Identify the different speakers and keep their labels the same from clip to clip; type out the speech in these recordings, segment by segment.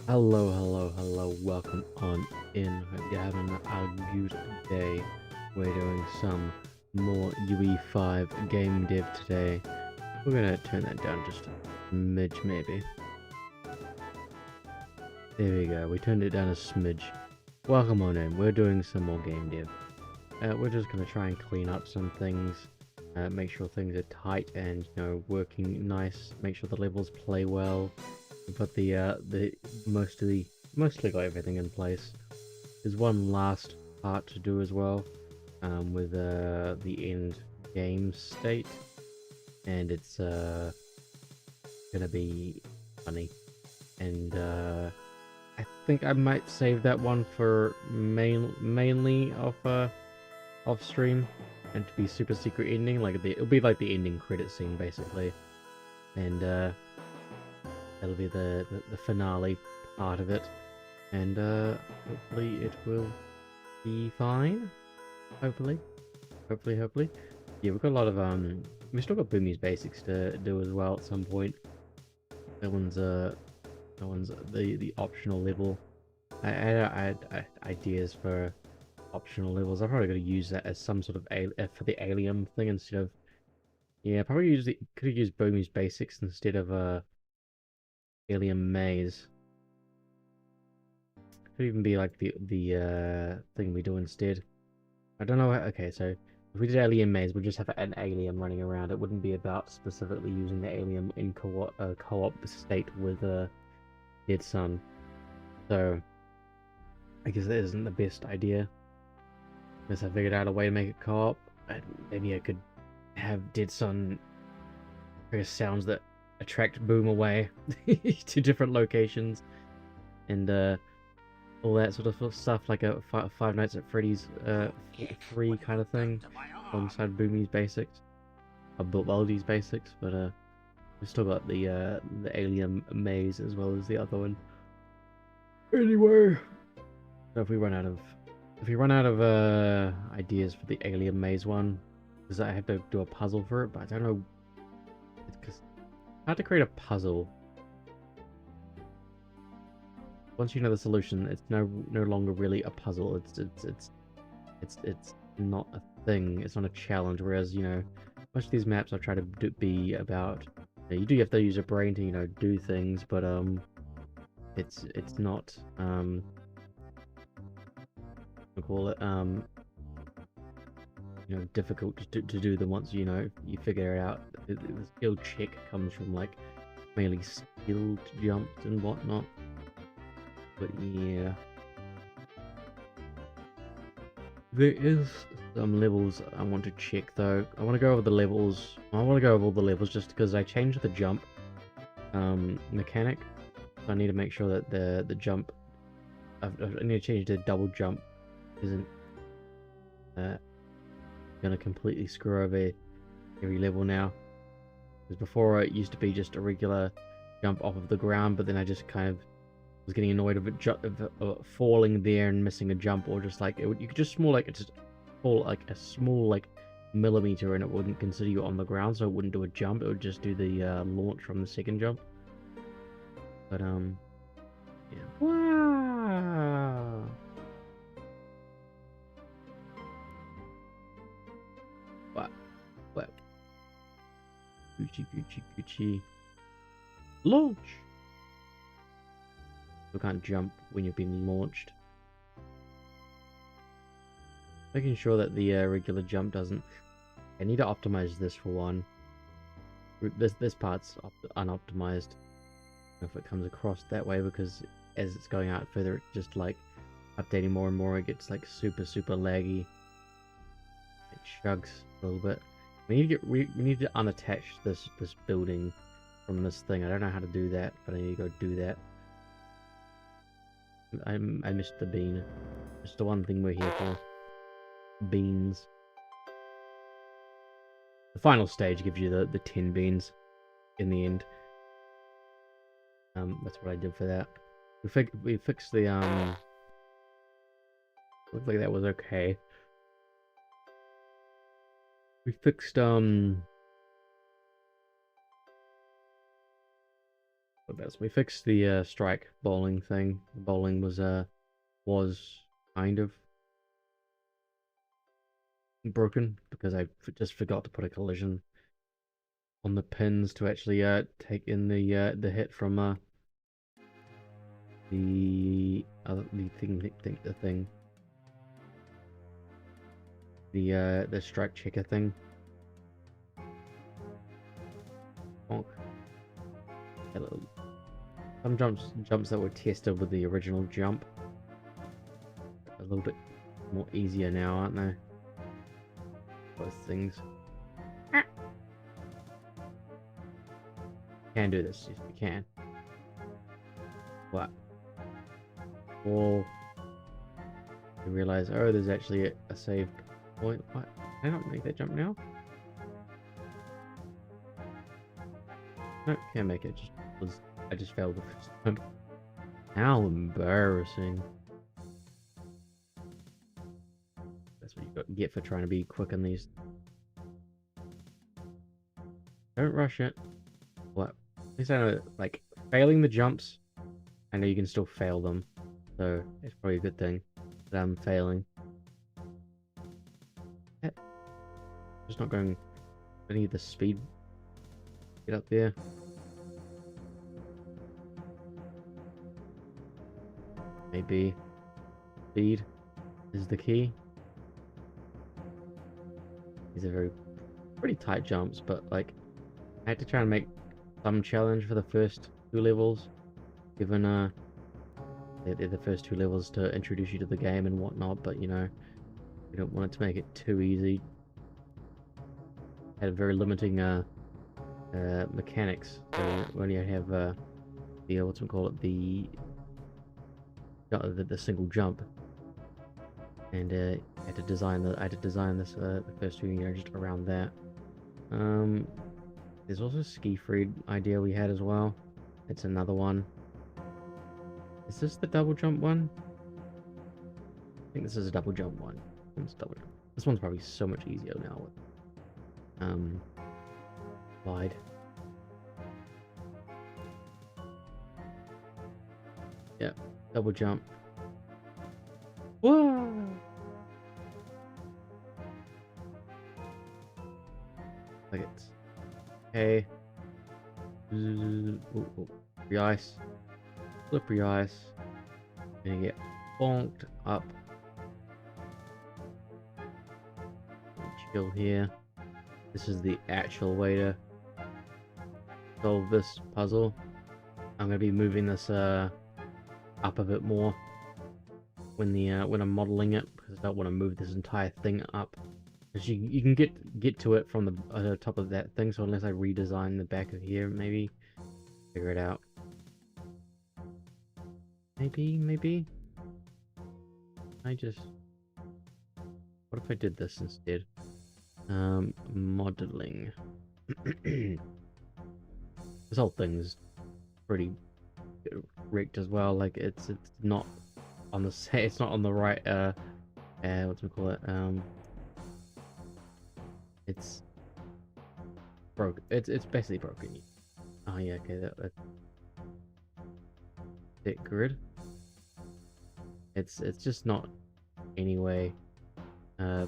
Speaker 1: Hello, welcome on in. Hope you're having a good day. We're doing some more UE5 game dev today. We're gonna turn that down just a smidge, maybe. There we go, we turned it down a smidge. Welcome on in, we're doing some more game dev. We're just gonna try and clean up some things, make sure things are tight and, working nice, make sure the levels play well. But the mostly got everything in place. There's one last part to do as well, with the end game state, and it's gonna be funny. And I think I might save that one for mainly off stream, and to be super secret ending. Like it'll be like the ending credit scene basically, and that'll be the finale part of it, and hopefully it will be fine. Hopefully. Yeah, we've got a lot of we still got Boomy's basics to do as well at some point. That one's the optional level. I had ideas for optional levels. I'm probably gonna use that as some sort of for the alien thing instead of, yeah, probably could have used Boomy's basics instead of alien maze. Could even be like the thing we do instead. I don't know. Okay, so if we did alien maze, we'd just have an alien running around. It wouldn't be about specifically using the alien in co-op state with Deadsun. So I guess that isn't the best idea. Unless I figured out a way to make it co-op. Maybe I could have Deadsun create sounds that attract Boom away to different locations, and all that sort of stuff, like a Five Nights at Freddy's free kind of thing, alongside Boomy's basics, or Baldi's basics. But we've still got the alien maze as well as the other one. Anyway, so if we run out of ideas for the alien maze one, because I have to do a puzzle for it, but I don't know. It's because how to create a puzzle. Once you know the solution, it's no longer really a puzzle. It's not a thing. It's not a challenge. Whereas, most of these maps I try to be about. You do have to use your brain to do things, but it's not I call it difficult to do them once you figure it out. The skill check comes from like mainly skilled jumps and whatnot. But yeah, there is some levels I want to check though. I want to go over the levels. I want to go over all the levels just because I changed the jump mechanic. So I need to make sure that the jump, I need to change the double jump isn't gonna completely screw over every level now. Because before it used to be just a regular jump off of the ground, but then I just kind of was getting annoyed of it falling there and missing a jump, or just like you could just fall like a small like millimeter and it wouldn't consider you on the ground, so it wouldn't do a jump. It would just do the launch from the second jump. But yeah. Wow. What? Gucci. Launch. You can't jump when you're being launched. Making sure that the regular jump doesn't. I need to optimize this for one. This part's unoptimized. If it comes across that way, because as it's going out further, it's just like updating more and more. It gets like super laggy. It chugs a little bit. We need to unattach this building from this thing. I don't know how to do that, but I need to go do that. I missed the bean. It's the one thing we're here for. Beans. The final stage gives you the 10 beans in the end. That's what I did for that. We fixed the Looks like that was okay. We fixed We fixed the strike bowling thing. The bowling was kind of broken because I just forgot to put a collision on the pins to actually take in the hit from the strike checker thing. Bonk. Some jumps that were tested with the original jump a little bit more easier now, aren't they? Those things. Can do this, yes we can. What? Or you realize, oh, there's actually a save point. What? Can I not make that jump now? No, can't make it. I just failed the first time. How embarrassing. That's what you get for trying to be quick on these. Don't rush it. What? At least I know, like, failing the jumps, I know you can still fail them. So, it's probably a good thing that I'm failing. Yeah. Just not going... I need the speed. Get up there. Maybe speed is the key. These are pretty tight jumps, but like I had to try and make some challenge for the first 2 levels, given they're the first 2 levels to introduce you to the game and whatnot. But you know, you don't want it to make it too easy. Had very limiting mechanics. So when you have the what's it call it, the single jump, and I had to design this the first 2, you know, just around that. There's also ski free idea we had as well. It's another one. Is this the double jump one? I think this is a double jump one. This one's probably so much easier now with slide. Yeah, double jump. Whoa! Like it's okay. Slippery ice. Slippery ice. Gonna get bonked up. Chill here. This is the actual way to solve this puzzle. I'm gonna be moving this up a bit more when I'm modeling it, because I don't want to move this entire thing up. Because you can get to it from the top of that thing. So unless I redesign the back of here, maybe figure it out. Maybe. What if I did this instead? Modeling. This whole thing's pretty rigged as well. Like it's not on the it's not on the right what's we call it? It's broke. It's basically broken. Oh yeah, okay. That grid. It's just not anyway. I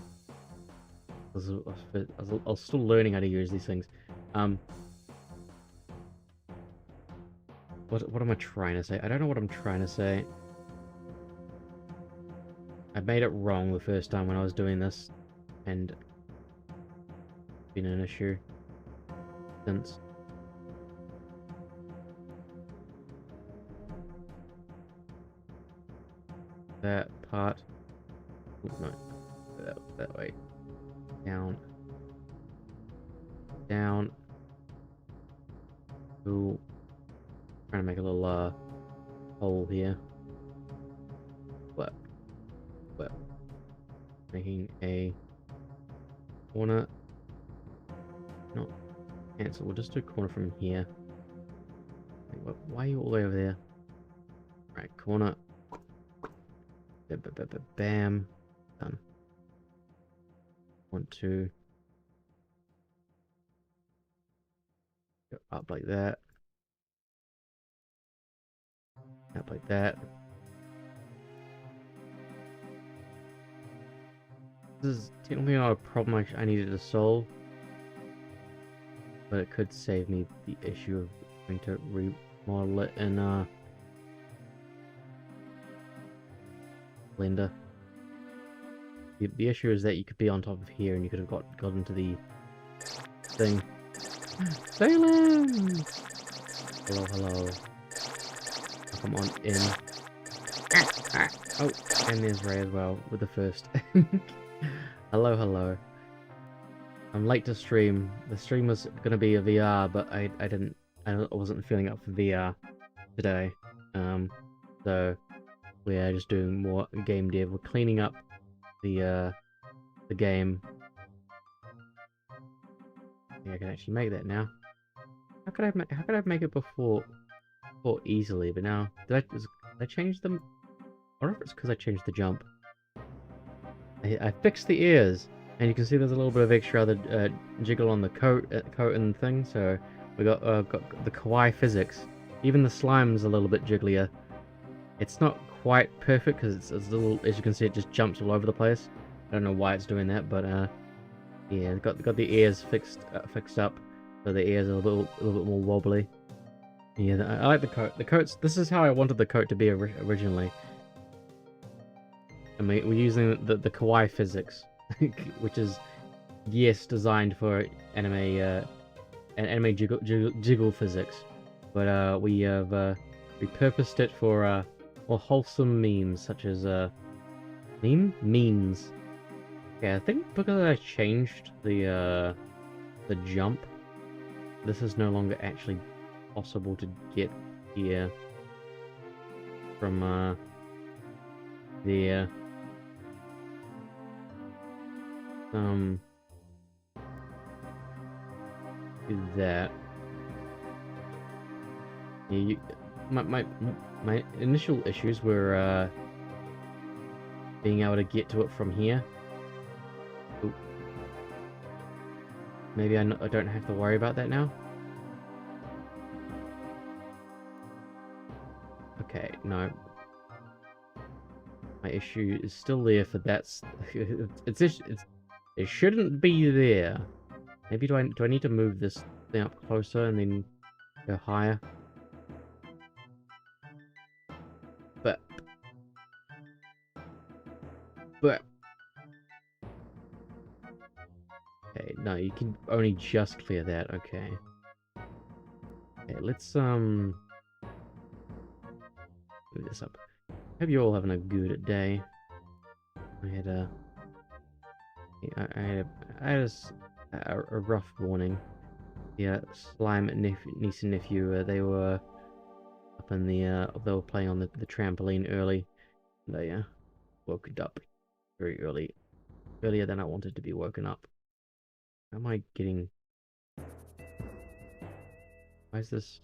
Speaker 1: was still learning how to use these things. What am I trying to say? I don't know what I'm trying to say. I made it wrong the first time when I was doing this, and it's been an issue since. That part. Ooh, no, that way. Down. Down. Ooh. Trying to make a little hole here. What? Making a corner. Not cancel. We'll just do a corner from here. Why are you all the way over there? Right, corner. Bam. Done. 1, 2. Go up like that. Up like that. This is technically not a problem I needed to solve, but it could save me the issue of having to remodel it in Blender. The issue is that you could be on top of here and you could have got into the thing. Salem! Hello, hello. Come on in. Oh, and there's Ray as well with the first. Hello, hello. I'm late to stream. The stream was gonna be a VR, but I wasn't feeling up for VR today. So we are just doing more game dev. We're cleaning up the game. Yeah, I can actually make that now. How could I make it before easily? But now did I change them? I wonder if it's because I changed the jump. I fixed the ears, and you can see there's a little bit of extra other jiggle on the coat and thing. So we got the kawaii physics. Even the slime's a little bit jigglier. It's not quite perfect because it's a little, as you can see, it just jumps all over the place. I don't know why it's doing that, but yeah, got the ears fixed up, so the ears are a little bit more wobbly. Yeah, I like the coat. The coats. This is how I wanted the coat to be originally. I mean, we're using the kawaii physics, which is, yes, designed for anime jiggle physics, but we have repurposed it for more wholesome memes, such as memes. Yeah, I think because I changed the jump, this is no longer actually possible to get here from the do that. Yeah, my initial issues were being able to get to it from here. Ooh. Maybe I don't have to worry about that now. Okay, no. My issue is still there for that. It shouldn't be there. Maybe do I need to move this thing up closer and then go higher? But okay, no, you can only just clear that. Okay. Okay, let's move this up. Hope you're all having a good day. I had a rough morning. Yeah, Slime niece and nephew, they were up in the they were playing on the trampoline early. They woke up very earlier than I wanted to be woken up. How am I getting? Why is this?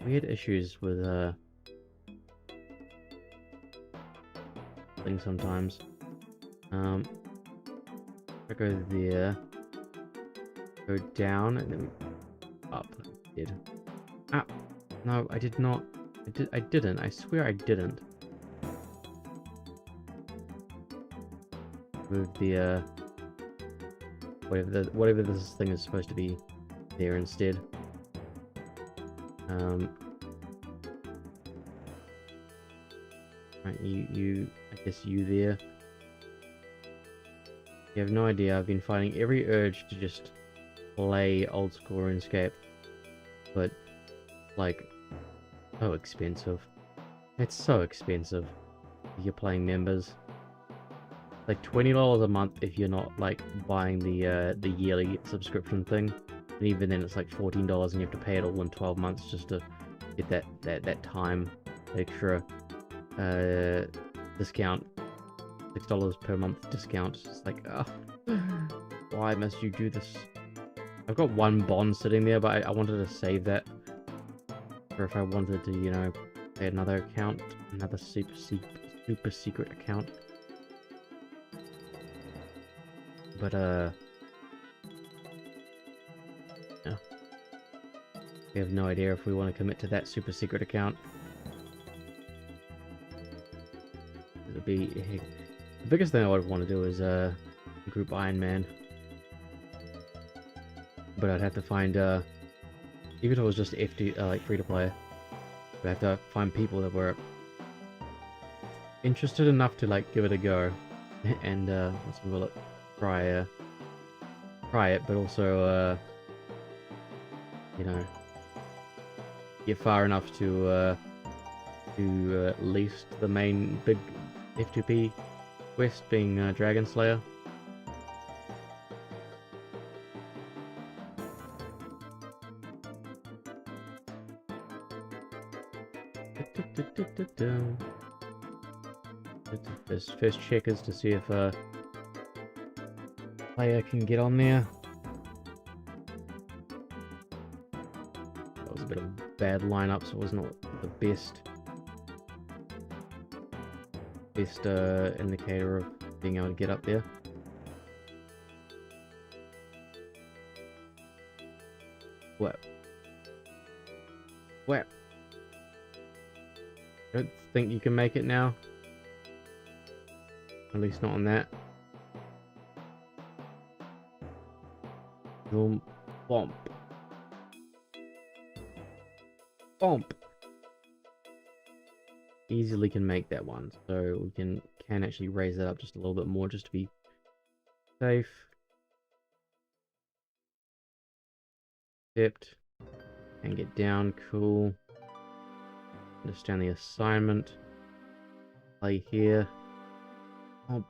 Speaker 1: Weird issues with things sometimes. I go there, go down, and then up. Ah, no, I did not. I didn't. I swear I didn't. Move the whatever this thing is supposed to be there instead. Right, you I guess you there. You have no idea, I've been fighting every urge to just play old school RuneScape, but like so expensive. It's so expensive if you're playing members. Like $20 a month if you're not like buying the yearly subscription thing. And even then it's like $14 and you have to pay it all in 12 months just to get that time extra discount. $6 per month discount. It's like, oh, why must you do this? I've got one bond sitting there, but I wanted to save that for if I wanted to, you know, pay another account, another super secret account. But yeah. We have no idea if we want to commit to that super secret account. It'll be the biggest thing I would want to do is group Iron Man, but I'd have to find even if it was just FD like free to play, I'd have to find people that were interested enough to like give it a go and what's we call it, try it, but also you know, get far enough to at least the main big F2P quest being Dragon Slayer. This first check is to see if player can get on there. That was a bit of a bad lineup, so it was not the best indicator of being able to get up there. What? I don't think you can make it now. At least not on that. Boom. Bomp. Bomp. Easily can make that one, so we can actually raise that up just a little bit more just to be safe. Accept. And get down, cool. Understand the assignment. Play here. Bonk.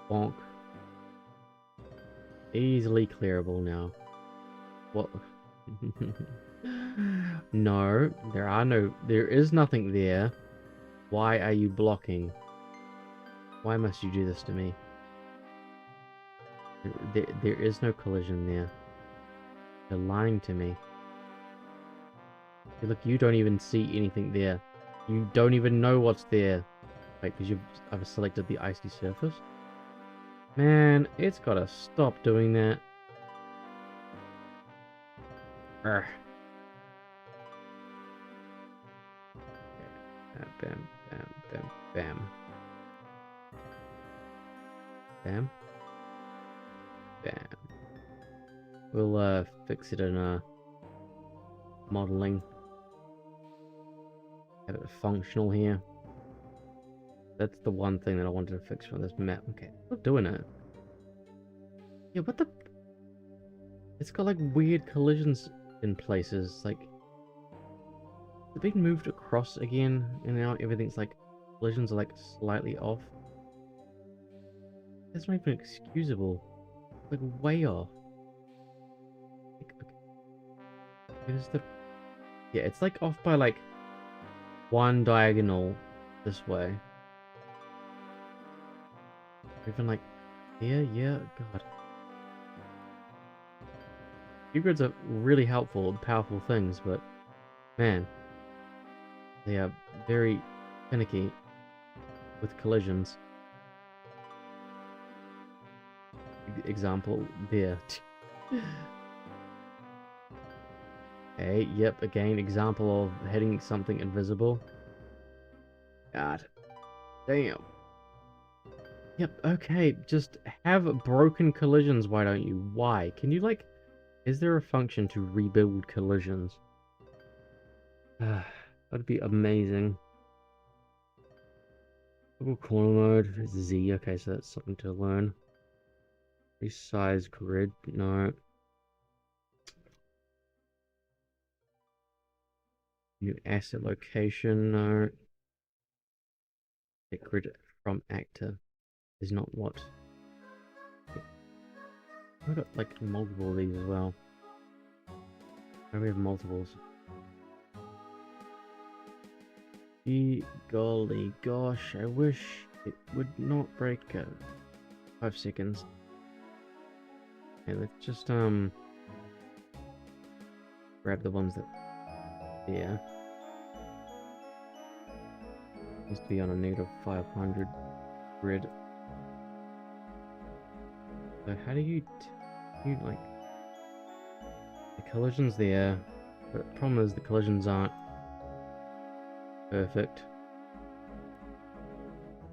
Speaker 1: Bonk. Easily clearable now. What? No, there is nothing there. Why are you blocking? Why must you do this to me? There is no collision there. You're lying to me. Hey, look, you don't even see anything there. You don't even know what's there. Wait, because I've selected the icy surface? Man, it's gotta stop doing that. Urgh. Bam, bam, bam, bam. Bam. Bam. We'll fix it in modeling. Have it functional here. That's the one thing that I wanted to fix from this map. Okay, still doing it. Yeah, what the? It's got like weird collisions in places. Like, it's been moved across again, and now everything's like collisions are like slightly off. That's not even excusable. Like way off. Like, okay. Here's the. Yeah, it's like off by like one diagonal this way. Even like here, yeah, God. Q-grids are really helpful and powerful things, but man, they are very finicky with collisions. Example there. Okay, yep, again, example of hitting something invisible. God damn. Yep, okay, just have broken collisions, why don't you? Why? Can you, like, is there a function to rebuild collisions? That'd be amazing. Toggle corner mode, Z, okay, so that's something to learn. Resize grid, no. New asset location, no. Grid from actor is not what. I've got like multiple of these as well. Oh, we have multiples. Golly gosh, I wish it would not break 5 seconds. Okay, let's just grab the ones that yeah. Needs to be on a -500 grid. So how do you like The collision's there, but the problem is the collisions aren't perfect.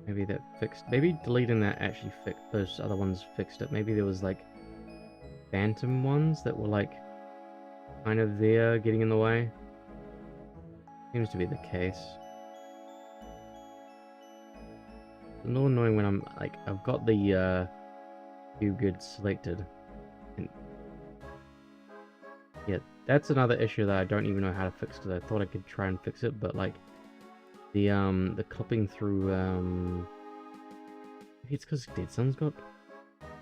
Speaker 1: Maybe that fixed. Maybe deleting that actually fixed those other ones. Fixed it. Maybe there was like phantom ones that were like kind of there, getting in the way. Seems to be the case. It's a little annoying when I'm like, I've got the cube grid selected. And yeah, that's another issue that I don't even know how to fix, because I thought I could try and fix it, but like the clipping through maybe it's because Deadsun's got,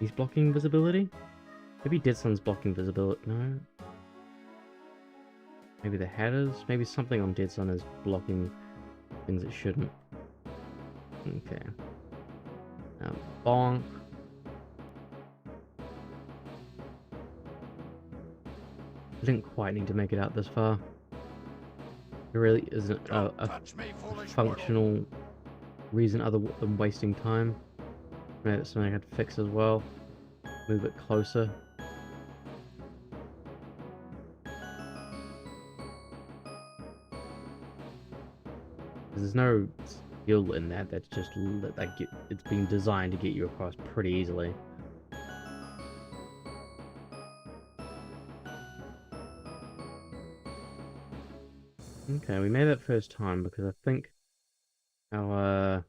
Speaker 1: he's blocking visibility. Maybe Deadsun's blocking visibility. No. Maybe the headers. Maybe something on Deadsun is blocking things it shouldn't. Okay. Bonk. I didn't quite need to make it out this far. There really isn't a functional reason other than wasting time. Maybe that's something I had to fix as well. Move it closer. There's no skill in that. That's just like it's been designed to get you across pretty easily. Okay, we made it first time because I think our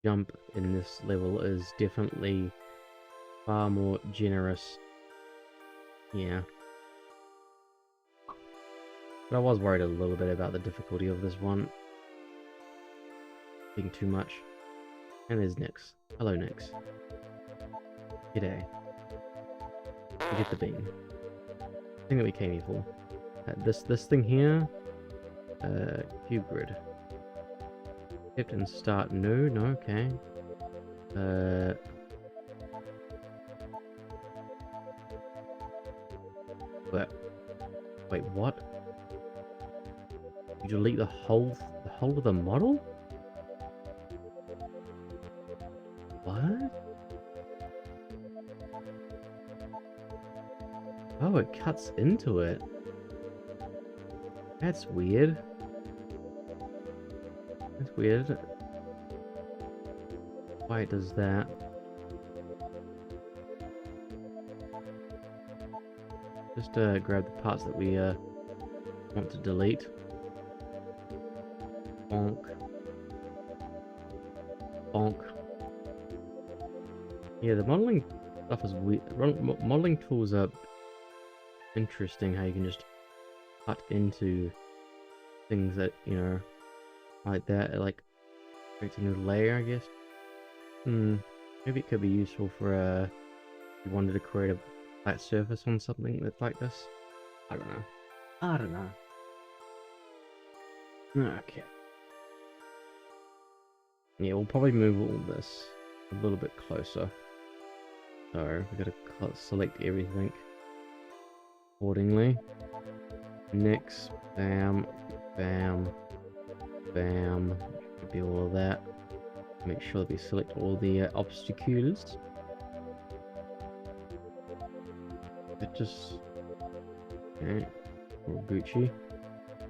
Speaker 1: jump in this level is definitely far more generous. Yeah. But I was worried a little bit about the difficulty of this one being too much. And there's Nyx. Hello, Nyx. G'day. You get the beam. Thing that we came here for. This thing here. Cube grid. Accept and start new. No, okay. Wait, what? You delete the whole of the model? What? Oh, it cuts into it. That's weird. That's weird. Why it does that? Just grab the parts that we want to delete. Bonk. Bonk. Yeah, the modeling stuff is weird. Modeling tools are interesting, how you can just cut into things that, you know, like that, like creates a new layer, I guess. Maybe it could be useful for if you wanted to create a flat surface on something that's like this. I don't know. I don't know. Okay. Yeah, we'll probably move all this a little bit closer. So we gotta select everything accordingly. Next, bam, bam, bam. Should be all of that. Make sure that we select all the obstacles. It just okay. All Gucci.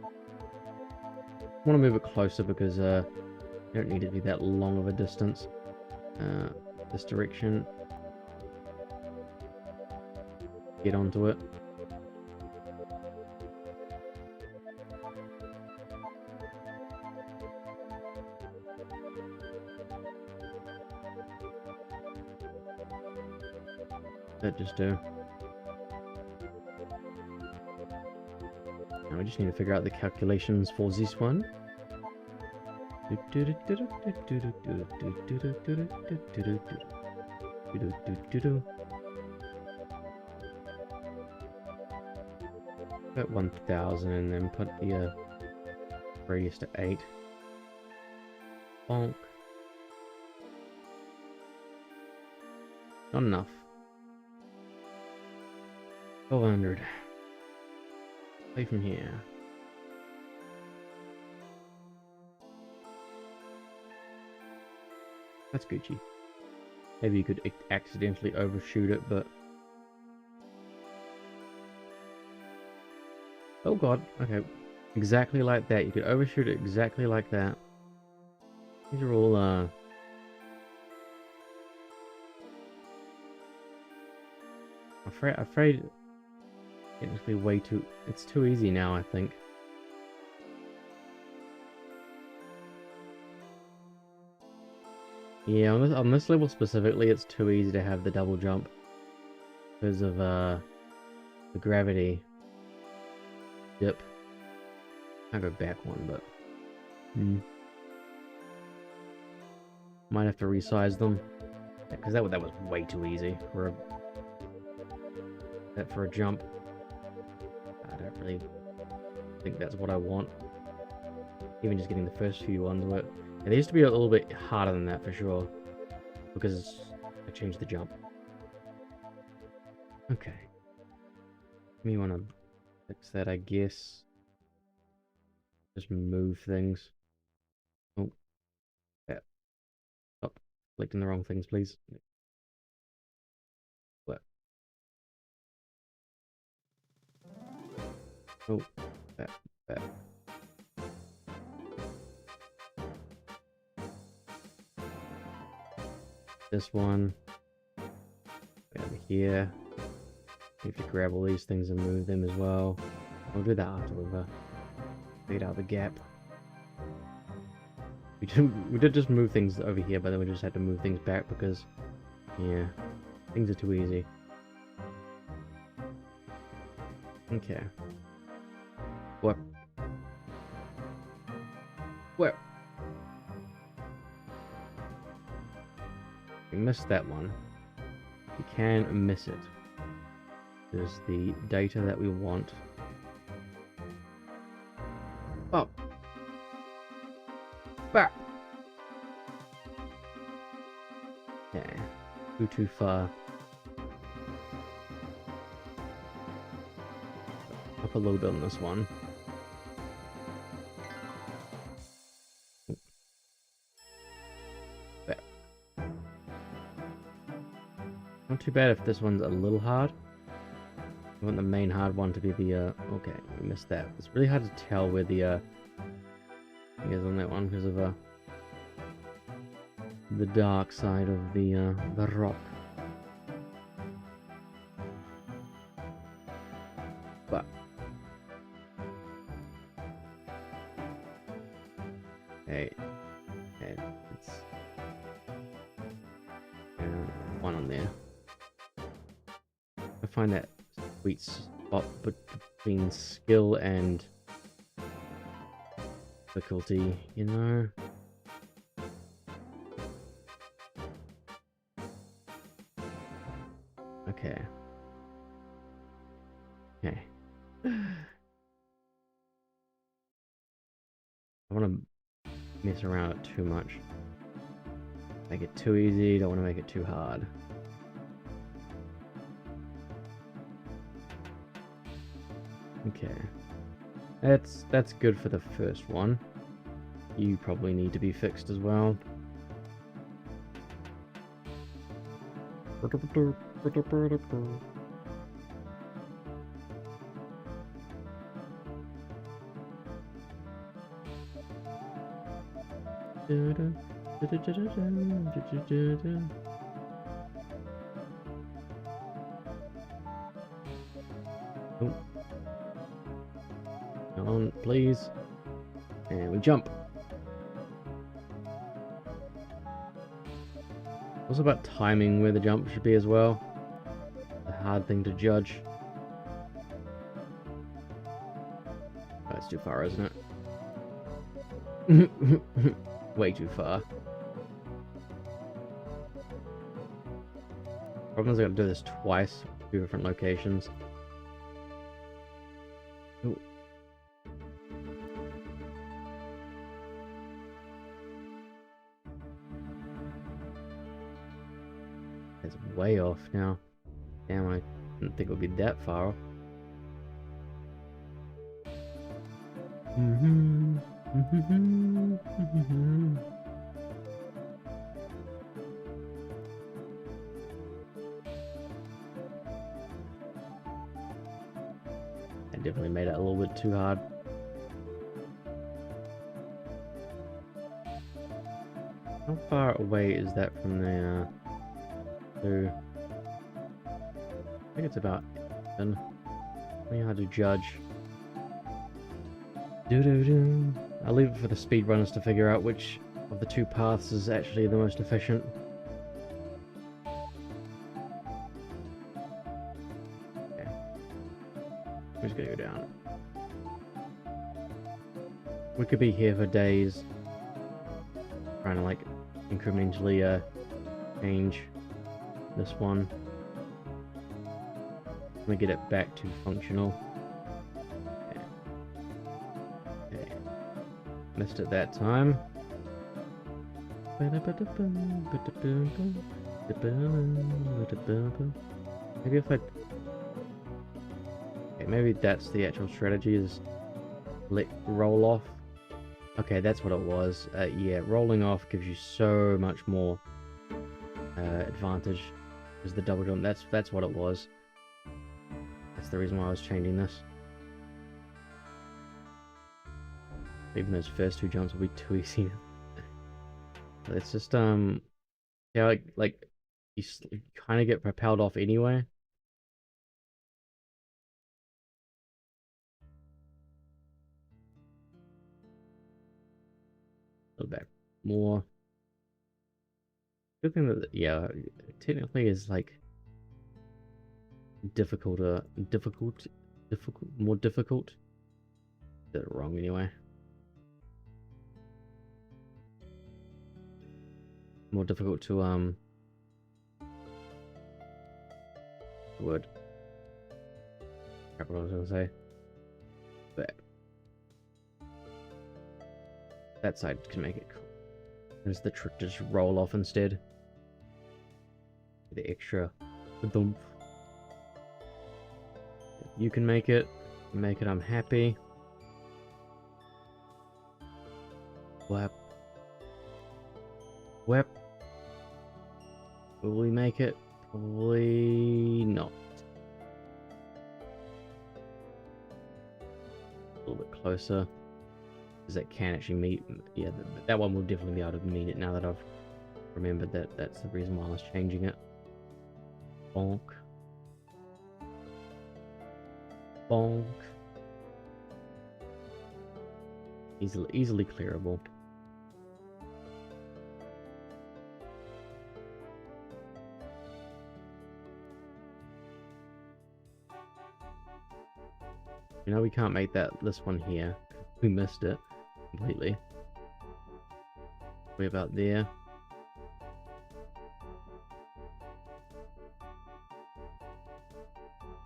Speaker 1: I want to move it closer because you don't need it to be that long of a distance. This direction. Get onto it. That just do. Now we just need to figure out the calculations for this one. Put 1000 and then put the radius to 8. Bonk. Not enough. 1200. Play from here. That's Gucci. Maybe you could accidentally overshoot it, but Oh god, okay. Exactly like that. You could overshoot it exactly like that. These are all, afraid it's gonna be way too... It's too easy now, I think. Yeah, on this level specifically, it's too easy to have the double jump. Because of, the gravity dip. I'll go back one, but... Might have to resize them. Because that was way too easy for a jump. I don't really think that's what I want. Even just getting the first few onto it. And they used to be a little bit harder than that for sure. Because I changed the jump. Okay. Me want to fix that, I guess. Just move things. Oh. Yeah. Stop selecting the wrong things, please. What? Oh. That. This one. Over here. If you grab all these things and move them as well. I'll do that after we've figured out the gap. We did just move things over here, but then we just had to move things back because, yeah, things are too easy. Okay. What? Where? We missed that one. You can miss it. There's the data that we want. Oh. Back. Okay. Too far. Up a little bit on this one. Back. Not too bad if this one's a little hard. I want the main hard one to be the, okay, we missed that. It's really hard to tell where the, is on that one because of, the dark side of the rock. But, hey, it's, one on there. I find that sweet spot between skill and difficulty, you know? Okay. Okay. I want to mess around it too much. Make it too easy, don't want to make it too hard. Okay. That's good for the first one. You probably need to be fixed as well. Oh. Come on, please. And we jump. Also about timing where the jump should be as well. A hard thing to judge. Oh, it's too far, isn't it? Way too far. Problem is I gotta do this twice, 2 different locations. Ooh. It's way off now. Damn, I didn't think it would be that far off. And definitely made it a little bit too hard. How far away is that from the I think it's about even. Really hard to judge. I'll leave it for the speedrunners to figure out which of the two paths is actually the most efficient. Okay. I'm just gonna go down. We could be here for days, trying to like incrementally change this one. I'm gonna get it back to functional. Okay. Missed it that time. Maybe if I... Okay, maybe that's the actual strategy, is let roll off. Okay, that's what it was. Yeah, rolling off gives you so much more advantage. Is the double jump. That's what it was. That's the reason why I was changing this. Even those first two jumps will be too easy. It's just yeah, like you kind of get propelled off anyway. A little bit more. Good thing that, yeah, technically is like more difficult. Did it wrong anyway. More difficult to word. Crap, what I was gonna say. But that side can make it cool. There's the trick to just roll off instead. The extra thump. You can make it, I'm happy. Whap. Whap. Will we make it? Probably not. A little bit closer. Because that can actually meet. Yeah, that one will definitely be able to meet it now that I've remembered that that's the reason why I was changing it. Bonk. Bonk. Easily clearable. You know, we can't make this one here. We missed it completely. Way about there.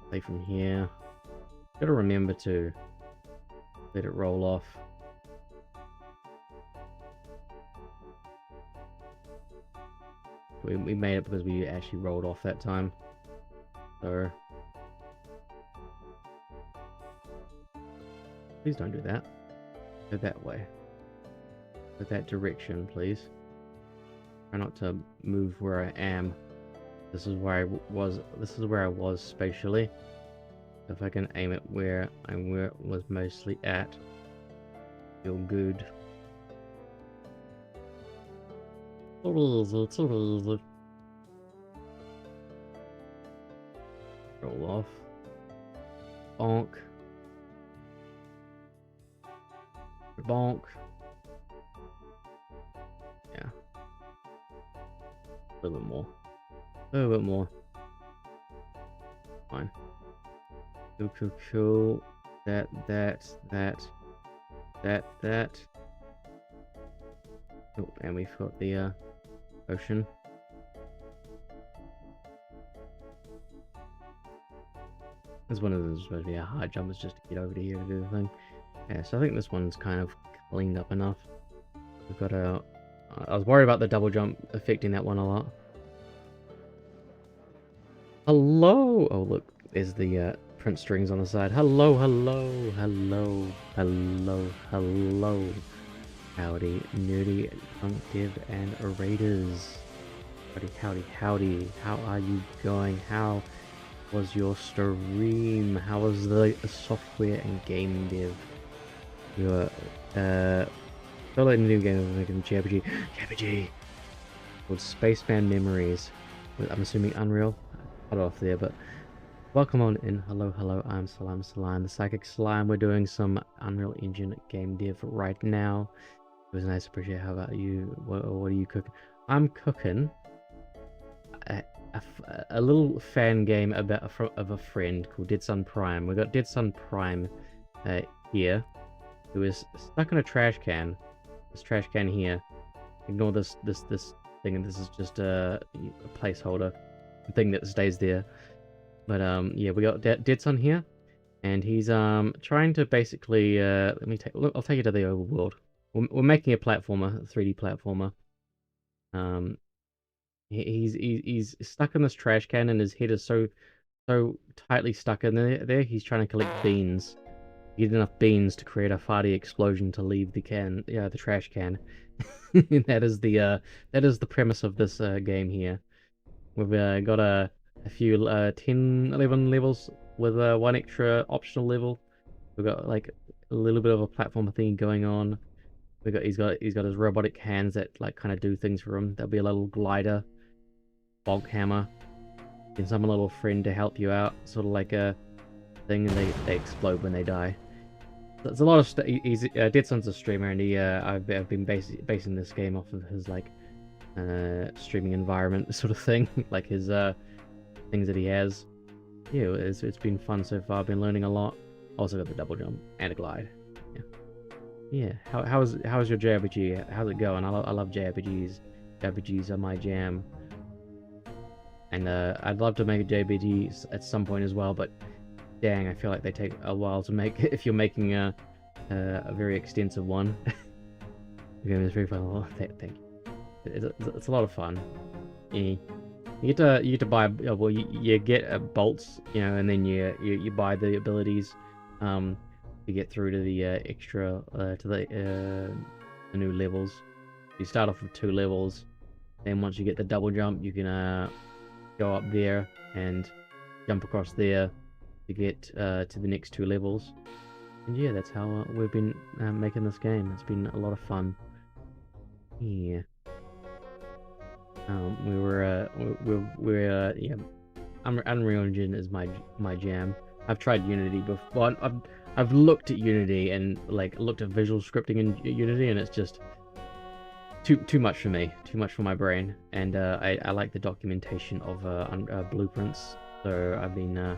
Speaker 1: Play from here. Gotta remember to let it roll off. We made it because we actually rolled off that time. So please don't do that. Go that way. Go that direction, please. Try not to move where I am. This is where I was. This is where I was spatially. If I can aim it where I was mostly at, feel good. Roll off. Bonk. Bonk. Yeah. A little bit more. A little bit more. Fine. Cool. That. Oh, and we've got the ocean. This one is supposed to be a hard jump, it's just to get over to here to do the thing. Yeah, so I think this one's kind of cleaned up enough. We've got a... I was worried about the double jump affecting that one a lot. Hello! Oh look, there's the print strings on the side. Hello. Howdy, nerdy, punk div, and raiders. Howdy. How are you going? How was your stream? How was the software and game dev? Your felt like a new game of making JRPG called Spaceman Memories. I'm assuming Unreal. Cut off there, but welcome on in. Hello, I'm Slime, the Psychic Slime. We're doing some Unreal Engine game dev right now. It was nice to appreciate. How about you? What are you cooking? I'm cooking a little fan game of a friend called DeadsunPrime. We got DeadsunPrime here, who is stuck in a trash can. This trash can here. Ignore this thing, and this is just a placeholder thing that stays there. But yeah, we got Deadsun here, and he's trying to basically I'll take you to the overworld. We're making a platformer, a 3D platformer. He's stuck in this trash can, and his head is so tightly stuck in there. He's trying to collect beans. Get enough beans to create a farty explosion to leave the trash can. That is the premise of this game here. We've got a few 10, 11 levels with one extra optional level. We've got like a little bit of a platform thing going on. He's got his robotic hands that like kind of do things for him. There'll be a little glider, bulk hammer, and some little friend to help you out, sort of like a thing, and they explode when they die. There's a lot of stuff. Deadsun's a streamer, and I've been basing this game off of his like streaming environment sort of thing, like his things that he has. Yeah, it's been fun so far. I've been learning a lot. Also got the double jump and a glide. Yeah. How's your JRPG? How's it going? I love JRPGs. JRPGs are my jam. And I'd love to make a JRPG at some point as well, but dang, I feel like they take a while to make if you're making a very extensive one. The game is very fun. Oh, thank you. It's a lot of fun. You get to buy you get bolts, and then you buy the abilities to get through to the extra to the new levels. You start off with 2 levels, then once you get the double jump, you can go up there and jump across there to get to the next 2 levels. And yeah, that's how we've been making this game. It's been a lot of fun. Yeah. Yeah. Unreal Engine is my jam. I've tried Unity before. I've looked at Unity and like looked at visual scripting in Unity, and it's just too much for me, too much for my brain. And I like the documentation of blueprints. So I've been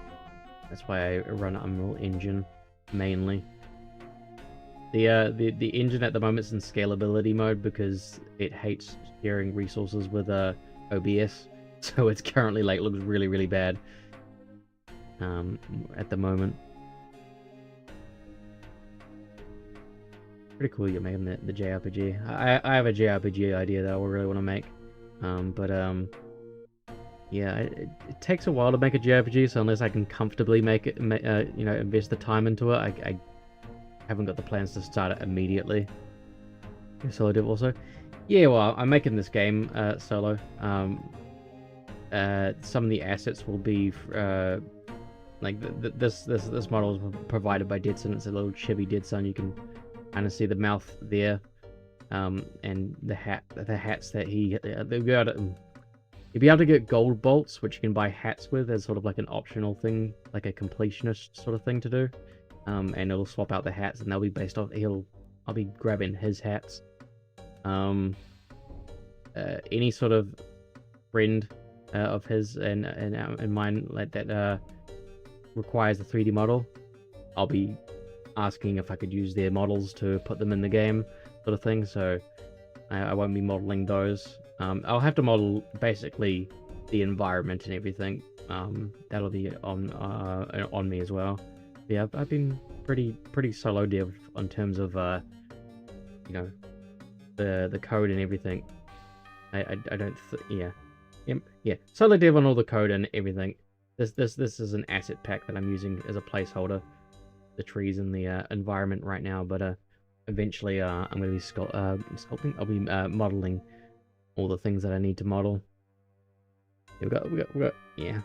Speaker 1: that's why I run Unreal Engine mainly. The engine at the moment is in scalability mode because it hates sharing resources with OBS, so it's currently like looks really bad at the moment. Pretty cool you're making the JRPG. I have a JRPG idea that I really want to make, yeah, it takes a while to make a JRPG, so unless I can comfortably make it, invest the time into it, I haven't got the plans to start it immediately. Solo dev also. Yeah, well, I'm making this game solo. Some of the assets will be like this model is provided by Deadsun. It's a little chibi Deadsun. You can kind of see the mouth there, and the hats that you'll be able to get gold bolts, which you can buy hats with as sort of like an optional thing, like a completionist sort of thing to do. And it'll swap out the hats, and they'll be based off. I'll be grabbing his hats. Any sort of friend of his and mine like that requires a 3D model, I'll be asking if I could use their models to put them in the game, sort of thing. So I won't be modeling those. I'll have to model basically the environment and everything. That'll be on me as well. Yeah, I've been pretty solo dev in terms of the code and everything. I don't yeah solo dev on all the code and everything. This is an asset pack that I'm using as a placeholder. The trees and the environment right now, but eventually I'm going to be sculpting. I'll be modeling all the things that I need to model. We got yeah.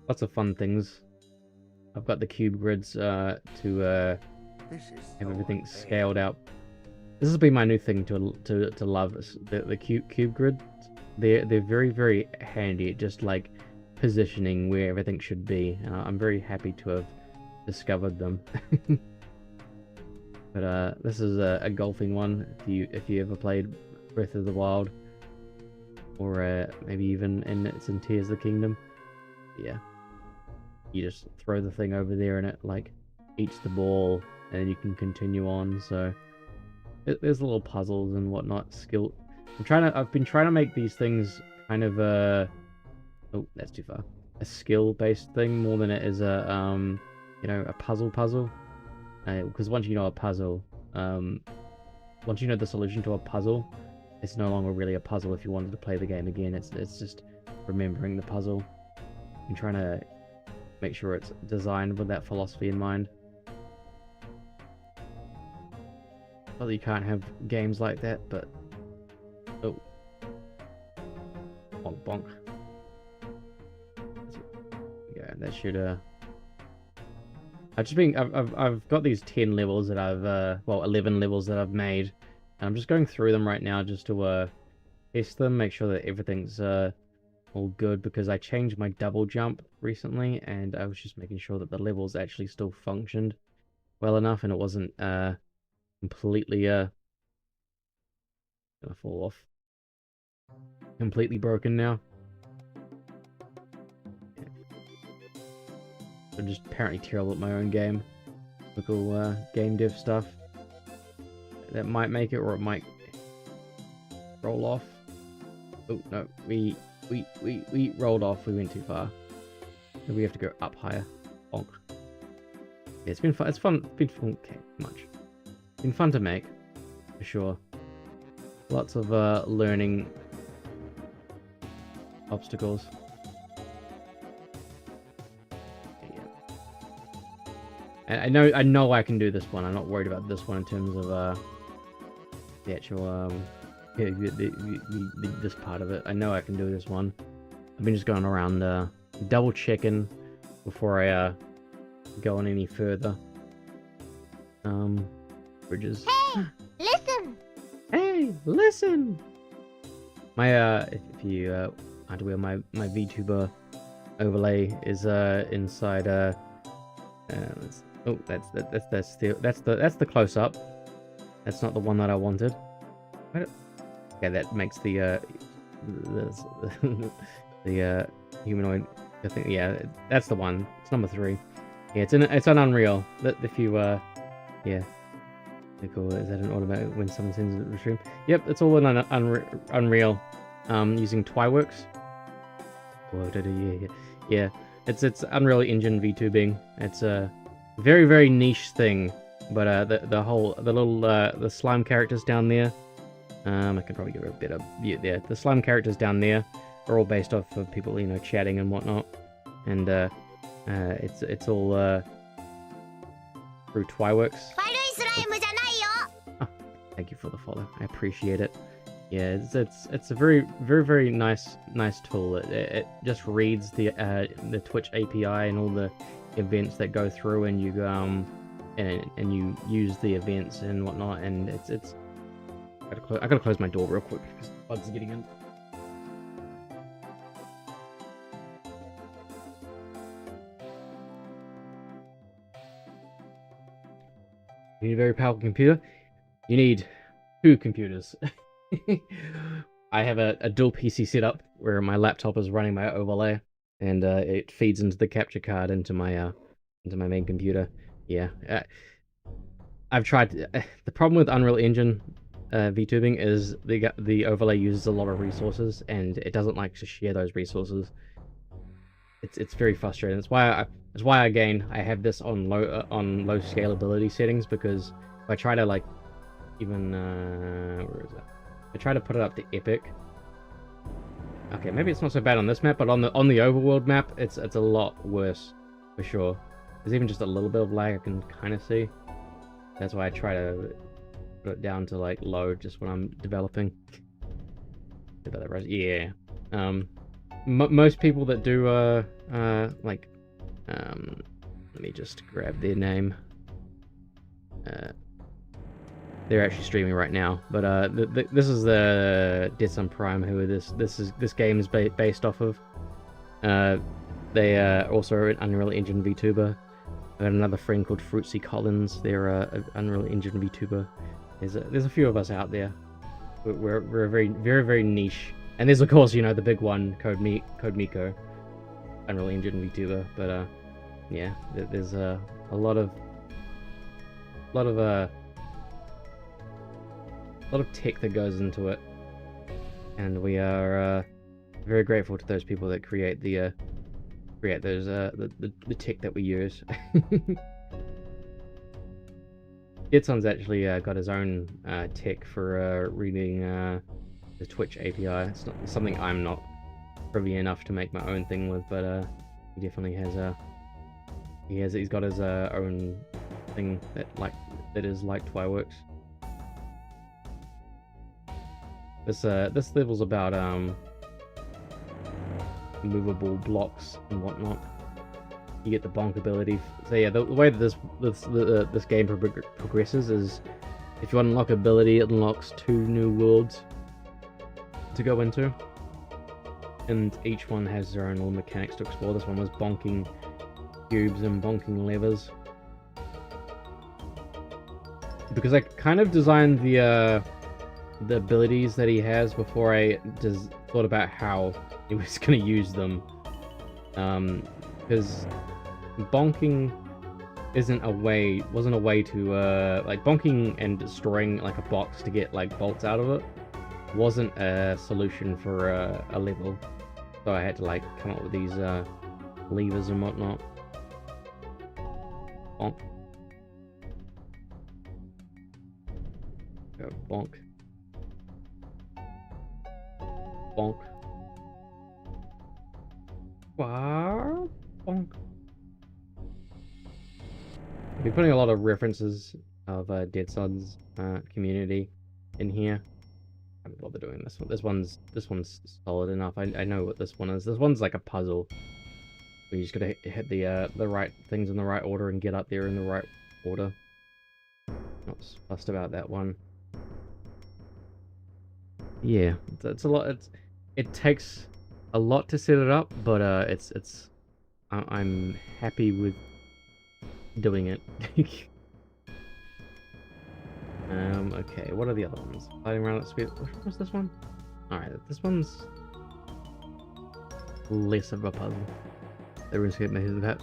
Speaker 1: lots of fun things. I've got the cube grids to have everything scaled out. This has been my new thing to love. The cube grid. They're very, very handy at just like positioning where everything should be. I'm very happy to have discovered them. But this is a golfing one. If you ever played Breath of the Wild, or maybe even in Tears of the Kingdom, yeah, you just throw the thing over there and it like eats the ball, and you can continue on. So there's little puzzles and whatnot. I've been trying to make these things kind of oh, that's too far. A skill-based thing more than it is a you know, a puzzle. Because once you know a puzzle, once you know the solution to a puzzle, it's no longer really a puzzle if you wanted to play the game again. It's just remembering the puzzle and trying to make sure it's designed with that philosophy in mind. Not that you can't have games like that, but oh, bonk bonk. Yeah, that should I've got these 10 levels that I've well, 11 levels that I've made. I'm just going through them right now just to test them, make sure that everything's all good, because I changed my double jump recently and I was just making sure that the levels actually still functioned well enough and it wasn't completely gonna fall off. Completely broken now. I'm just apparently terrible at my own game. Typical game dev stuff. That might make it, or it might roll off. Oh no, we rolled off. We went too far. So we have to go up higher. Bonk. Yeah, it's been fun. It's fun. Been fun. Okay, much. Been fun to make, for sure. Lots of learning obstacles. I know I can do this one. I'm not worried about this one in terms of the actual this part of it. I know I can do this one. I've been just going around double checking before I go on any further. Bridges.
Speaker 2: Hey, listen.
Speaker 1: Hey, listen. My if you aren't aware, my VTuber overlay is inside oh, that's the close up. That's not the one that I wanted. Okay, that makes the humanoid. I think, yeah, that's the one. It's number 3. Yeah, it's on Unreal. If you yeah, cool. Is that an automatic when someone sends it to the stream? Yep, it's all in Unreal. Using Twiworks. Yeah. It's Unreal Engine VTubing. It's a very, very niche thing, but the slime characters down there, I can probably give it a bit of view there. The slime characters down there are all based off of people, you know, chatting and whatnot, and it's all through Twiworks. Oh, thank you for the follow. I appreciate it. Yeah, it's a very, very, very nice tool. It just reads the Twitch API and all the events that go through, and you and you use the events and whatnot. And it's. I gotta close my door real quick because bugs are getting in. You need a very powerful computer. You need 2 computers. I have a dual PC setup where my laptop is running my overlay, and it feeds into the capture card into my main computer. Yeah, I've tried. The problem with Unreal Engine VTubing is the overlay uses a lot of resources, and it doesn't like to share those resources. It's very frustrating. That's why again I have this on low scalability settings, because if I try to like even where is it? I try to put it up to epic. Okay, maybe it's not so bad on this map, but on the overworld map, it's a lot worse for sure. There's even just a little bit of lag I can kind of see. That's why I try to put it down to like low just when I'm developing. Yeah. Most people that do Like, let me just grab their name. They're actually streaming right now, but this is the DeadsunPrime, who this game is based off of. They are also an Unreal Engine VTuber. I got another friend called Fruitsy Collins. They're an Unreal Engine VTuber. There's a few of us out there. We're very, very, very niche. And there's, of course, you know, the big one, Code Miko, Unreal Engine VTuber. But yeah, there's a lot of tech that goes into it, and we are very grateful to those people that create the tech that we use. Deadsun's actually got his own tech for reading the Twitch API. It's not something I'm not privy enough to make my own thing with, but he definitely has he's got his own thing that is like Twyworks. This level's about movable blocks and whatnot. You get the bonk ability. So yeah, the way that this game progresses is, if you unlock ability, it unlocks 2 new worlds to go into, and each one has their own little mechanics to explore. This one was bonking cubes and bonking levers, because I kind of designed the abilities that he has before I just thought about how he was going to use them, because bonking wasn't a way to like, bonking and destroying like a box to get like bolts out of it wasn't a solution for a level, so I had to like come up with these levers and whatnot. Bonk. Go bonk. Bonk. Wow. Bonk. I'll be putting a lot of references of Deadsun's community in here. I haven't bothered doing this one. This one's solid enough. I know what this one is. This one's like a puzzle. You just gotta hit the right things in the right order and get up there in the right order. Not fussed about that one. Yeah, it's a lot. It takes a lot to set it up, but I'm happy with doing it. Okay, what are the other ones? Fighting around at speed. What's this one? Alright, this one's less of a puzzle. The RuneScape makes that.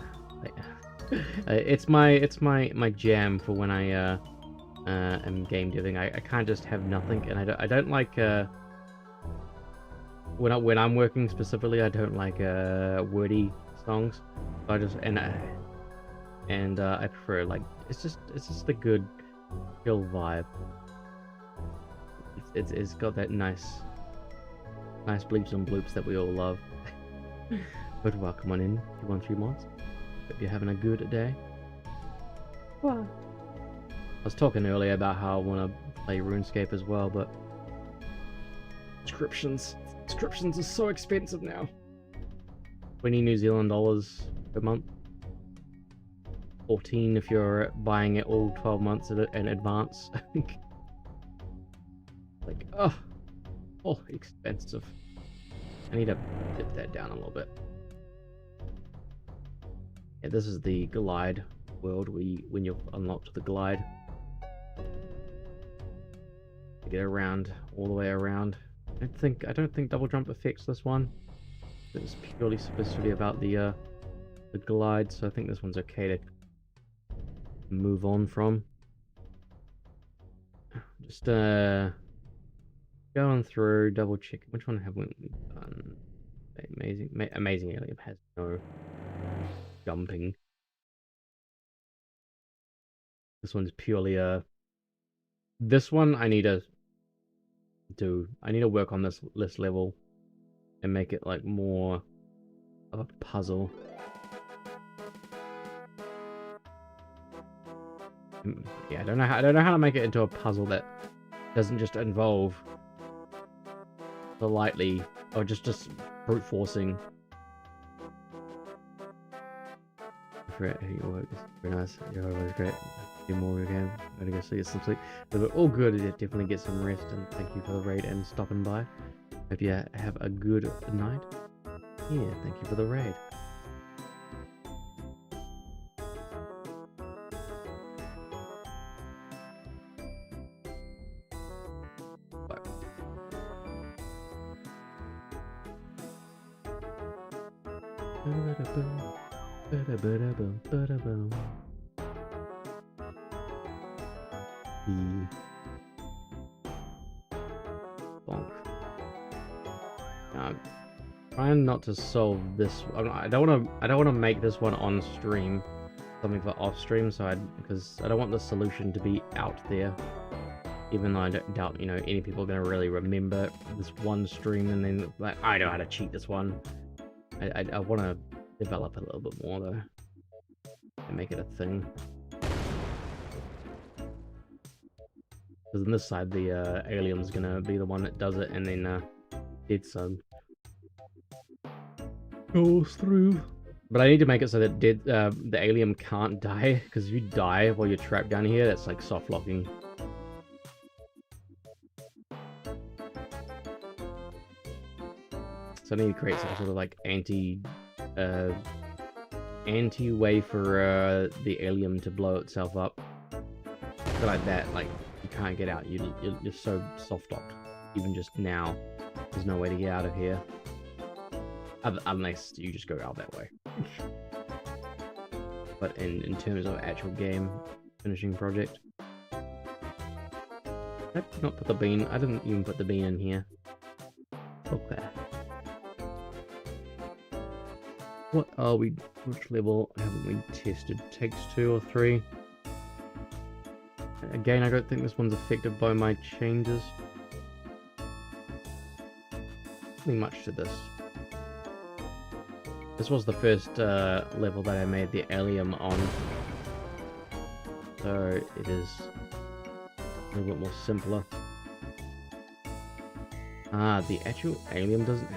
Speaker 1: It's my jam for when I am game deving. I can't just have nothing, and I don't like when I'm working specifically, I don't like wordy songs. So I just I prefer, like, it's just a good chill vibe. It's got that nice bleeps and bloops that we all love. But welcome on in, 213 mods. Hope you're having a good day. Well, I was talking earlier about how I want to play RuneScape as well, but subscriptions are so expensive now. 20 New Zealand dollars per month. 14 if you're buying it all 12 months in advance. Like, oh, expensive. I need to dip that down a little bit. Yeah, this is the glide world when you've unlocked the glide. You get around all the way around. I don't think double jump affects this one. It's purely supposed to be about the glide, so I think this one's okay to move on from. Just going through, double check which one have we done. Amazing Alien has no jumping. This one's purely this one I need to work on this level and make it like more of a puzzle. Yeah, I don't know how to make it into a puzzle that doesn't just involve politely or just brute forcing for your work. It's very nice. Your work is great. Do more we can. I'm gonna go get some sleep. But all good. Yeah, definitely get some rest. And thank you for the raid and stopping by. Hope you have a good night. Yeah, thank you for the raid. Bonk. Trying not to solve this. I don't want to make this one on stream. Something for off stream, because I don't want the solution to be out there. Even though I don't doubt, any people are gonna really remember this one stream and then like, I know how to cheat this one. I want to develop a little bit more though, and make it a thing. Because on this side, the alien's gonna be the one that does it, and then Deadsun goes through. But I need to make it so that the alien can't die, because if you die while you're trapped down here, that's like soft locking. So I need to create some sort of like anti way for the alien to blow itself up. So like that, like you can't get out. You're so soft locked. Even just now, there's no way to get out of here. Unless you just go out that way. But in terms of actual game finishing project, I did not put the bean. I didn't even put the bean in here. Okay. What are we? Which level haven't we tested? Takes 2 or 3. Again, I don't think this one's affected by my changes. Nothing much to this. This was the first level that I made the alien on, so it is a little bit more simpler. The actual alien doesn't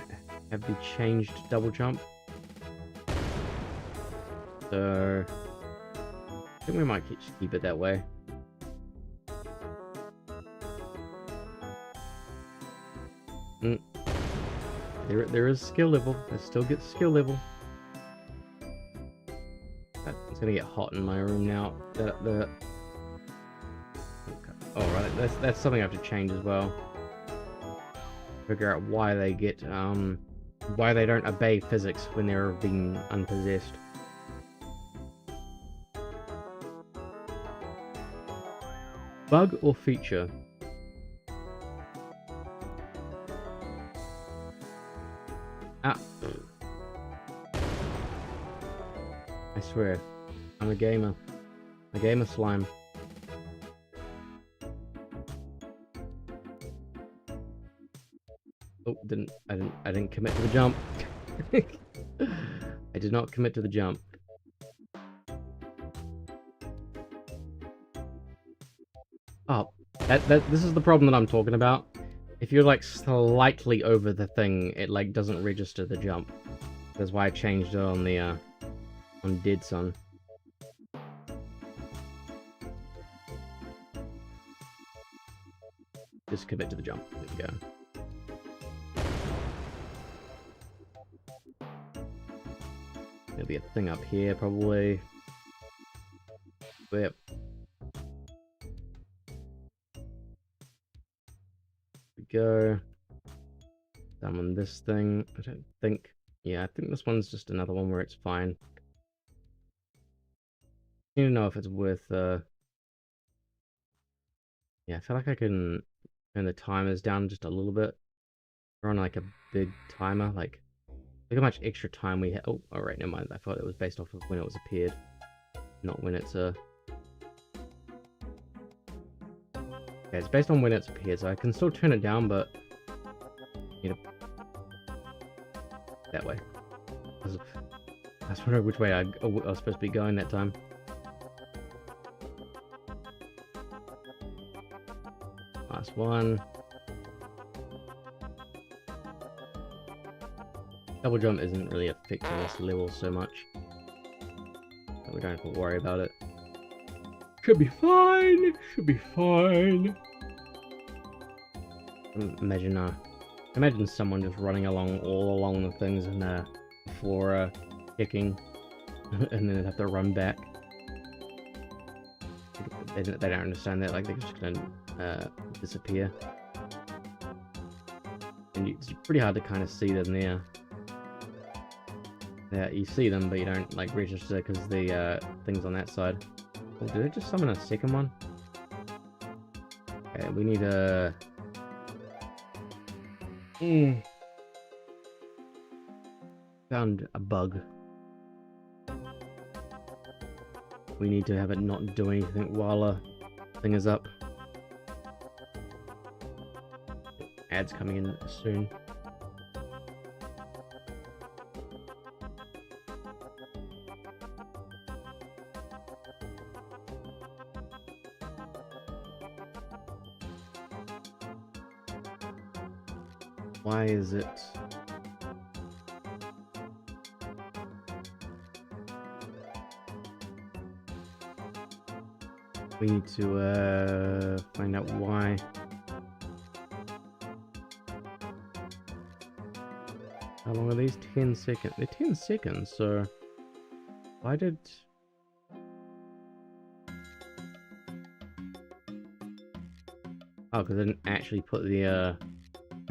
Speaker 1: have the changed double jump, so I think we might keep it that way. There is skill level. I still get skill level. It's gonna get hot in my room now. Okay. Oh right, that's something I have to change as well. Figure out why they get why they don't obey physics when they're being unpossessed. Bug or feature? I swear, I'm a gamer. A gamer slime. Oh, I didn't commit to the jump. I did not commit to the jump. Oh, this is the problem that I'm talking about. If you're like slightly over the thing, it like doesn't register the jump. That's why I changed it on the on Deadsun. Just commit to the jump. There we go. There'll be a thing up here probably. Yep. Go. Summon this thing. I don't think. Yeah, I think this one's just another one where it's fine. I need to know if it's worth. Yeah, I feel like I can turn the timers down just a little bit. We're on like a big timer. Like, look how much extra time we have. Oh, alright, never mind. I thought it was based off of when it was appeared, not when it's Okay, it's based on when it's appeared, so I can still turn it down, but that way. I was wondering which way I was supposed to be going that time. Last one. Double jump isn't really affecting this level so much. We don't have to worry about it. Should be fine. Should be fine. Imagine someone just running all along the things and before kicking, and then they'd have to run back. They don't understand that. Like they're just gonna disappear, and it's pretty hard to kind of see them there. Yeah, you see them, but you don't like register because the things on that side. Oh, did I just summon a second one? Okay, we need a. Found a bug. We need to have it not do anything while a thing is up. Ads coming in soon. Why is it? We need to find out why. How long are these? 10 seconds. They're 10 seconds, so why did... Oh, because I didn't actually put the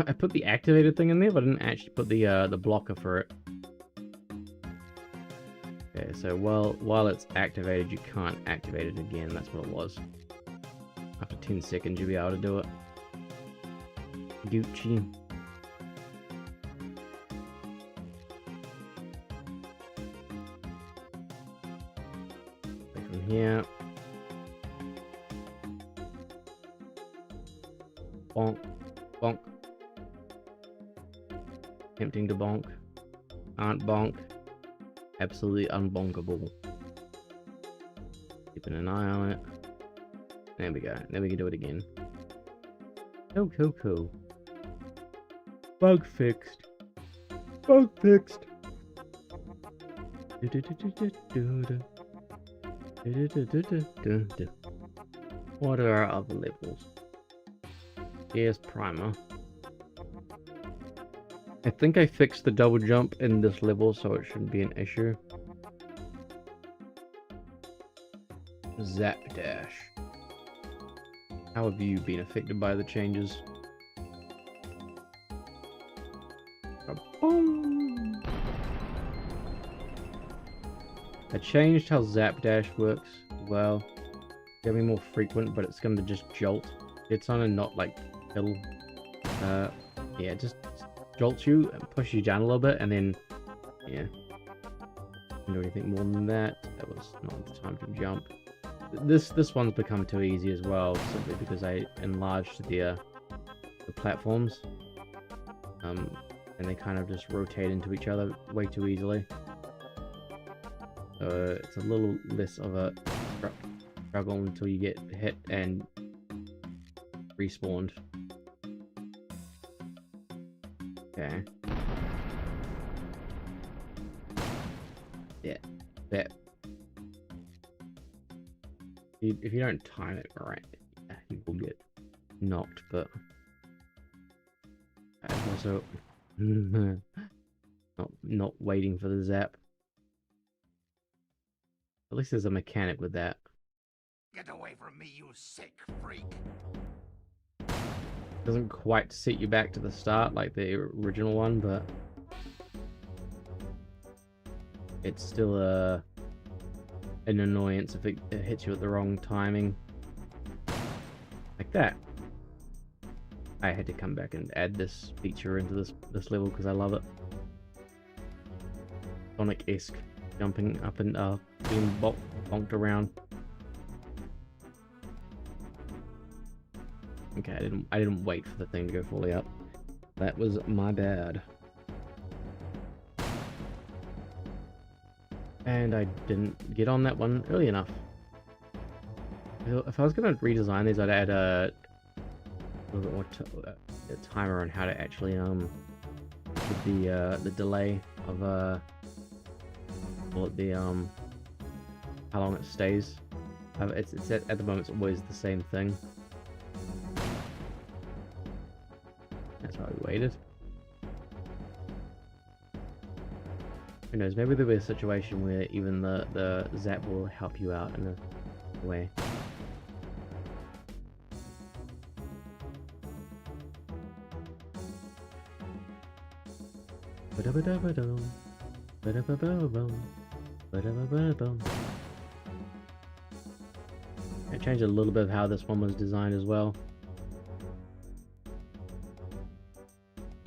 Speaker 1: I put the activated thing in there, but I didn't actually put the blocker for it. Okay, so while it's activated, you can't activate it again. That's what it was. After 10 seconds, you'll be able to do it. Gucci. From here. Bonk. Bonk. Tempting to bonk. Aren't bonk. Absolutely unbonkable. Keeping an eye on it. There we go. Then we can do it again. Cool. Bug fixed. Bug fixed. What are our other levels? Here's primer. I think I fixed the double jump in this level, so it shouldn't be an issue. Zap dash. How have you been affected by the changes? Boom. I changed how zap dash works. Well, it's gonna be more frequent, but it's gonna just jolt. It's on and not like kill. Yeah, just jolts you and pushes you down a little bit, and then yeah, don't do anything more than that. That was not the time to jump. This one's become too easy as well, simply because I enlarged the platforms, and they kind of just rotate into each other way too easily. So it's a little less of a struggle until you get hit and respawned. Okay. Yeah. That. If you don't time it right, yeah, you will get knocked. But I'm also not waiting for the zap. At least there's a mechanic with that.
Speaker 2: Get away from me, you sick freak!
Speaker 1: Doesn't quite set you back to the start like the original one, but it's still an annoyance if it hits you at the wrong timing. Like that. I had to come back and add this feature into this level because I love it. Sonic-esque jumping up and being bonked around. Okay, I didn't wait for the thing to go fully up. That was my bad. And I didn't get on that one early enough. If I was gonna redesign these, I'd add a little bit more a timer on how to actually with the delay of how long it stays. It's at the moment, it's always the same thing. That's why we waited. Who knows, maybe there'll be a situation where even the zap will help you out in a way. I changed a little bit of how this one was designed as well.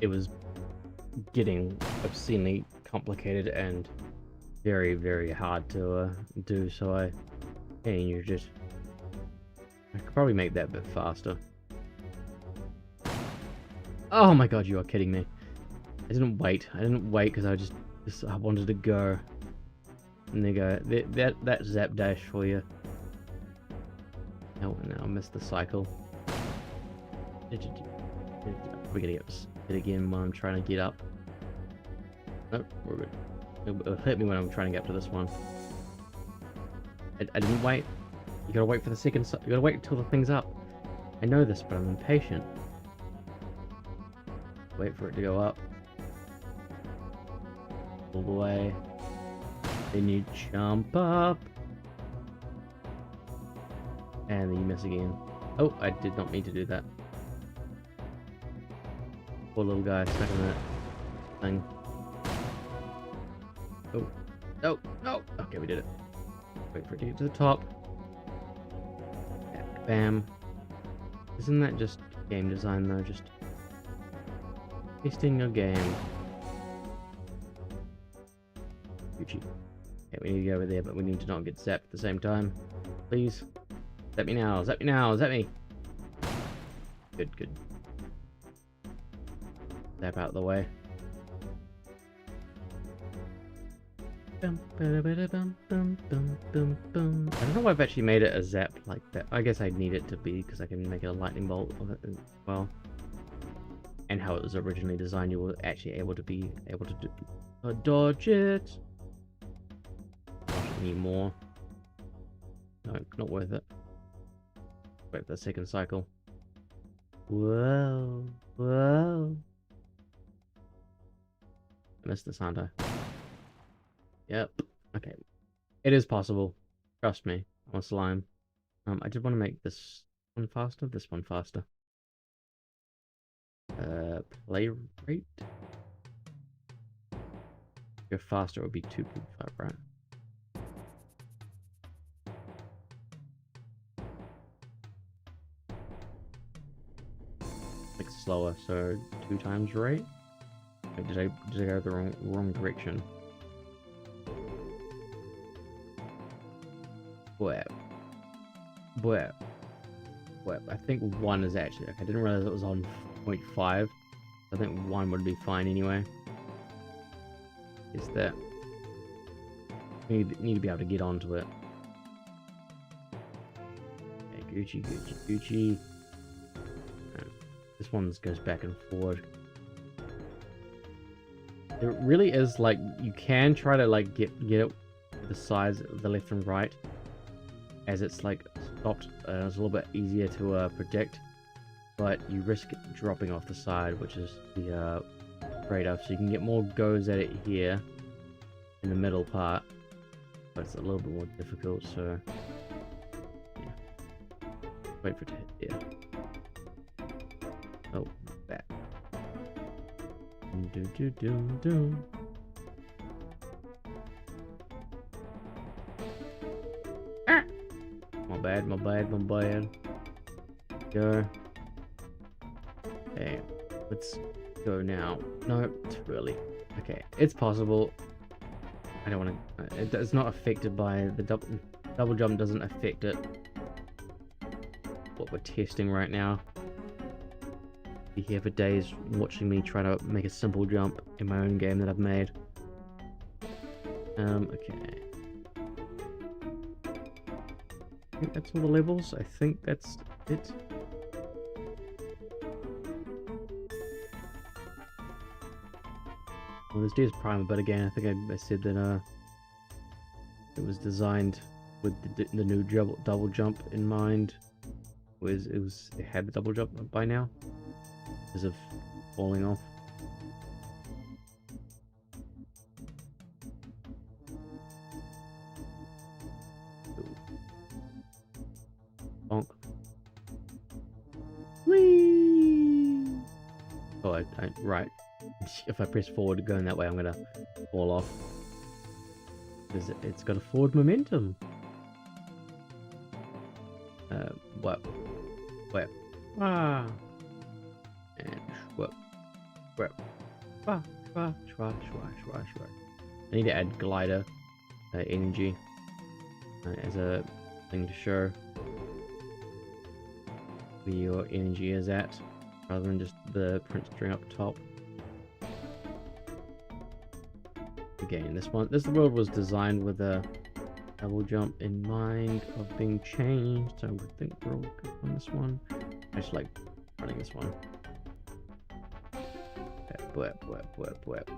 Speaker 1: It was getting obscenely complicated and very, very hard to do, so I could probably make that a bit faster. Oh my god, you are kidding me. I didn't wait because I wanted to go. And there you go. That zap dash for you. Oh, no, I missed the cycle. We're gonna get hit again when I'm trying to get up. Nope, we're good. It'll hit me when I'm trying to get up to this one. I didn't wait. You gotta wait for the second. You gotta wait until the thing's up. I know this, but I'm impatient. Wait for it to go up. All the way. Then you jump up. And then you miss again. Oh, I did not mean to do that. Poor little guy stuck in that thing. Oh, no, no. Okay, we did it. Wait for it to get to the top. Bam. Isn't that just game design though? Just tasting a game. Gucci. Okay, we need to go over there, but we need to not get zapped at the same time. Please. Zap me now, zap me now, zap me. Good, good. Zap out of the way. I don't know why I've actually made it a zap like that. I guess I need it to be because I can make it a lightning bolt of it as well. And how it was originally designed, you were actually able to dodge it. Not anymore. No, not worth it. Wait for the second cycle. Whoa, whoa. I missed the sound. Yep. Okay. It is possible. Trust me. I'm a slime. I did want to make this one faster. This one faster. Play rate. Go faster, it would be 2.5, right? Like slower, so 2 times rate. Wait, did I go the wrong direction? Boy, I think 1 is actually okay. I didn't realize it was on 0.5. I think 1 would be fine anyway. Is that you need to be able to get onto it? Okay, Gucci, Gucci, Gucci. This one goes back and forward. It really is like you can try to like get it the sides of the left and right, as it's like stopped. It's a little bit easier to predict, but you risk dropping off the side, which is the trade-off. So you can get more goes at it here in the middle part, but it's a little bit more difficult. So yeah. Wait for it to hit here. Oh, that. Do. Ah! My bad. Go. Okay, let's go now. No, too early. Okay, it's possible. I don't want to. It's not affected by the double jump. Doesn't affect it. What we're testing right now. Be here for days watching me try to make a simple jump in my own game that I've made. Okay. I think that's all the levels. I think that's it. Well, there's DeadsunPrime, but again, I think I said that it was designed with the new double jump in mind. It had the double jump by now because of falling off. Bonk. Whee! Oh, right. If I press forward going that way, I'm gonna fall off. Because it's got a forward momentum. What? Where? Ah! And what? Where? Shwa, shwa, shwa, shwa, shwa, shwa. I need to add glider energy as a thing to show where your energy is at, rather than just the print string up top. Again, this world was designed with a double jump in mind of being changed, so I think we're all good on this one. I just like running this one. Wep, wep, wep, wep.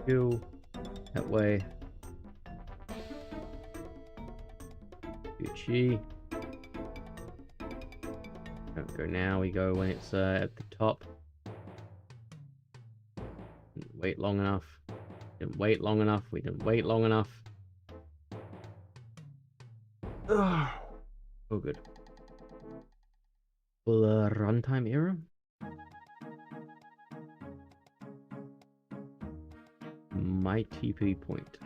Speaker 1: Go that way. Gucci. Don't go now, we go when it's at the top. Didn't wait long enough. Didn't wait long enough. We didn't wait long enough. Ugh. Oh, good. Full runtime error. My TP point.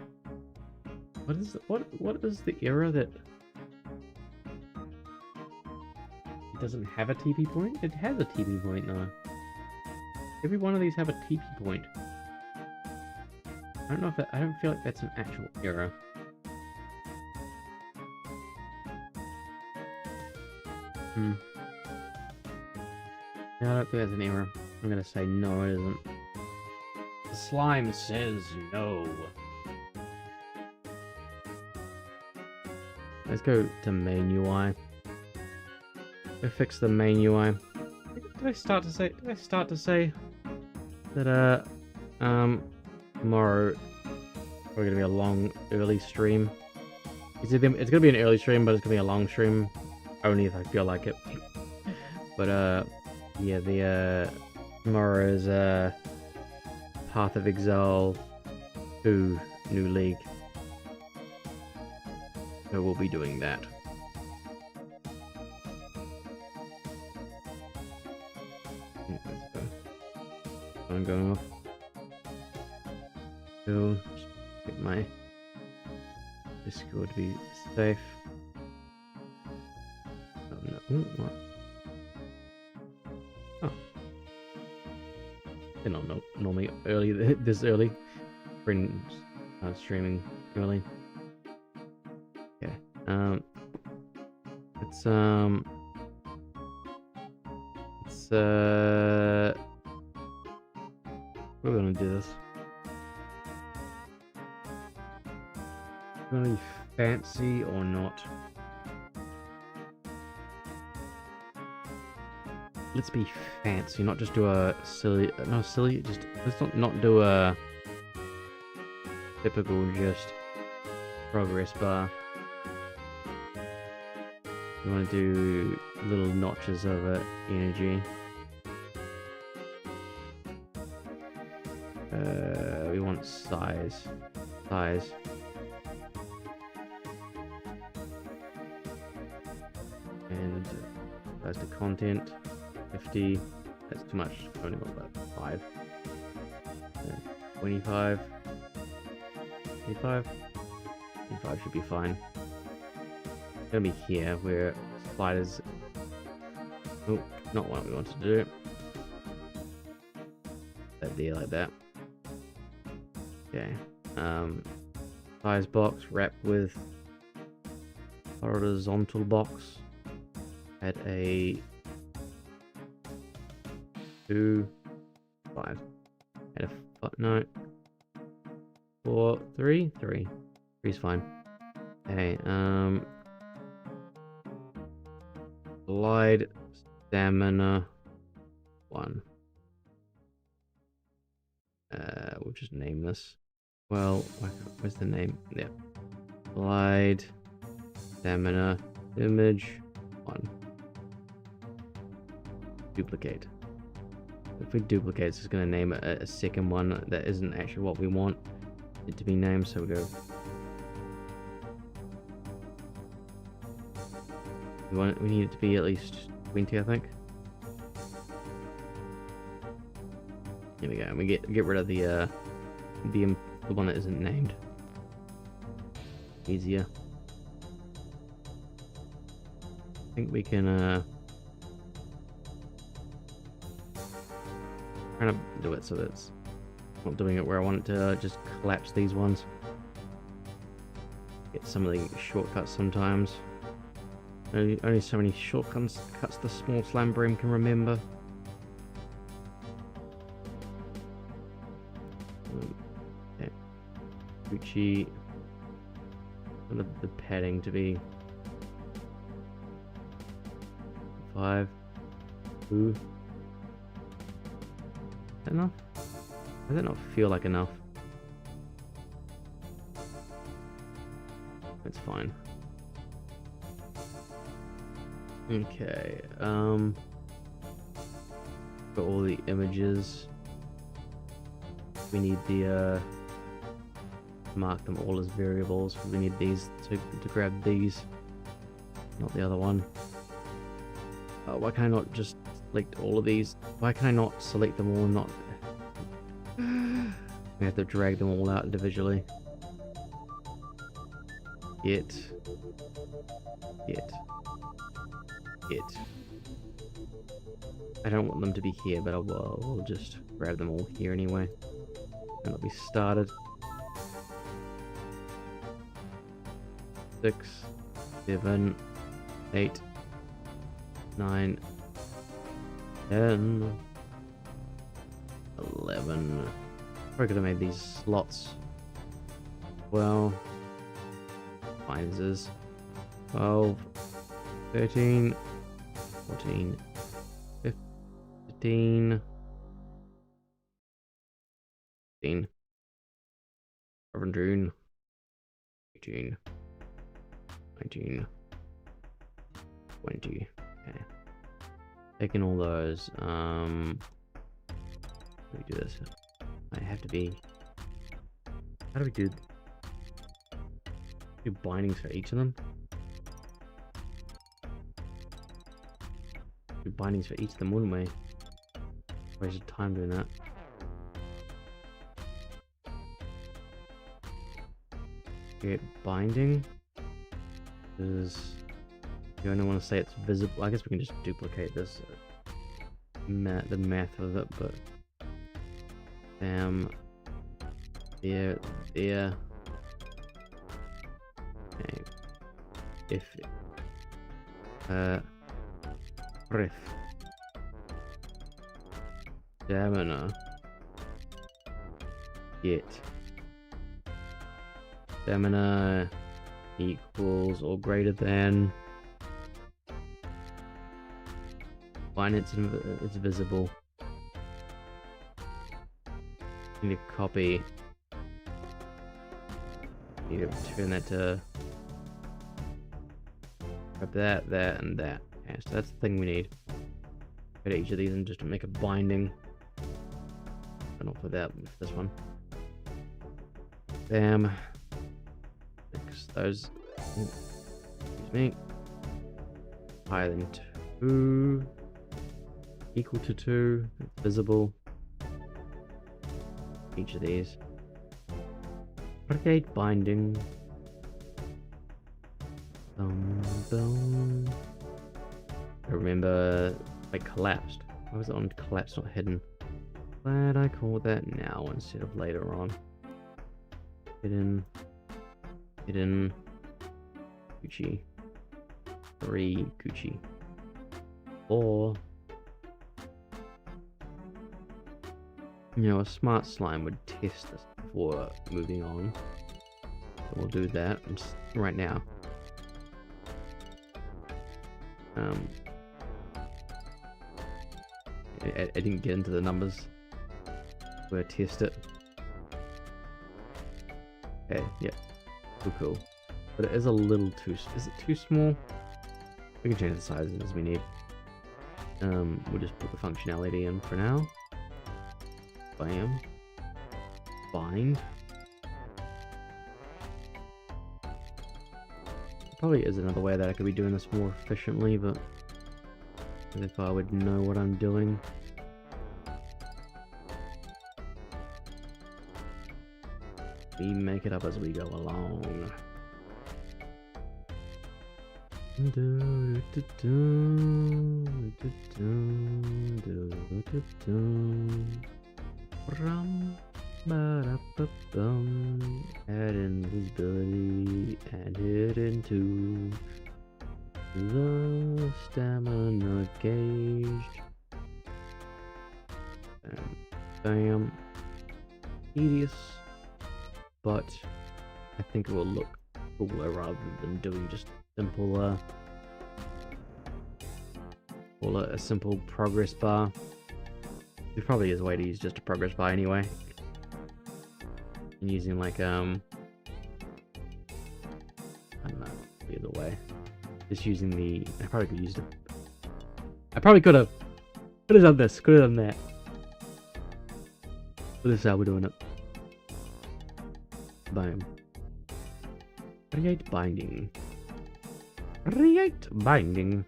Speaker 1: What is the error that it doesn't have a TP point? It has a TP point now. Every one of these have a TP point. I don't know if I don't feel like that's an actual error. No, I don't think that's an error. I'm gonna say no, it isn't. The slime says no. Let's go to main UI. Go fix the main UI. Did I start to say that tomorrow we're gonna be a long early stream? It's gonna be an early stream, but it's gonna be a long stream. Only if I feel like it. But yeah, the tomorrow is Path of Exile 2 New League. So we'll be doing that. I'm going off. So just get my Discord to be safe. Oh no! Ooh, what? Oh, they're not normally early this early. Friends streaming early. Okay. It's we're gonna do this. Gonna be fancy or not? Let's be fancy, not just do a silly. No, silly. Just let's not do a typical just progress bar. We want to do little notches of energy. We want size. And that's the content. 50. That's too much. I've only got about 5. 25. 25. 25 should be fine. It's gonna be here where sliders. Oh, not what we wanted to do. That there like that. Okay. Size box wrapped with horizontal box. Add a 2, 5. Add a footnote. 4, 3, 3. 3 is fine. Okay. Glide stamina 1. We'll just name this. Well, where's the name? Yeah. Slide. Stamina. Image. 1. Duplicate. If we duplicate, it's just going to name it a second one that isn't actually what we want it to be named, so we go. We need it to be at least 20, I think. Here we go. And we get rid of the one that isn't named. Easier. I think we can trying to do it so that it's not doing it where I want it to just collapse these ones. Get some of the shortcuts sometimes. Only so many shortcuts the small slime brain can remember. Okay. Gucci. The padding to be 5. Ooh. Is that enough? Does that not feel like enough? It's fine. Okay, got all the images. We need the mark them all as variables. We need these to grab these, not the other one. Why can I not just select all of these? Why can I not select them all and not? We have to drag them all out individually. Get. I don't want them to be here, but we'll just grab them all here anyway. And it'll be started. 6, 7, 8, 9, 10, 11. Probably could have made these slots. Well, fine as is. 12, 13, 14, 15, 16, 17, 18, 19, 20. Okay. Taking all those. Let me do this. I have to be. How do we do bindings for each of them? Do bindings for each of them, wouldn't we? Wasted time doing that. Get binding. Is you only want to say it's visible? I guess we can just duplicate this. The math of it, but there. Okay. If ref stamina get stamina equals or greater than fine, it's visible. Need to copy. Need to turn that to grab that, and that. Okay, so that's the thing we need. Go to each of these and just to make a binding. But not for that, for this one. Bam. Fix those. Excuse me. Higher than 2. Equal to 2. Visible. Each of these. Create binding. I remember I collapsed. Why was it on collapsed, not hidden? Glad I called that now instead of later on. Hidden. Gucci. 3 Gucci. 4. You know, a smart slime would test this before moving on. So we'll do that right now. I didn't get into the numbers. We'll test it. Okay, yeah. Cool. but it is a little too... Is it too small? We can change the sizes as we need. We'll just put the functionality in for now. Bam. Bind. Probably is another way that I could be doing this more efficiently, but as if I would know what I'm doing. We make it up as we go along. Add invisibility and hit into the stamina gauge. Bam. Tedious, but I think it will look cooler rather than doing just simple a simple progress bar. There probably is a way to use just a progress bar anyway. And using like I don't know, either way. Just using the I probably could use it. I probably could have done this, could have done that. But this is how we're doing it. Bam. Create binding. Create binding.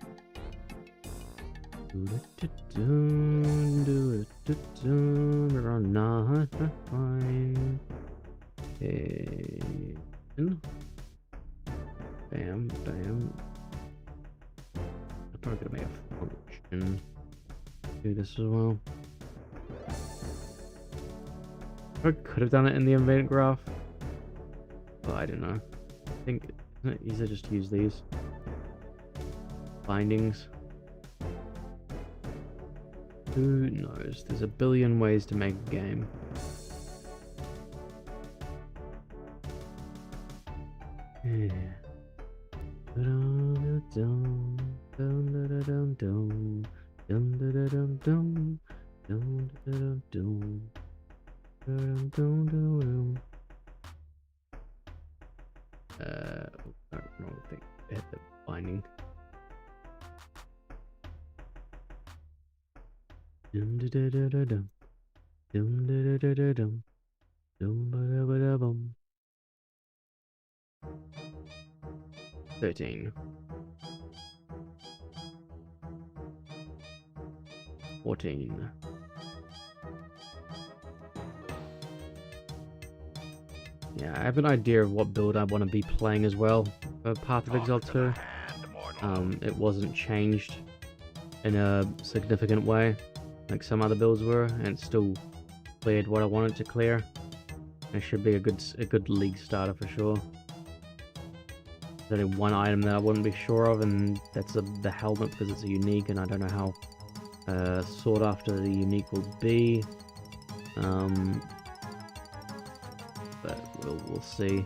Speaker 1: We're on not fine. Bam, bam. I'm probably gonna make a function. Do this as well. I could have done it in the event graph, but I don't know. I think isn't it easier just to use these bindings? Who knows? There's a billion ways to make a game. Yeah. Wrong thing. Hit the binding. Dum da da da da dum. Dum da da da da dum. Dum ba da ba da bum. 13. 14. Yeah, I have an idea of what build I want to be playing as well for Path of Exile 2. It wasn't changed in a significant way like some other builds were, and it still cleared what I wanted to clear. It should be a good league starter for sure. There's only one item that I wouldn't be sure of, and that's the helmet, because it's a unique, and I don't know how sought after the unique will be. But we'll see.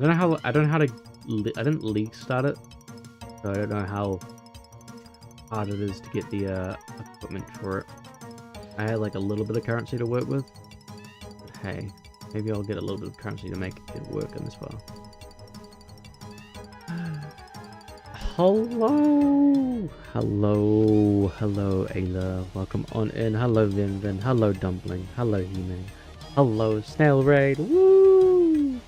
Speaker 1: I didn't league start it, so I don't know how hard it is to get the equipment for it. I had like a little bit of currency to work with. But hey, maybe I'll get a little bit of currency to make it work in this file. Hello, Ayla. Welcome on in. Hello, Vin. Hello, Dumpling. Hello, He-Man. Hello, Snail Raid. Woo!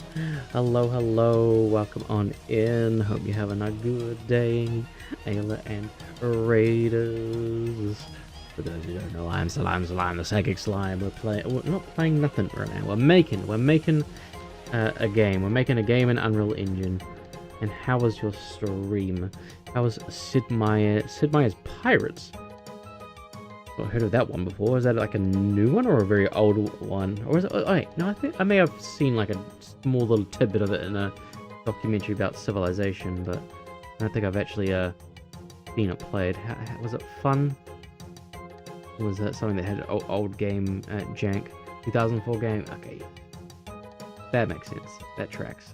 Speaker 1: Hello. Welcome on in. Hope you're having a good day, Ayla and Raiders. For those who don't know, I'm Slime, the Psychic Slime. We're not playing nothing right now. We're making a game. We're making a game in Unreal Engine. And how was your stream? How was Sid Meier's Pirates? I've heard of that one before. Is that like a new one or a very old one? Or is it? Oh, wait, no, I think I may have seen like a small little tidbit of it in a documentary about Civilization, but I don't think I've actually seen it played. Was it fun? Or was that something that had an old game jank? 2004 game? Okay. That makes sense. That tracks.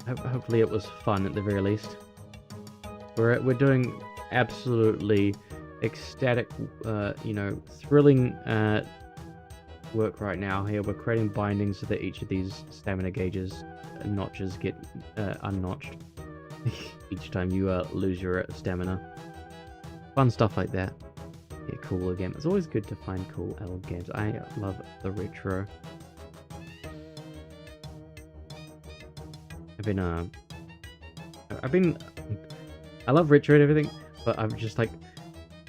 Speaker 1: Hopefully it was fun at the very least. We're doing absolutely ecstatic, thrilling work right now here. We're creating bindings so that each of these stamina gauges notches get unnotched each time you lose your stamina. Fun stuff like that. Yeah, cool again. It's always good to find cool old games. I love the retro. I love retro and everything, but I'm just like,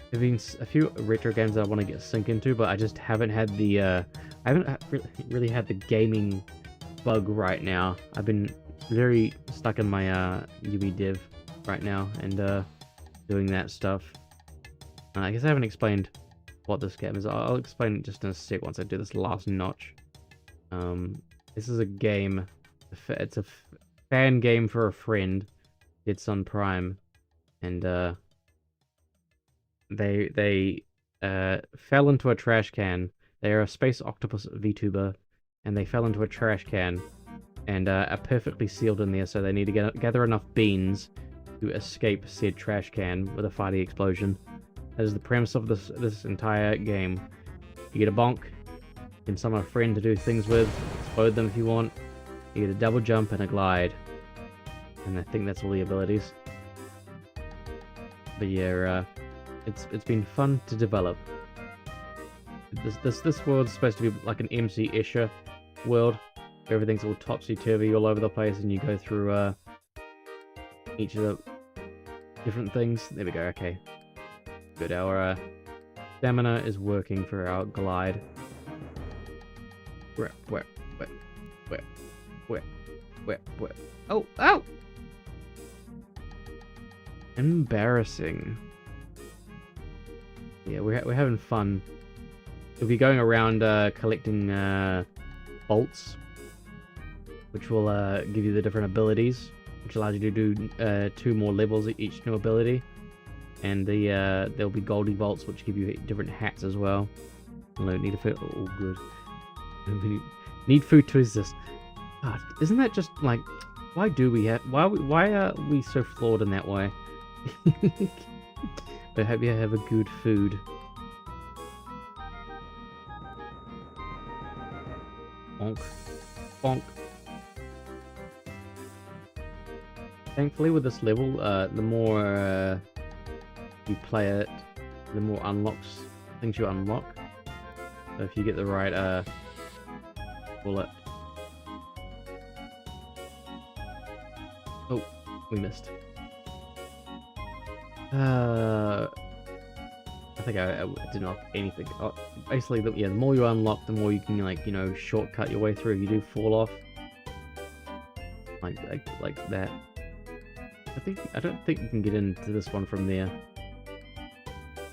Speaker 1: there've been a few retro games that I want to get sink into, but I just haven't had the, I haven't really had the gaming bug right now. I've been very stuck in my UE dev right now, and doing that stuff. I guess I haven't explained what this game is. I'll explain it just in a sec once I do this last notch. This is a game, it's a fan game for a friend, DeadsunPrime, and they fell into a trash can. They are a space octopus VTuber, and they fell into a trash can, and are perfectly sealed in there. So they need to gather enough beans to escape said trash can with a fighting explosion. That is the premise of this entire game. You get a bonk, you can summon a friend to do things with, explode them if you want. You get a double jump and a glide, and I think that's all the abilities. But yeah, it's been fun to develop. This world's supposed to be like an MC Escher world. Everything's all topsy-turvy all over the place, and you go through each of the different things. There we go. Okay, good. Our stamina is working for our glide. Where? Oh! Embarrassing. Yeah, we're having fun. We'll be going around collecting bolts, which will give you the different abilities, which allows you to do 2 more levels at each new ability. And there'll be Goldie bolts, which give you different hats as well. No, need a food. Oh, good. Need food to exist. God, isn't that just like, why are we so flawed in that way? But I hope you have a good food. Bonk. Bonk. Thankfully with this level, the more you play it, the more things you unlock. So if you get the right bullet. Oh, we missed. I think I did not anything. Oh, basically, the more you unlock, the more you can, like, you know, shortcut your way through. If you do fall off, like that. I don't think you can get into this one from there.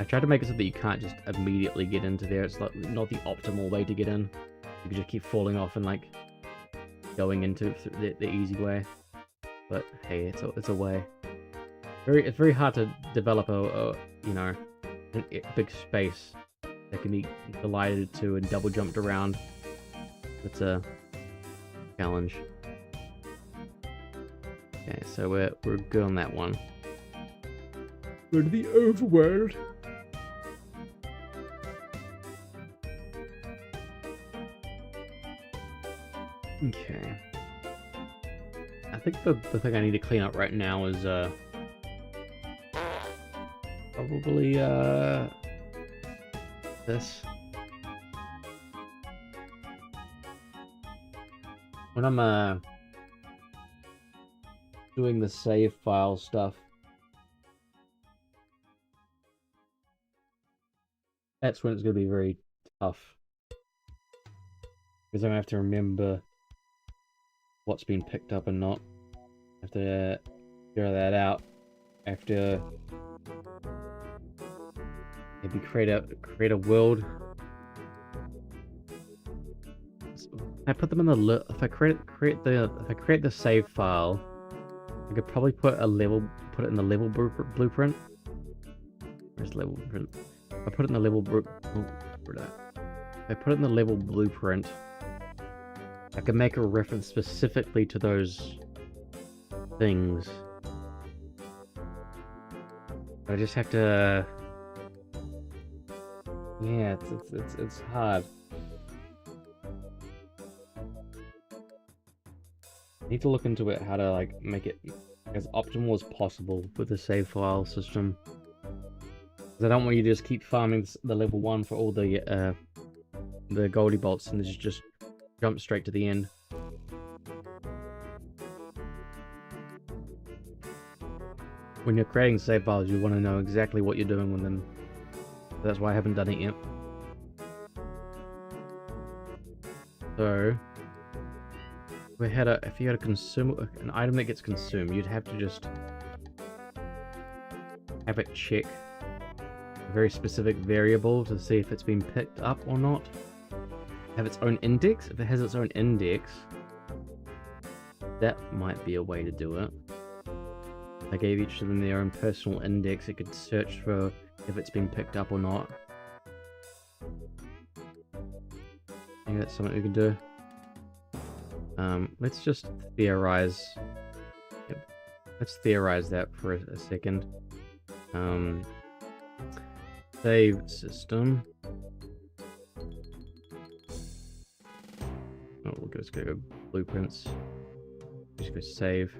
Speaker 1: I tried to make it so that you can't just immediately get into there. It's like not the optimal way to get in. You can just keep falling off and like going into the easy way. But hey, it's a way. It's very hard to develop a you know, a big space that can be glided to and double jumped around. It's a challenge. Okay, so we're good on that one. Go to the overworld. Okay. I think the thing I need to clean up right now is probably this. When I'm doing the save file stuff, that's when it's going to be very tough, because I'm going to have to remember what's been picked up and not. I have to figure that out. I have to maybe create a world. I put them in the if I create the save file, I could probably put it in the level blueprint. Where's level blueprint? If I put it in the level If I put it in the level blueprint, I can make a reference specifically to those things. I just have to. Yeah, it's hard. I need to look into it, how to like make it as optimal as possible with the save file system. Because I don't want you to just keep farming the level 1 for all the Goldie bolts and just jump straight to the end. When you're creating save files, you want to know exactly what you're doing with them. That's why I haven't done it yet. So, if you had a consume an item that gets consumed, you'd have to just have it check a very specific variable to see if it's been picked up or not. Have its own index. If it has its own index, that might be a way to do it. I gave each of them their own personal index. It could search for if it's been picked up or not. I think that's something we could do. Let's just theorize. Yep. Let's theorize that for a second. Save system. Oh, we'll just go blueprints. Just go save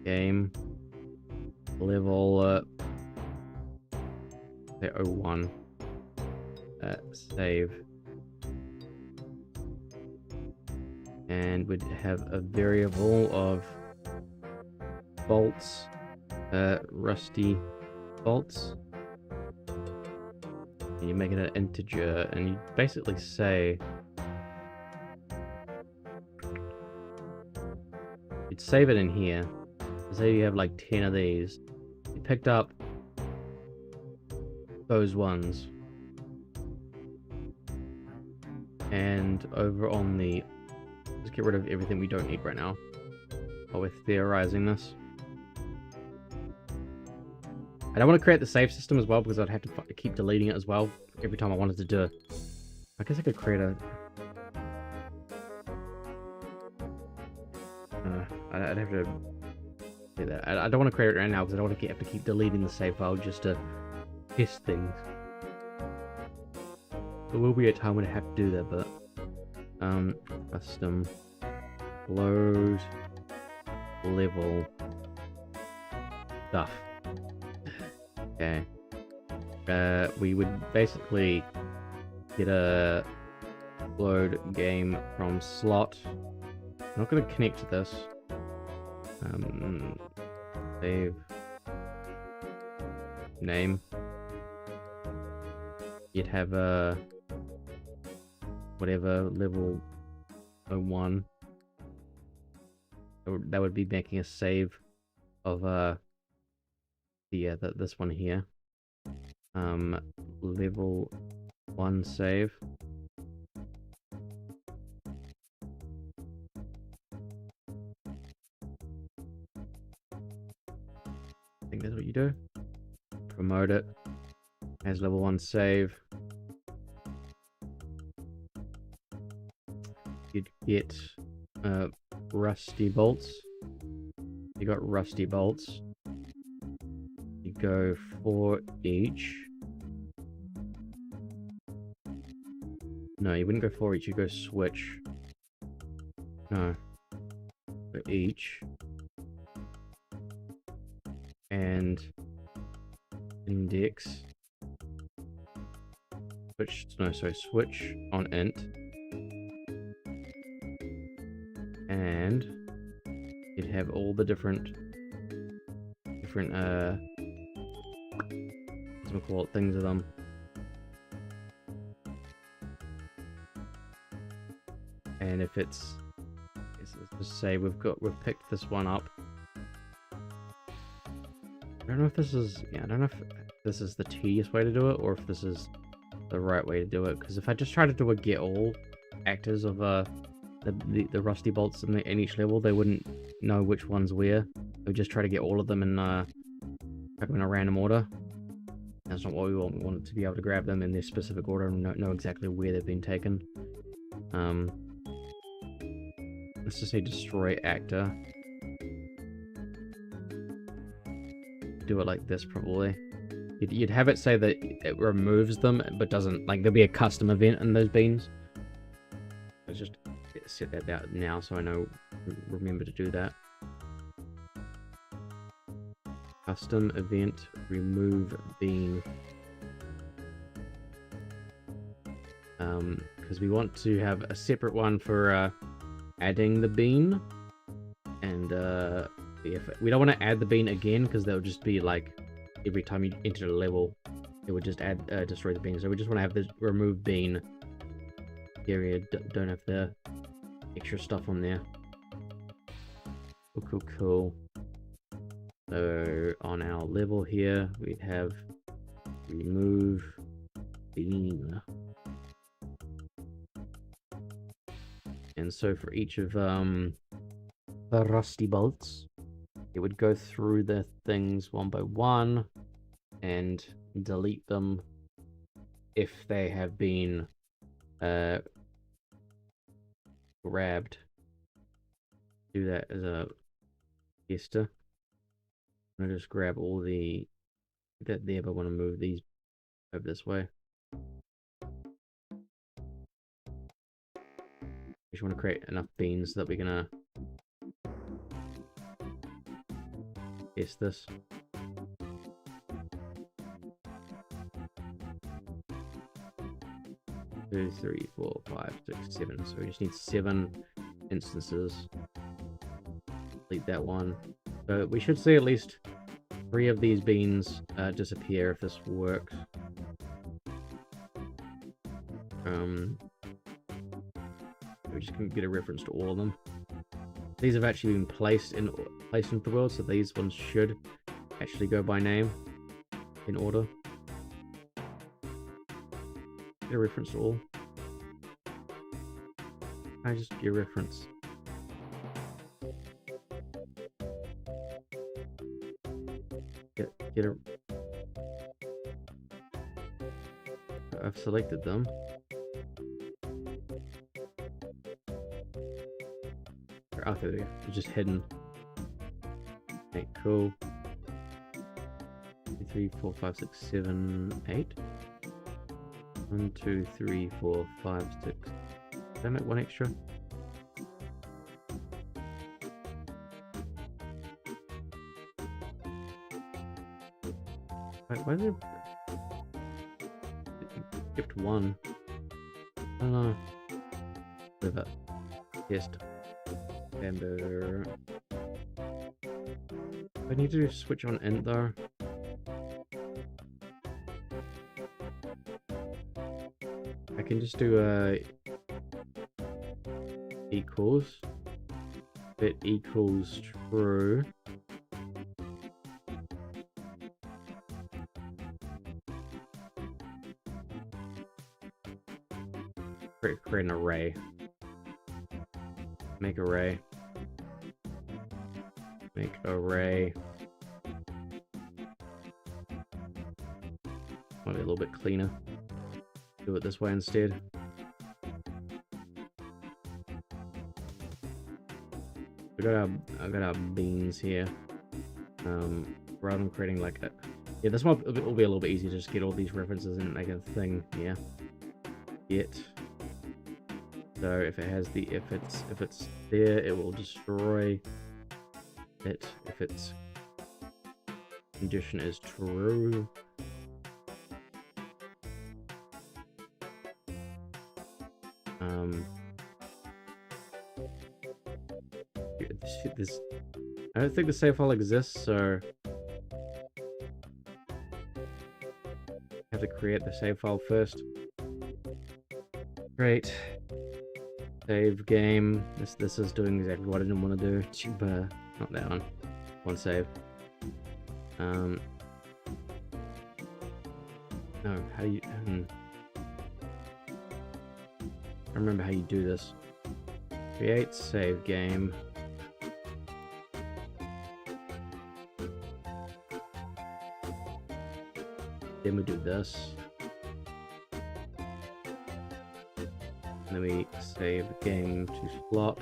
Speaker 1: game. Level say 01. Save. And we'd have a variable of bolts, rusty bolts. And you make it an integer, and you basically say you'd save it in here. Say you have like 10 of these. You picked up those ones. And over on the... Let's get rid of everything we don't need right now while we're theorizing this. I don't want to create the save system as well because I'd have to keep deleting it as well every time I wanted to do it. I guess I could create a... I'd have to... that. I don't want to create it right now because I don't want to have to keep deleting the save file just to test things. There will be a time when I have to do that, but custom load level stuff. Okay. We would basically get a load game from slot. I'm not going to connect to this. Save name. You'd have a whatever level 01. That would be making a save of this one here. Level 1 save. I think that's what you do. Promote it as level 1 save. You'd get rusty bolts. You got rusty bolts. You go for each. No, you wouldn't go for each, you go switch. No. For each. And index. Switch, no, sorry, switch on int. And you'd have all the different what's call it, things of them. And if it's let's just say we've picked this one up. I don't know if this is, I don't know if this is the tedious way to do it or if this is the right way to do it. Because if I just try to do a get all actors of the rusty bolts in each level, they wouldn't know which one's where. They would just try to get all of them in a random order. That's not what we want. We want to be able to grab them in their specific order and know exactly where they've been taken. Let's just say destroy actor. Do it like this probably. You'd have it say that it removes them, but doesn't, like, there'll be a custom event in those beans. It's just set that out now so I know, remember to do that. Custom event remove bean. Because we want to have a separate one for adding the bean, and if we don't want to add the bean again, because that would just be like every time you enter a level it would just add destroy the bean. So we just want to have this remove bean period. Don't have the extra stuff on there. Cool. So on our level here we'd have remove bean. And so for each of the rusty bolts, it would go through the things one by one and delete them if they have been grabbed. Do that as a tester. I'm gonna just grab all the that there, but I want to move these over this way. We just want to create enough beans that we're gonna test this. Two, 3, 4, 5, 6, 7. So we just need 7 instances. Delete that one. So we should see at least 3 of these beans disappear if this works. We just can get a reference to all of them. These have actually been placed into the world, so these ones should actually go by name in order. Get a reference to all. I just get a reference. Get a. I've selected them. Oh, there we go. They're just hidden. Okay, cool. 2, 3, 4, 5, 6, 7, 8. 1, 2, 3, 4, 5, 6. Did I make one extra? Why did it skipped one? I don't know. Whatever. Test. Amber. I need to switch on int though. I can just do equals. That equals true. Create an array. Make array. Make array. Might be a little bit cleaner. Do it this way instead. I got our beans here. Rather than creating like a, yeah, this one will be a little bit easier to just get all these references and make a thing. Yeah. Get. So if it has the if it's there, it will destroy it. If its condition is true. This I don't think the save file exists, so I have to create the save file first. Great. Save game. This is doing exactly what I didn't want to do, but not that one. One save. No, how do you? I remember how you do this. Create save game. Then we do this. And then we save game to slot.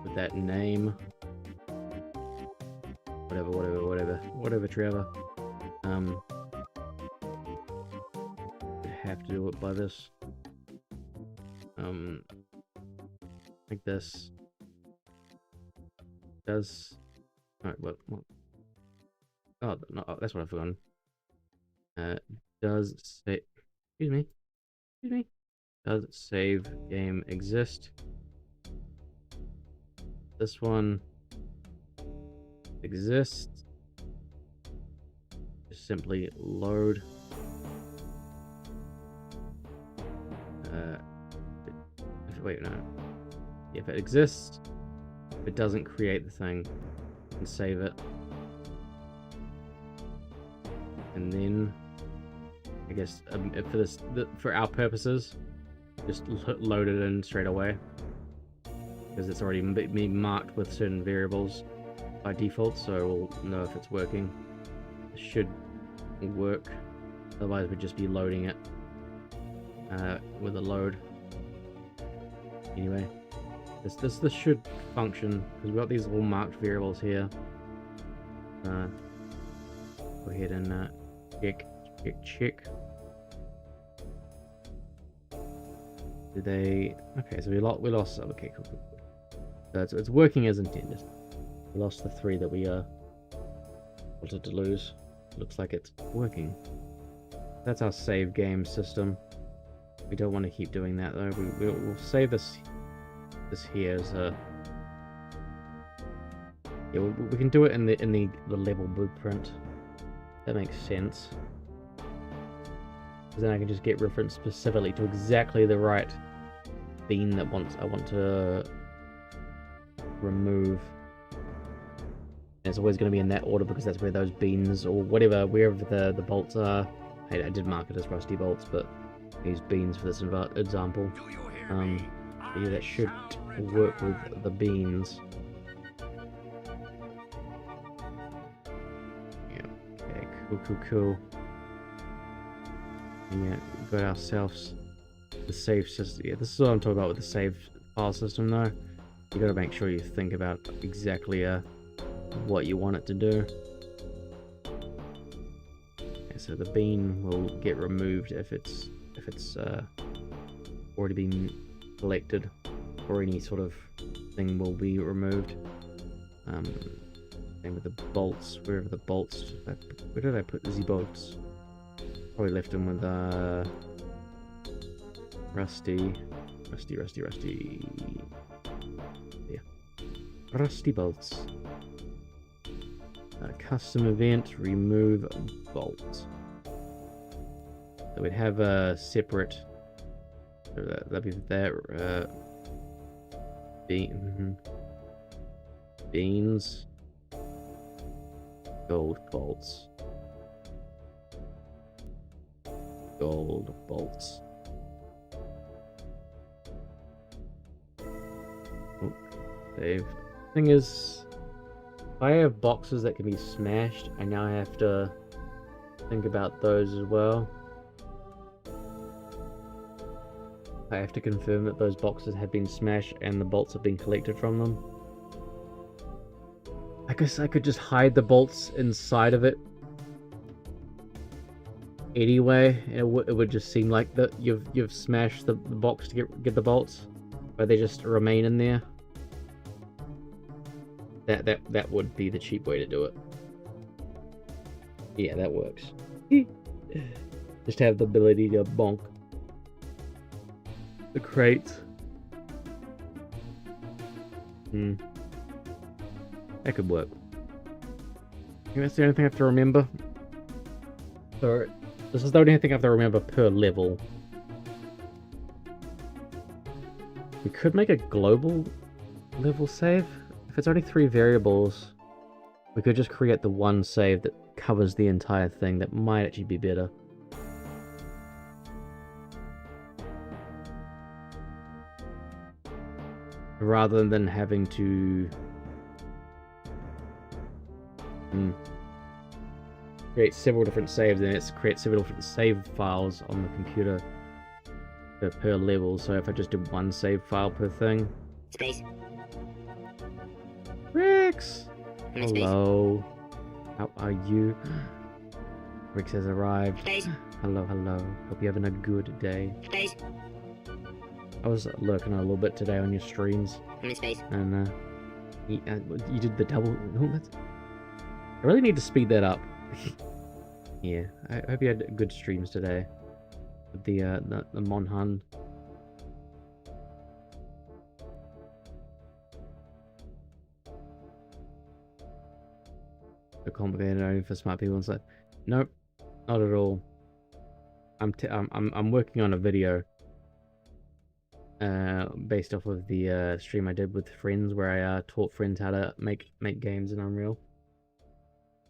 Speaker 1: With that name. Whatever, Trevor. have to do it by this. Like this. Does... Alright, what? Oh, no, oh, that's what I've forgotten. Does say... Excuse me. Does save game exist? This one exists. Just simply load. Wait, no. If it exists, if it doesn't create the thing, and save it. And then, I guess for our purposes, just load it in straight away, because it's already been marked with certain variables by default, so we'll know if it's working. It should work. Otherwise, we'd just be loading it with a load. Anyway, this should function because we've got these little marked variables here. Go ahead and check. Did they? Okay, so we lost. Okay, cool. So it's working as intended. We lost the 3 that we wanted to lose. Looks like it's working. That's our save game system. We don't want to keep doing that though. We'll save this here as a... Yeah, we can do it in the level blueprint. That makes sense. Because then I can just get reference specifically to exactly the right bean that I want to remove. And it's always going to be in that order because that's where those beans or whatever, wherever the bolts are. Hey, I did mark it as rusty bolts, but use beans for this example. Yeah, that should work with the beans. Yeah, okay, cool. Yeah, we got ourselves the save system. Yeah, this is what I'm talking about with the save file system though. You gotta make sure you think about exactly what you want it to do. Okay, so the bean will get removed if it's already been collected, or any sort of thing will be removed. Same with the bolts. Wherever the bolts, where did I put the bolts? Probably left them with rusty. Yeah, rusty bolts. Custom event, remove bolt. So we'd have a separate. That'd be there. Beans. Gold bolts. Gold bolts. Oh, save. Thing is, if I have boxes that can be smashed, I now have to think about those as well. I have to confirm that those boxes have been smashed and the bolts have been collected from them. I guess I could just hide the bolts inside of it anyway. It would just seem like that you've smashed the box to get the bolts, but they just remain in there. That would be the cheap way to do it. Yeah, that works. Just have the ability to bonk the crates. That could work. I think that's the only thing I have to remember. So, this is the only thing I have to remember per level. We could make a global level save. If it's only 3 variables, we could just create the one save that covers the entire thing. That might actually be better. Rather than having to create several different saves, and it's create several different save files on the computer per level. So if I just do one save file per thing.
Speaker 3: Space.
Speaker 1: Rex! Hello. How are you? Rix has arrived.
Speaker 3: Space.
Speaker 1: Hello, hello. Hope you're having a good day.
Speaker 3: Space.
Speaker 1: I was lurking a little bit today on your streams.
Speaker 3: I'm in space.
Speaker 1: And, you did the double... Oh, that's... I really need to speed that up. Yeah, I hope you had good streams today. With the Monhan. So complicated only for smart people and stuff. Nope, not at all. I'm working on a video based off of the stream I did with friends where I taught friends how to make games in Unreal.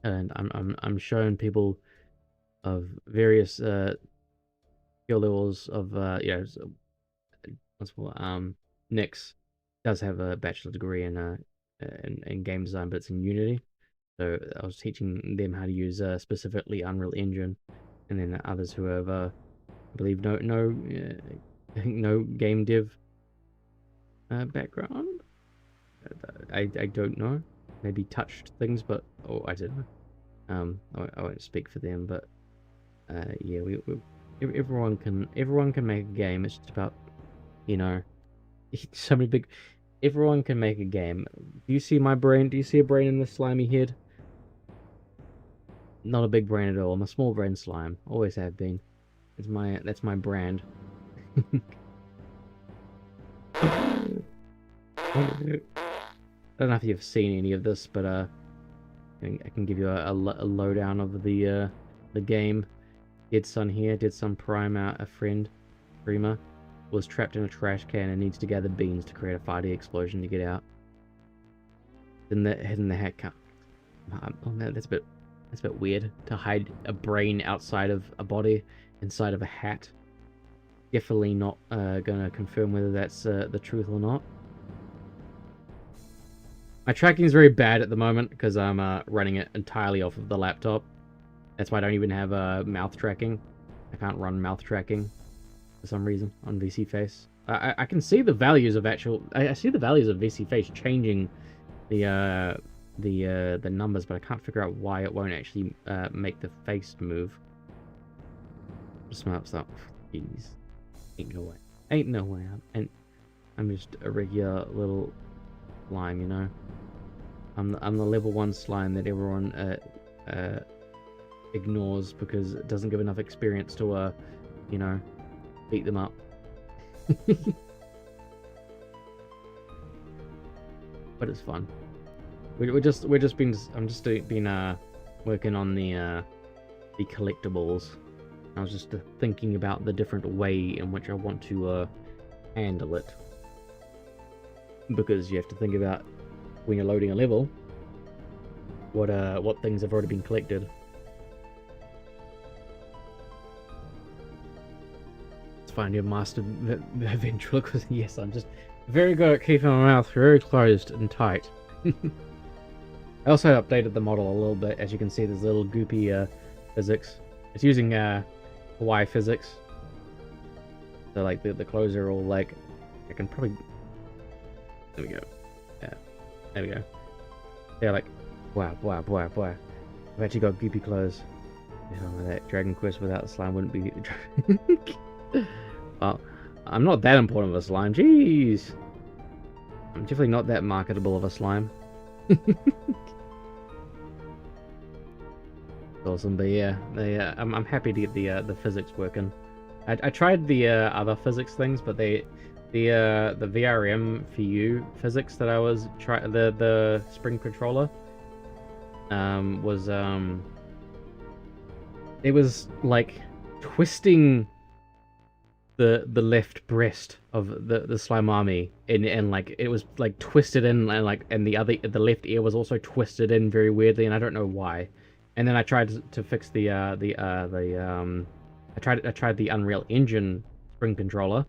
Speaker 1: And I'm showing people of various skill levels of you know, what's called Nyx does have a bachelor degree in game design, but it's in Unity. So I was teaching them how to use specifically Unreal Engine, and then others who have I believe no game dev background. I don't know. Maybe touched things, but I don't know. I won't speak for them, but yeah, everyone can make a game. It's just about, you know, so many big. Everyone can make a game. Do you see my brain? Do you see a brain in this slimy head? Not a big brain at all. I'm a small brain slime. Always have been. That's my brand. I don't know if you've seen any of this, but I can give you a lowdown of the game. Deadsun here, DeadsunPrime, a friend, streamer, was trapped in a trash can and needs to gather beans to create a 5D explosion to get out. Then the head in the hat cut. Oh man, that's a bit weird to hide a brain outside of a body inside of a hat. Definitely not gonna confirm whether that's the truth or not. My tracking is very bad at the moment because I'm running it entirely off of the laptop. That's why I don't even have mouth tracking. I can't run mouth tracking for some reason on VC Face. I can see the values of actual. I see the values of VC Face changing the numbers, but I can't figure out why it won't actually make the face move. Smart stuff. Jeez, ain't no way. Ain't no way. I'm just a regular little slime, you know. I'm the level 1 slime that everyone ignores because it doesn't give enough experience to you know, beat them up. But it's fun. I'm just been working on the collectibles. I was just thinking about the different way in which I want to handle it, because you have to think about when you're loading a level what things have already been collected. It's fine, you've mastered ventriloquism. Yes, I'm just very good at keeping my mouth very closed and tight. I also updated the model a little bit. As you can see, there's a little goopy physics. It's using Hawaii physics. So like the clothes are all like, I can probably, there we go. Yeah, there we go. They're like, wow. I've actually got goopy clothes. Oh, that Dragon Quest without slime wouldn't be. Well, I'm not that important of a slime. Jeez, I'm definitely not that marketable of a slime. Awesome, but yeah, I'm happy to get the physics working. I tried the other physics things, but the VRM for you physics that I was the spring controller was it was like twisting the left breast of the slime army, and like it was like twisted in, and the left ear was also twisted in very weirdly, and I don't know why. And then I tried to fix I tried the Unreal Engine spring controller.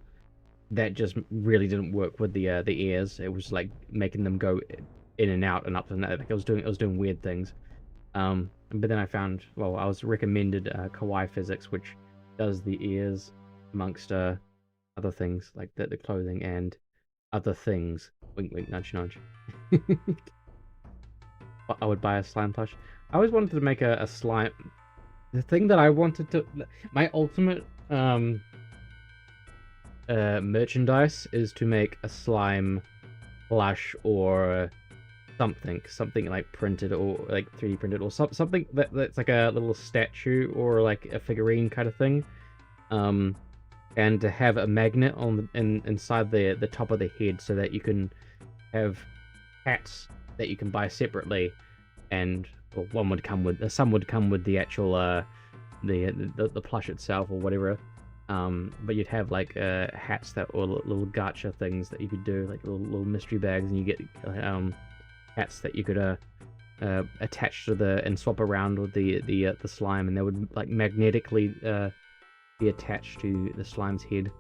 Speaker 1: That just really didn't work with the ears. It was like making them go in and out and up and down. Like it was doing weird things. But then I found, well, I was recommended Kawaii Physics, which does the ears amongst other things like the clothing and other things. Wink, wink, nudge, nudge. I would buy a slime plush. I always wanted to make a slime. The thing that I wanted to, my ultimate merchandise is to make a slime plush or something like printed or like 3D printed or something that's like a little statue or like a figurine kind of thing. And to have a magnet on inside the top of the head so that you can have hats that you can buy separately, and well, one would come with some would come with the actual the plush itself or whatever. But you'd have like hats that or little gacha things that you could do, like little mystery bags, and you get hats that you could attach to and swap around with the slime, and they would like magnetically be attached to the slime's head.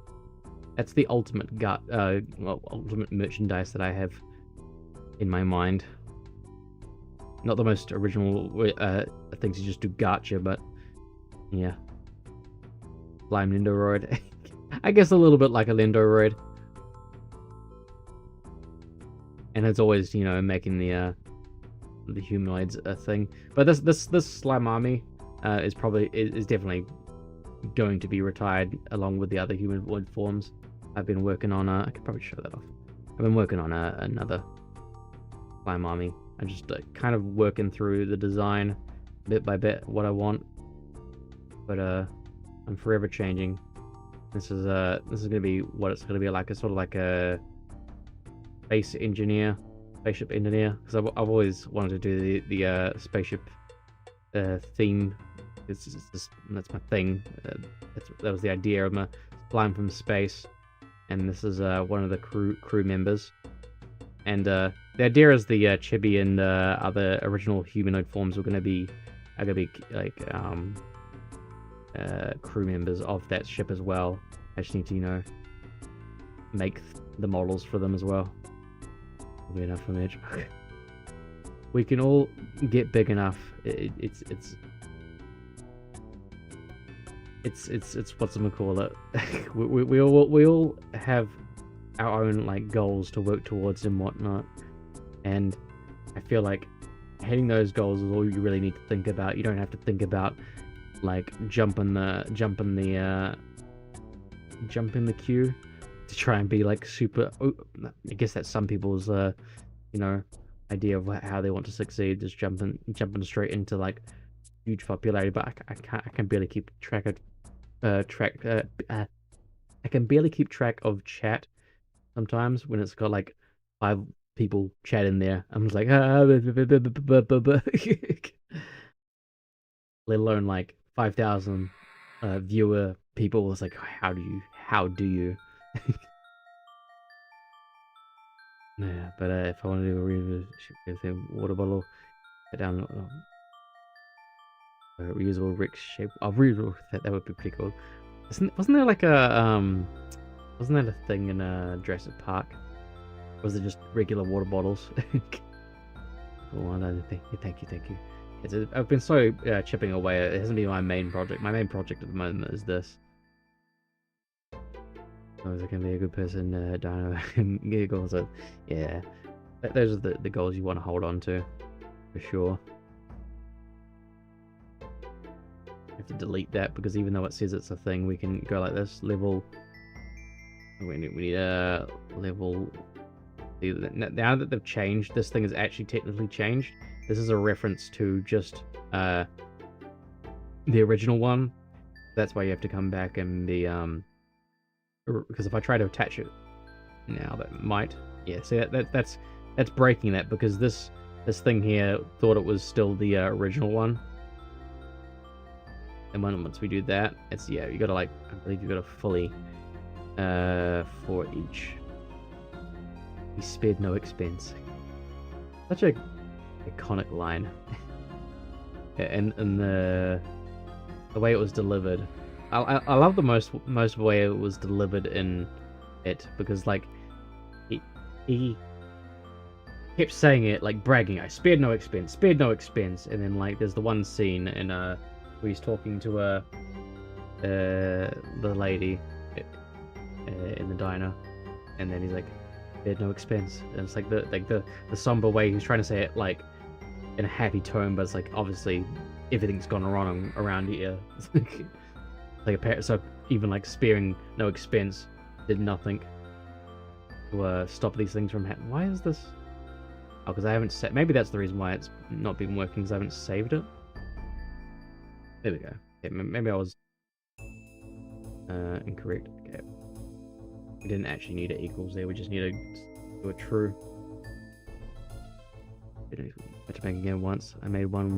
Speaker 1: That's the ultimate ultimate merchandise that I have in my mind. Not the most original things to just do gacha, but yeah. Slime Lendoroid. I guess a little bit like a Lendoroid. And it's always, you know, making the humanoids a thing. But this slime army is definitely going to be retired along with the other humanoid forms. I've been working on I could probably show that off. I've been working on another slime army. I'm just kind of working through the design bit by bit what I want. But I'm forever changing. This is gonna be what it's gonna be like. It's sort of like a spaceship engineer, because I've always wanted to do the spaceship theme. That's my thing. That was the idea of my flying from space, and this is one of the crew members. And the idea is the chibi and other original humanoid forms are gonna be like crew members of that ship as well. I just need to, you know, make the models for them as well. Will be enough image. We can all get big enough. It's what's I'm gonna call it. we all have our own like goals to work towards and whatnot, and I feel like hitting those goals is all you really need to think about. You don't have to think about like jump in the queue to try and be like super. I guess that's some people's you know, idea of how they want to succeed, just jumping straight into like huge popularity. But I can barely keep track of I can barely keep track of chat sometimes when it's got like 5 people chat in there. I'm just like let alone like 5,000 viewer people. It's like how do you yeah. But if I want to do a review, water bottle, put down reusable brick shape. Reusable, that would be pretty cool. Wasn't there like a wasn't that a thing in Jurassic Park? Or was it just regular water bottles? Oh, no, thank you. I've been so chipping away. It hasn't been my main project. My main project at the moment is this. I was gonna be a good person, Dino, and giggles. Yeah, those are the goals you want to hold on to, for sure. I have to delete that because even though it says it's a thing, we can go like this. Level. We need a level. Now that they've changed, this thing is actually technically changed. This is a reference to just the original one. That's why you have to come back and be because if I try to attach it now, that might, yeah. See that's breaking that, because this thing here thought it was still the original one. And once we do that, it's, yeah, you gotta like, I believe you gotta fully for each. He spared no expense. Such a iconic line. and the way it was delivered. I love the most way it was delivered in it, because like he kept saying it like bragging, I spared no expense, and then like there's the one scene in where he's talking to the lady in the diner, and then he's like, spared no expense, and it's like the somber way he's trying to say it like in a happy tone, but it's like obviously everything's gone wrong around here. So even like sparing no expense did nothing to stop these things from happening. Why is this? Oh, because I haven't set. Maybe that's the reason why it's not been working, because I haven't saved it. There we go. Okay, maybe I was incorrect. Okay. We didn't actually need it equals there. We just need to do a true. I had to make again once. I made one.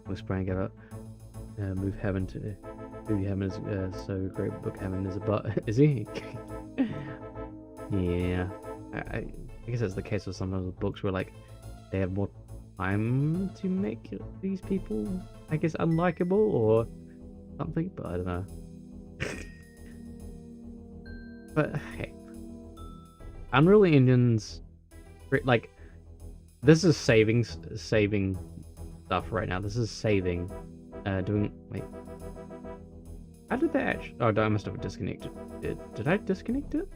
Speaker 1: Was spraying it up. Move heaven to. Dude, heaven is so great. Book heaven is a butt. Is he? Yeah. I guess that's the case with sometimes with books where like they have more time to make these people, I guess, unlikable or something, but I don't know. But hey, Unreal Engine's like, this is saving stuff right now. This is saving, doing. Wait, how did that actually? Oh, I must have disconnected it. Did I disconnect it?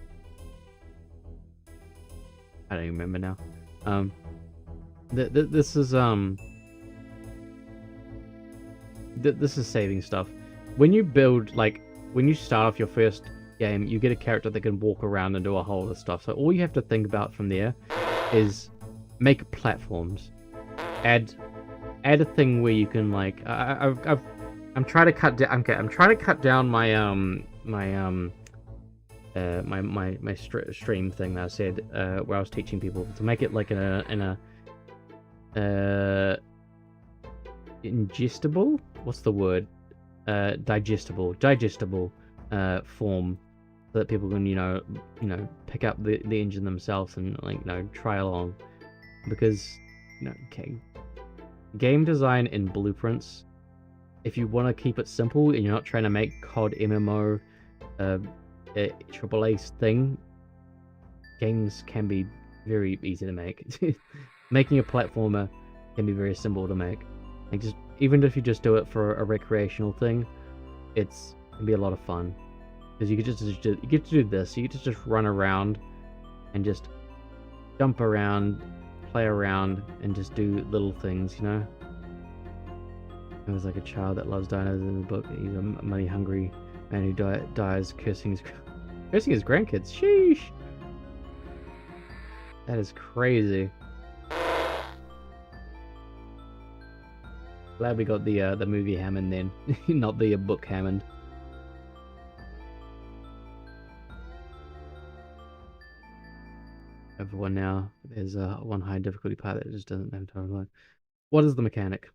Speaker 1: I don't even remember now. This is this is saving stuff. When you build, like, when you start off your first game, you get a character that can walk around and do a whole lot of stuff. So all you have to think about from there is make platforms. Add a thing where you can, like, I'm trying to cut down. Okay, I'm trying to cut down my my stream thing that I said where I was teaching people to make it like in a ingestible. What's the word? Digestible form, so that people can you know pick up the engine themselves and, like, try along, because okay, game design in blueprints. If you want to keep it simple and you're not trying to make COD MMO AAA thing, games can be very easy to make. Making a platformer can be very simple to make. Like, just even if you just do it for a recreational thing, can be a lot of fun, because you get to do this. You get to just run around and just jump around, play around, and just do little things. It was like a child that loves dinos in the book. He's a money-hungry man who dies cursing his grandkids. Sheesh! That is crazy. Glad we got the movie Hammond then, not the book Hammond. Over one now. There's one high difficulty part that just doesn't have time. What is the mechanic?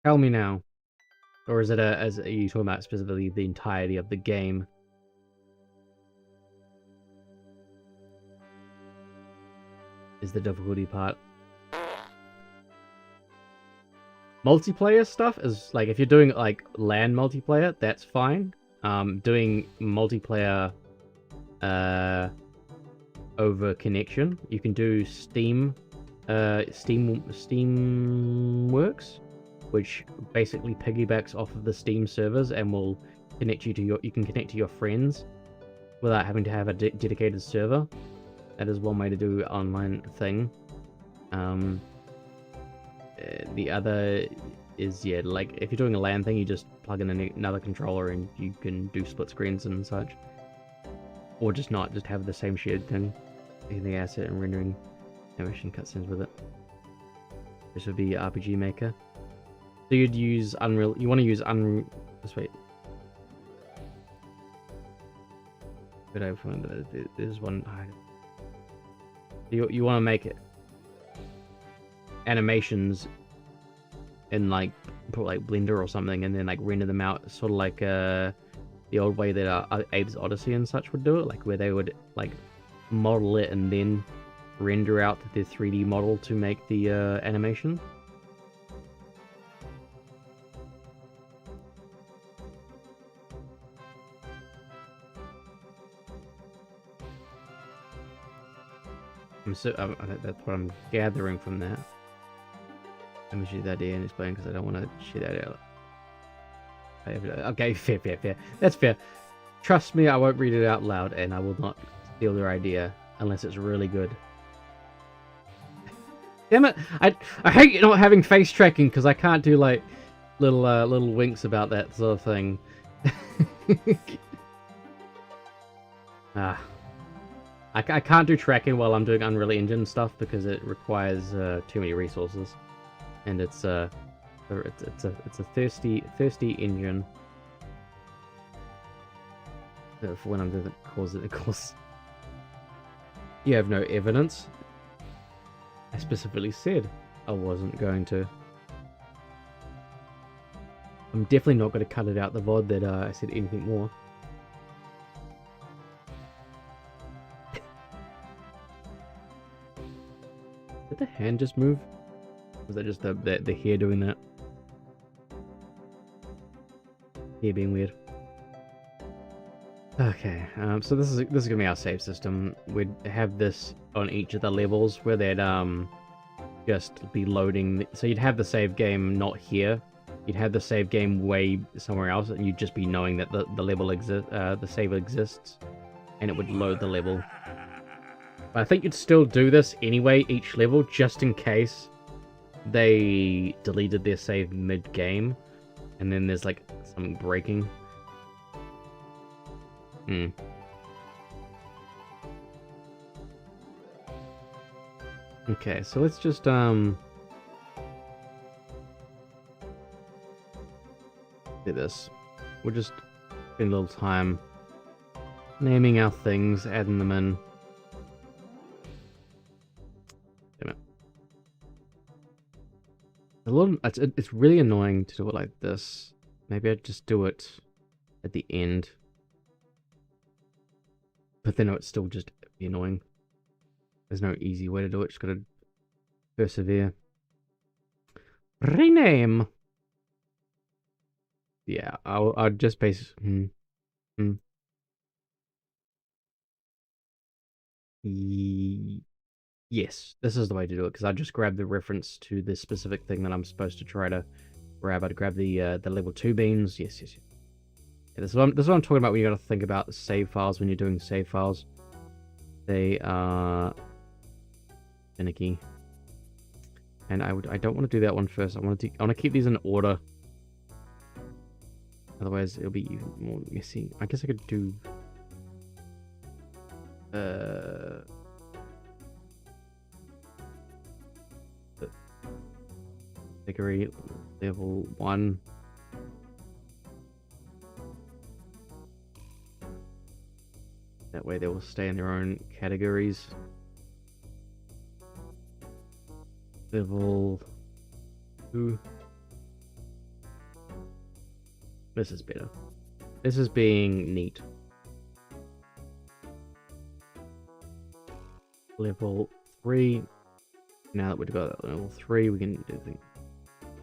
Speaker 1: Tell me now. Or is it are you talking about specifically the entirety of the game? Is the difficulty part. Multiplayer stuff is, like, if you're doing like LAN multiplayer, that's fine. Doing multiplayer over connection, you can do Steam Works, which basically piggybacks off of the Steam servers and will connect you to you can connect to your friends without having to have a dedicated server. That is one way to do online thing. The other is, yeah, like, if you're doing a LAN thing, you just plug in another controller and you can do split screens and such. Or just have the same shared thing. Taking the asset and rendering animation cutscenes with it. This would be RPG Maker. So you'd use Unreal. You want to use Unreal. Just wait. But there's one. You want to make it animations in like Blender or something, and then like render them out, sort of like the old way that Abe's Odyssey and such would do it, like where they would like model it and then render out the 3D model to make the animation. That's what I'm gathering from that. Let me shoot that there and explain, because I don't want to shoot that out. Okay, fair. That's fair. Trust me, I won't read it out loud, and I will not steal their idea unless it's really good. Damn it! I hate not having face tracking, because I can't do, like, little winks about that sort of thing. Ah, I can't do tracking while I'm doing Unreal Engine stuff because it requires too many resources, and it's a thirsty engine. For when I'm doing it, of course. You have no evidence. I specifically said I wasn't going to. I'm definitely not going to cut it out the VOD that I said anything more. Did the hand just move? Was that just the hair doing that? Hair being weird. Okay, so this is gonna be our save system. We'd have this on each of the levels where they'd just be loading. So you'd have the save game not here. You'd have the save game way somewhere else, and you'd just be knowing that the level exists, the save exists, and it would load the level. But I think you'd still do this anyway, each level, just in case they deleted their save mid-game, and then there's like something breaking. Okay, so let's just do this. We'll just spend a little time naming our things, adding them in. Damn it. It's really annoying to do it like this. Maybe I'd just do it at the end. But then it would still just be annoying. There's no easy way to do it. Just gotta persevere. Rename. Yeah, I'll just base. Yes, this is the way to do it because I just grabbed the reference to the specific thing that I'm supposed to try to grab. I'd grab the level 2 beans. Yes. Yeah, this is what I'm talking about when you got to think about save files when you're doing save files. They are finicky, and I don't want to do that one first. I want to keep these in order. Otherwise, it'll be even more messy. I guess I could do category level 1. That way they will stay in their own categories. Level 2. This is better. This is being neat. Level 3. Now that we've got level 3, we can do the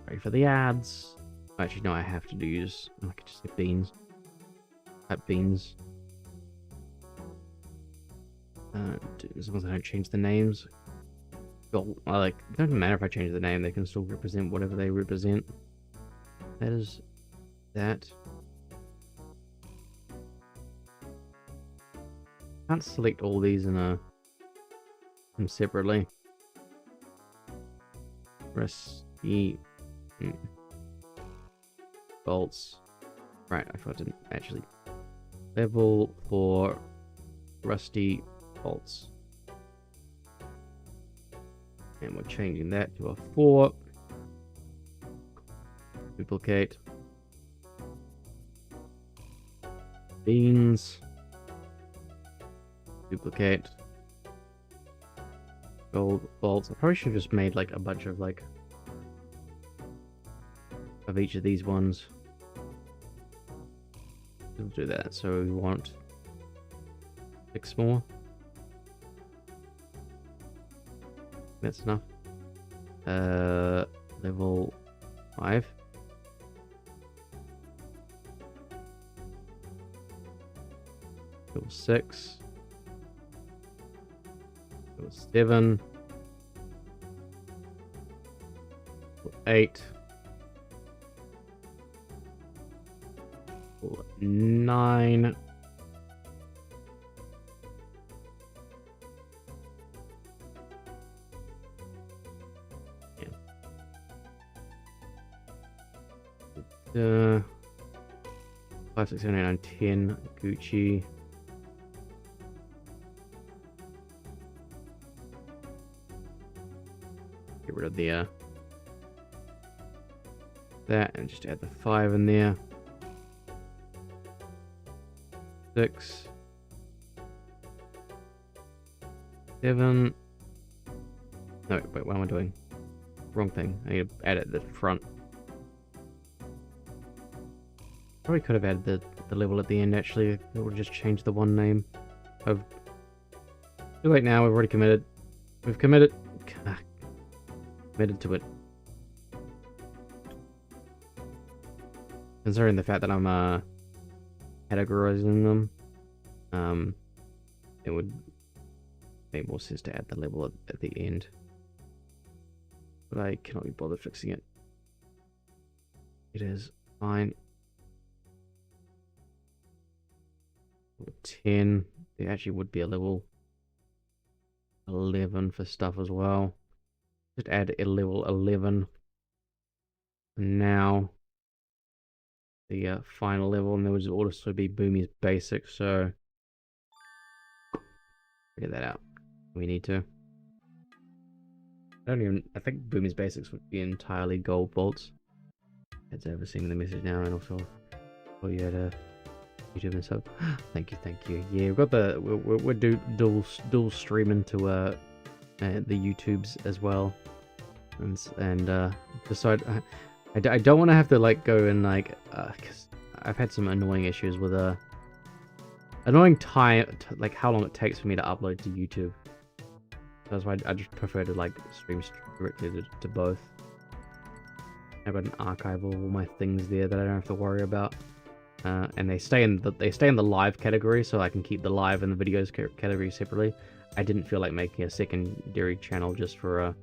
Speaker 1: ready for the ads. Actually, no, I have to use. I could just say beans. Type beans. As long as I don't change the names. Well, it doesn't matter if I change the name, they can still represent whatever they represent. That is that. Can't select all these in separately. Press E. Bolts. Right, I thought I didn't actually. Level 4 rusty bolts. And we're changing that to a 4. Duplicate. Beans. Duplicate. Gold bolts. I probably should have just made like a bunch of of each of these ones. We'll do that. So we want 6 more. That's enough. Level 5. Level 6. Level 7. Level 8. Level 9. 5, 6, 7, 8, 9, 10. Gucci. Get rid of the that and just add the 5 in there. 6, 7. No, wait, what am I doing? Wrong thing. I need to add it at the front. Probably could have added the level at the end, actually. It would just change the one name. Too late now, we've already committed. We've committed. Committed to it. Considering the fact that I'm categorizing them, it would make more sense to add the level at the end. But I cannot be bothered fixing it. It is fine. 10. There actually would be a level 11 for stuff as well. Just add a level 11. And now the final level, and there would also be Boomy's basic, so figure that out. We need to. I think Boomy's basics would be entirely gold bolts. It's overseeing the message now, and also you had a YouTube and stuff. Thank you. Yeah, we've got the we're dual streaming to the YouTubes as well, and decide. I don't want to have to like go and like because I've had some annoying issues with annoying time like how long it takes for me to upload to YouTube. That's why I just prefer to like stream directly to both. I've got an archive of all my things there that I don't have to worry about, and they stay in the live category, so I can keep the live and the videos category separately. I didn't feel like making a secondary channel just for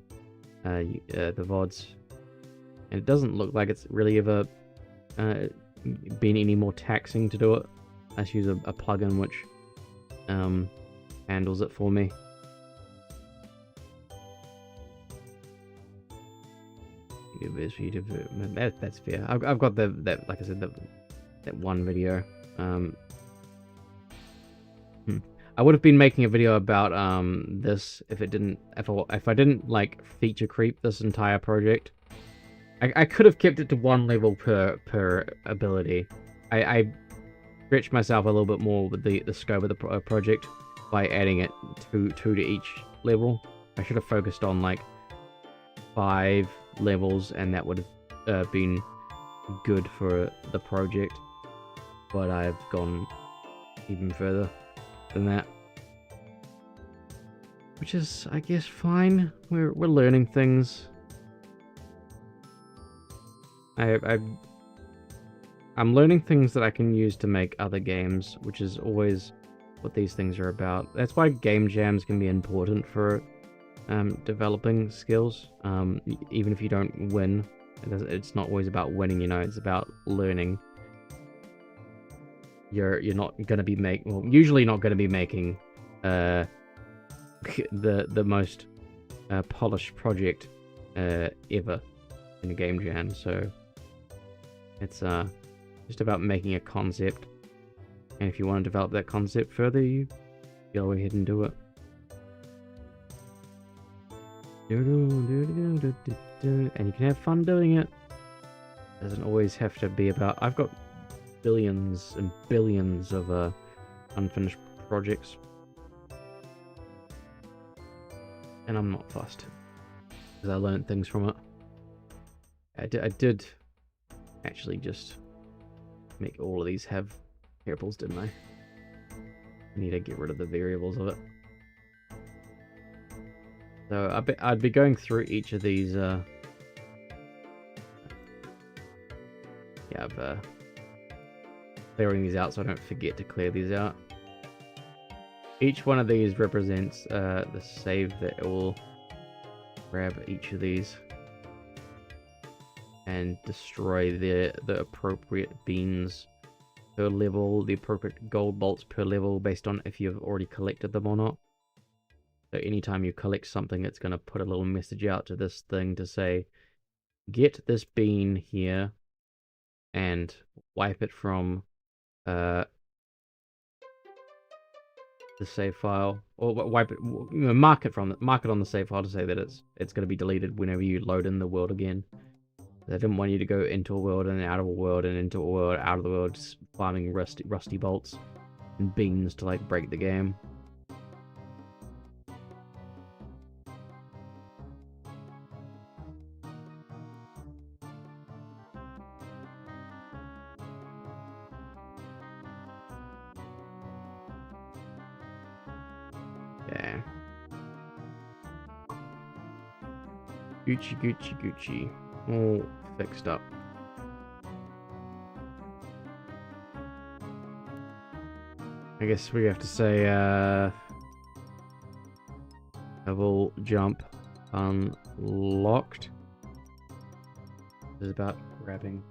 Speaker 1: the VODs, and it doesn't look like it's really ever been any more taxing to do it. I just use a plugin which handles it for me. That's fair. I've got that like I said that one video. I would have been making a video about this if I didn't like feature creep this entire project. I could have kept it to one level per ability. I stretched myself a little bit more with the scope of the project by adding it two to each level. I should have focused on like 5 levels, and that would have been good for the project, but I've gone even further than that, which is, I guess, fine. We're learning things. I'm learning things that I can use to make other games, which is always what these things are about. That's why game jams can be important for developing skills. Even if you don't win, it's not always about winning, you know, it's about learning. You're not going to be usually not going to be making the most polished project ever in a game jam, so it's just about making a concept, and if you want to develop that concept further, you go ahead and do it. And you can have fun doing it. It doesn't always have to be about... I've got billions and billions of unfinished projects, and I'm not fussed because I learned things from it. I did actually just make all of these have variables, didn't I? I need to get rid of the variables of it. So I'd be going through each of these. Yeah, I'm clearing these out so I don't forget to clear these out. Each one of these represents the save that it will grab each of these and destroy the appropriate beans per level, the appropriate gold bolts per level based on if you've already collected them or not. So anytime you collect something, it's going to put a little message out to this thing to say, get this bean here and wipe it from the save file, or wipe it, mark it on the save file to say that it's going to be deleted whenever you load in the world again. I didn't want you to go into a world and out of a world and into a world, out of the world, just farming rusty bolts and beans to like break the game. Yeah. Gucci. All fixed up. I guess we have to say, double jump unlocked. This is about grabbing.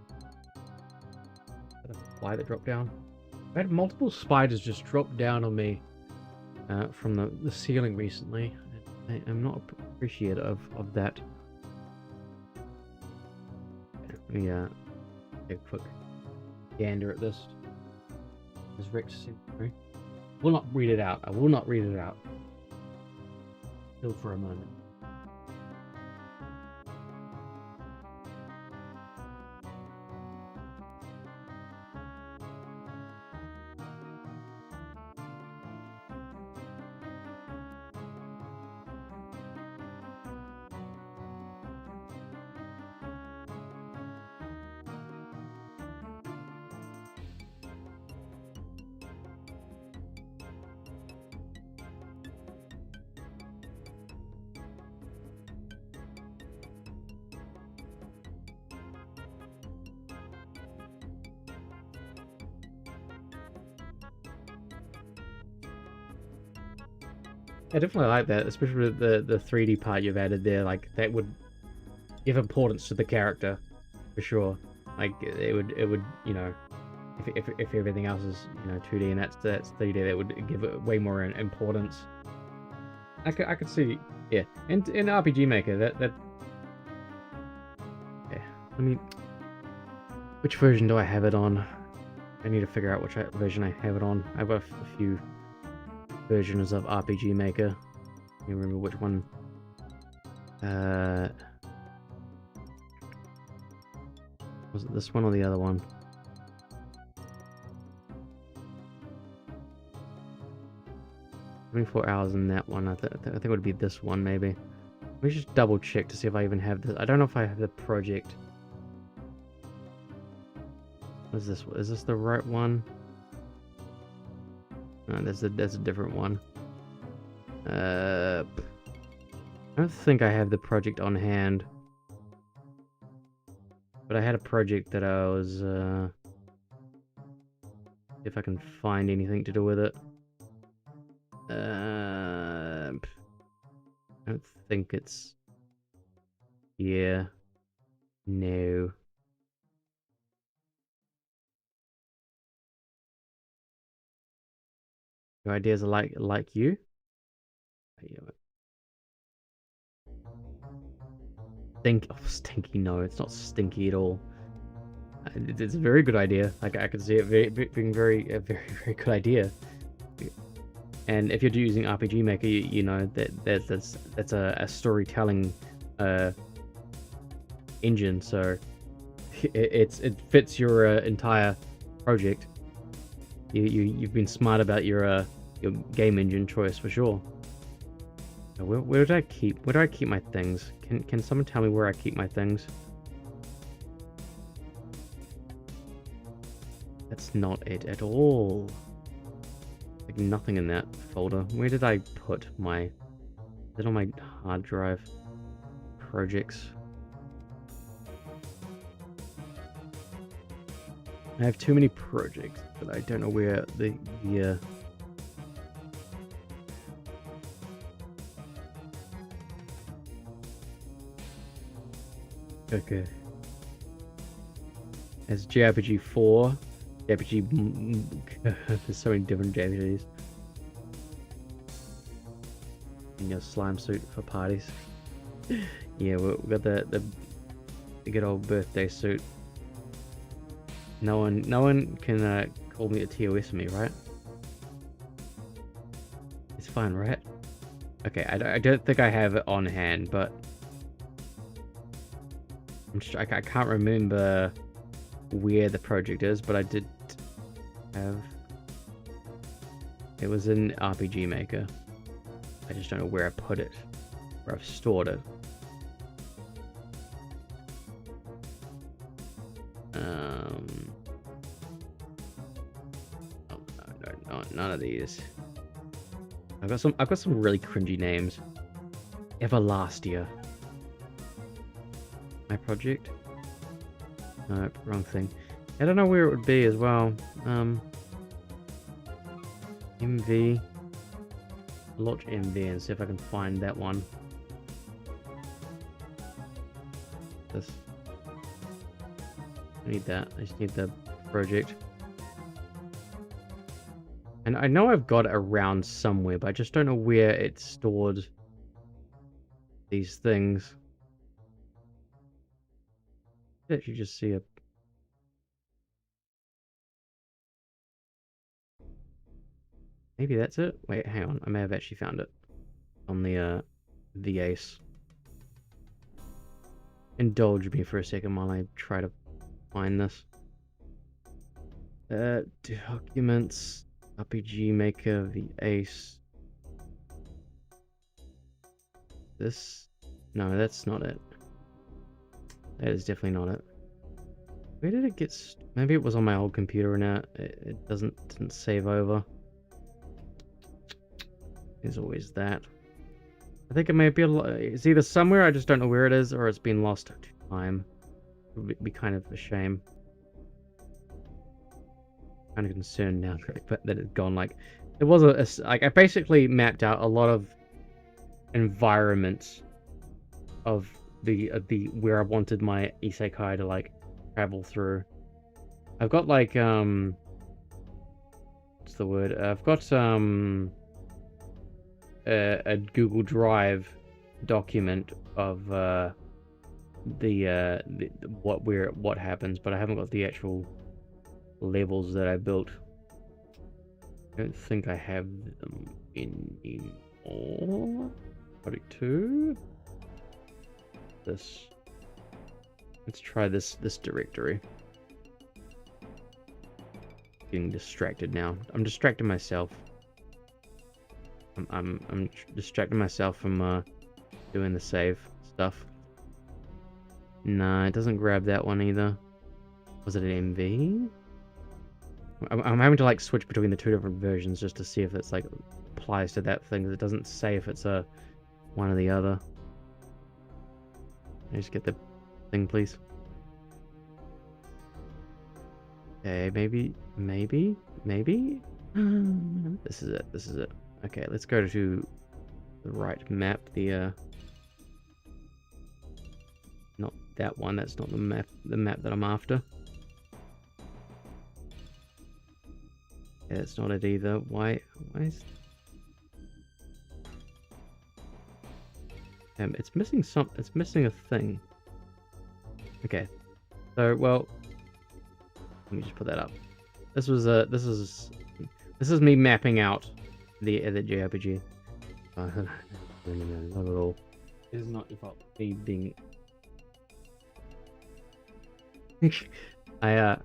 Speaker 1: Is that a fly that dropped down? I had multiple spiders just drop down on me from the ceiling recently. I'm not appreciative of that. Yeah, take a quick gander at this. Is Rex? Will not read it out. I will not read it out. Still for a moment. I definitely like that, especially with the 3D part you've added there. Like that would give importance to the character, for sure. Like it would you know, if everything else is 2D and that's 3D, that would give it way more importance. I could see, yeah. And in RPG Maker, that yeah. I mean, which version do I have it on? I need to figure out which version I have it on. I've got a few versions of RPG Maker. I can't remember which one. Was it this one or the other one? 24 hours in that one. I think it would be this one, maybe. Let me just double check to see if I even have this. I don't know if I have the project. What is this? Is this the right one? No, that's a different one. I don't think I have the project on hand. But I had a project that I was, if I can find anything to do with it. I don't think it's... Yeah. No. Your ideas are like you? Stinky, no, it's not stinky at all. It's a very good idea. Like I could see it being very good idea. And if you're using RPG Maker, you know that's a storytelling engine, so it fits your entire project. You've been smart about your game engine choice for sure. Where do I keep my things? Can someone tell me where I keep my things? That's not it at all. Like nothing in that folder. Where did I put my... Is it on my hard drive? Projects. I have too many projects, but I don't know where the Okay. It's JRPG 4. There's so many different JRPGs. In your slime suit for parties. Yeah, we got the good old birthday suit. No one can call me a TOS me, right? It's fine, right? Okay, I don't think I have it on hand, but I can't remember where the project is, but I did have. It was in RPG Maker. I just don't know where I put it, where I've stored it. Oh, no, none of these. I've got some really cringy names. Everlastia. My project. No, wrong thing. I don't know where it would be as well. MV. Launch MV and see if I can find that one. This. I need that. I just need the project. And I know I've got it around somewhere, but I just don't know where it's stored. These things. I actually just see a. Maybe that's it? Wait, hang on. I may have actually found it. On the ace. Indulge me for a second while I try to find this. Documents. RPG Maker, the ace. This. No, that's not it. That is definitely not it. Where did it get? Maybe it was on my old computer and now it didn't save over. There's always that. I think it may be it's either somewhere, I just don't know where it is, or it's been lost to time. It would be kind of a shame. Kind of concerned now that it's gone. Like, it was like I basically mapped out a lot of environments of the where I wanted my isekai to like travel through. I've got like what's the word? I've got a Google Drive document of what happens, but I haven't got the actual levels that I built. I don't think I have them anymore. Project 2. This. Let's try this directory. Getting distracted now. I'm distracting myself. I'm distracting myself from doing the save stuff. Nah, it doesn't grab that one either. Was it an MV? I'm having to like switch between the two different versions just to see if it's like applies to that thing. It doesn't say if it's a one or the other. Can I just get the thing, please? Okay, maybe. This is it. Okay, let's go to the right map. Not that one. That's not the map. The map that I'm after. Yeah, that's not it either. Why is? It's missing some. It's missing a thing. Okay, so well, let me just put that up. This was this is me mapping out the JRPG. No, not at all. It is not about me being. I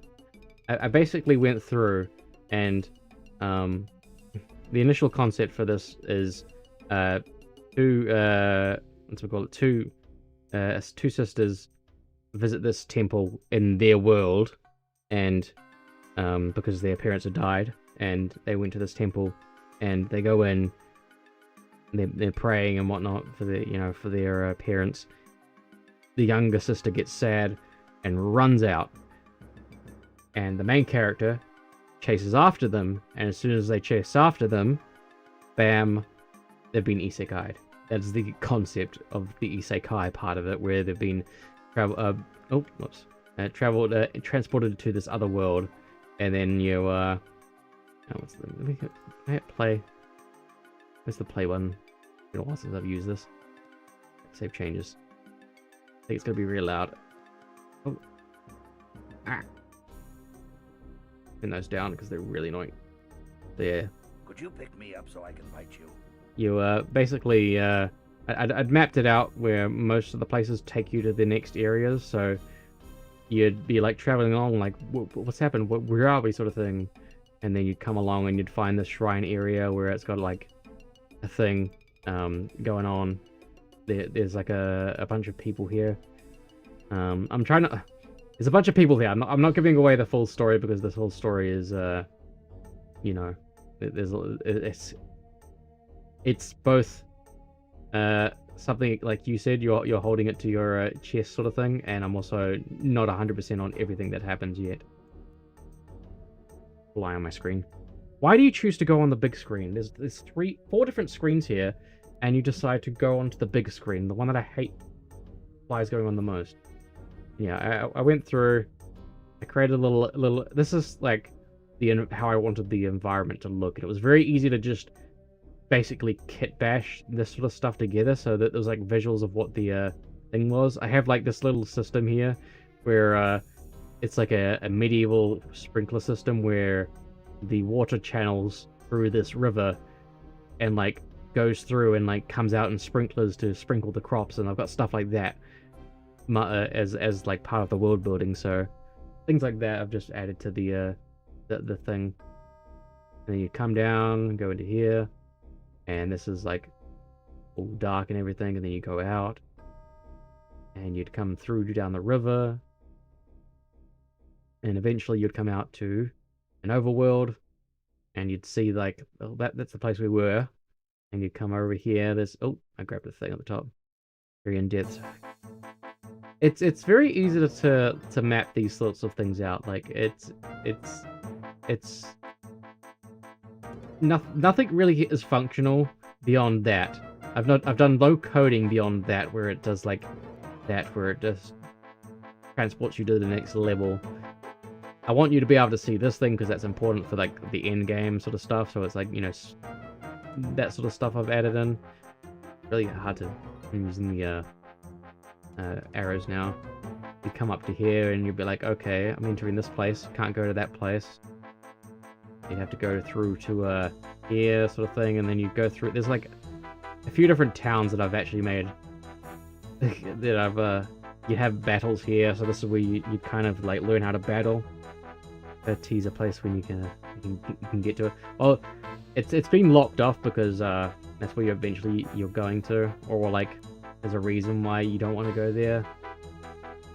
Speaker 1: basically went through and the initial concept for this is two sisters visit this temple in their world, and because their parents had died, and they went to this temple, and they go in, they're praying and whatnot for their parents. The younger sister gets sad and runs out, and the main character chases after them, and as soon as they chase after them, bam, they've been isekai'd. That's the concept of the isekai part of it, where they've been transported to this other world, and then you can I hit play? Where's the play button? It's been a while since I've used this. Save changes. I think it's gonna be real loud. Oh. Ah. turn those down because they're really annoying. So yeah.
Speaker 2: Could you pick me up so I can bite you?
Speaker 1: You basically I'd mapped it out where most of the places take you to the next areas, so you'd be like traveling along like what's happened, where are we, sort of thing, and then you'd come along and you'd find the shrine area where it's got like a thing going on. There's like a bunch of people here. I'm trying to. There's a bunch of people here. I'm not giving away the full story because this whole story is you know, it's both something like you said, you're holding it to your chest sort of thing, and I'm also not 100% on everything that happens yet. Fly on my screen. Why do you choose to go on the big screen? There's 4 different screens here, and you decide to go onto the big screen, the one that I hate flies going on the most. Yeah, I went through. I created a little. This is like how I wanted the environment to look, and it was very easy to just basically kit bash this sort of stuff together so that there's like visuals of what the thing was. I have like this little system here where it's like a medieval sprinkler system where the water channels through this river and like goes through and like comes out in sprinklers to sprinkle the crops, and I've got stuff like that as like part of the world building. So things like that I've just added to the thing. And then you come down and go into here, and this is like all dark and everything, and then you go out and you'd come through down the river, and eventually you'd come out to an overworld, and you'd see like, oh, that's the place we were, and you'd come over here. There's, oh, I grabbed the thing at the top. Very in depth. It's very easy to map these sorts of things out. Like it's nothing really is functional beyond that. I've done low coding beyond that, where it does like that, where it just transports you to the next level. I want you to be able to see this thing because that's important for like the end game sort of stuff. So it's like, you know, that sort of stuff I've added in. Really hard to. I'm using the arrows now. You come up to here and you'll be like, okay, I'm entering this place. Can't go to that place. You have to go through to here, sort of thing, and then you go through. There's like a few different towns that I've actually made. that I've you have battles here, so this is where you kind of like learn how to battle. A teaser place when you can get to it. Well, it's been locked off because that's where you're going to, or like there's a reason why you don't want to go there.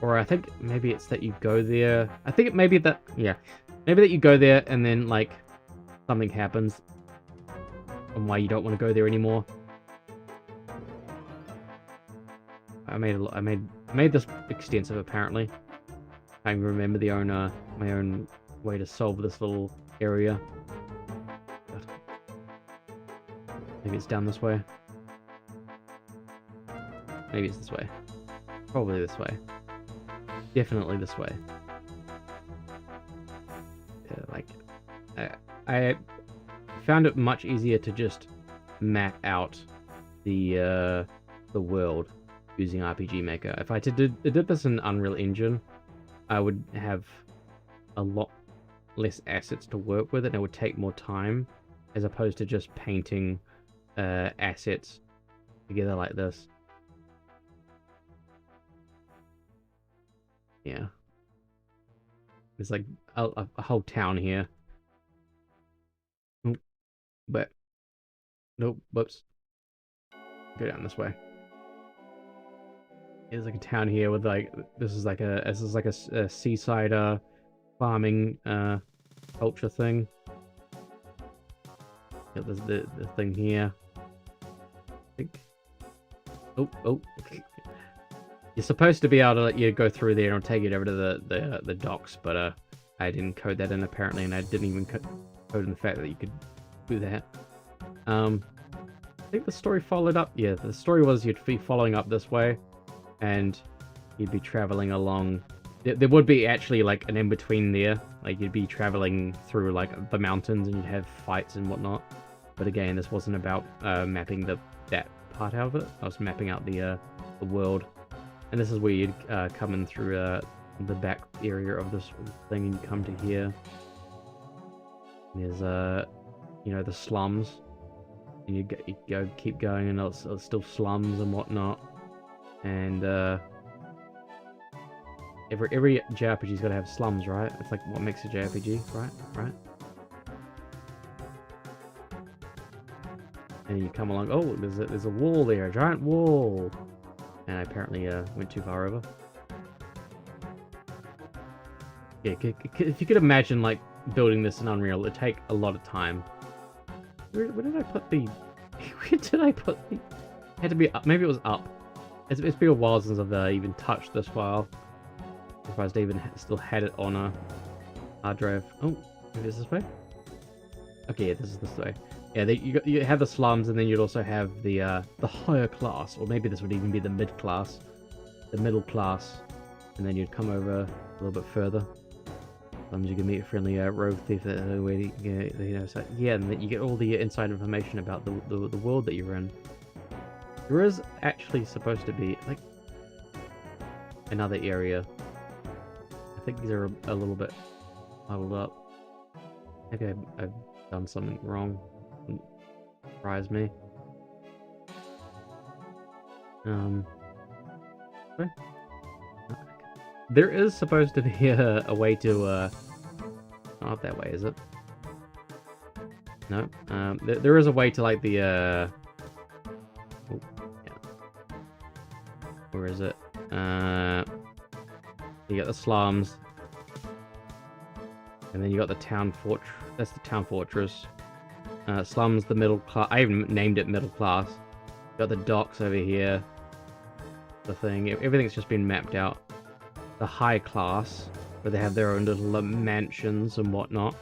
Speaker 1: Or I think maybe it's that you go there. I think it may be that, yeah, maybe that you go there and then like something happens and why you don't want to go there anymore. I made this extensive apparently. I can remember my own way to solve this little area. Maybe it's down this way. Maybe it's this way. Probably this way. Definitely this way. Yeah, like I found it much easier to just map out the world using RPG Maker. If I did this in Unreal Engine, I would have a lot less assets to work with, and it would take more time, as opposed to just painting assets together like this. Yeah. There's like a whole town here. But nope, whoops. Go down this way. There's like a town here with like this is like a seaside farming culture thing. Yeah, there's the thing here. I think. Oh. You're supposed to be able to let you go through there and take it over to the docks, but I didn't code that in apparently, and I didn't even code in the fact that you could do that. I think the story followed up. Yeah, the story was you'd be following up this way, and you'd be traveling along. There would be actually like an in-between there. Like you'd be traveling through like the mountains, and you'd have fights and whatnot. But again, this wasn't about mapping that part out of it. I was mapping out the world. And this is where you'd come in through the back area of this thing, and you come to here. There's you know, the slums, and you go keep going, and it's still slums and whatnot. And every JRPG's got to have slums, right? It's like what makes a JRPG, right? Right. And you come along. Oh, there's a wall there, a giant wall. And I apparently went too far over. Yeah, if you could imagine like building this in Unreal, it'd take a lot of time. Where did I put the? Where did I put the? It had to be up. Maybe it was up. It's been a while since I've even touched this file. I'm surprised I even still had it on a hard drive. Oh, maybe it's this way. Okay, yeah, this is this way. Yeah, you have the slums, and then you'd also have the higher class, or maybe this would even be the mid class, the middle class, and then you'd come over a little bit further. Sometimes you can meet a friendly rogue thief that you know, so, yeah, and then you get all the inside information about the world that you're in. There is actually supposed to be like another area. I think these are a little bit muddled up. Maybe I've done something wrong. Surprise me. Okay. There is supposed to be a way to not that way, is it? No. There is a way to like the oh, yeah. Where is it? You got the slums, and then you got the town fortress. That's the town fortress. Slums, the middle class. I even named it middle class. Got the docks over here. The thing. Everything's just been mapped out. The high class, where they have their own little mansions and whatnot,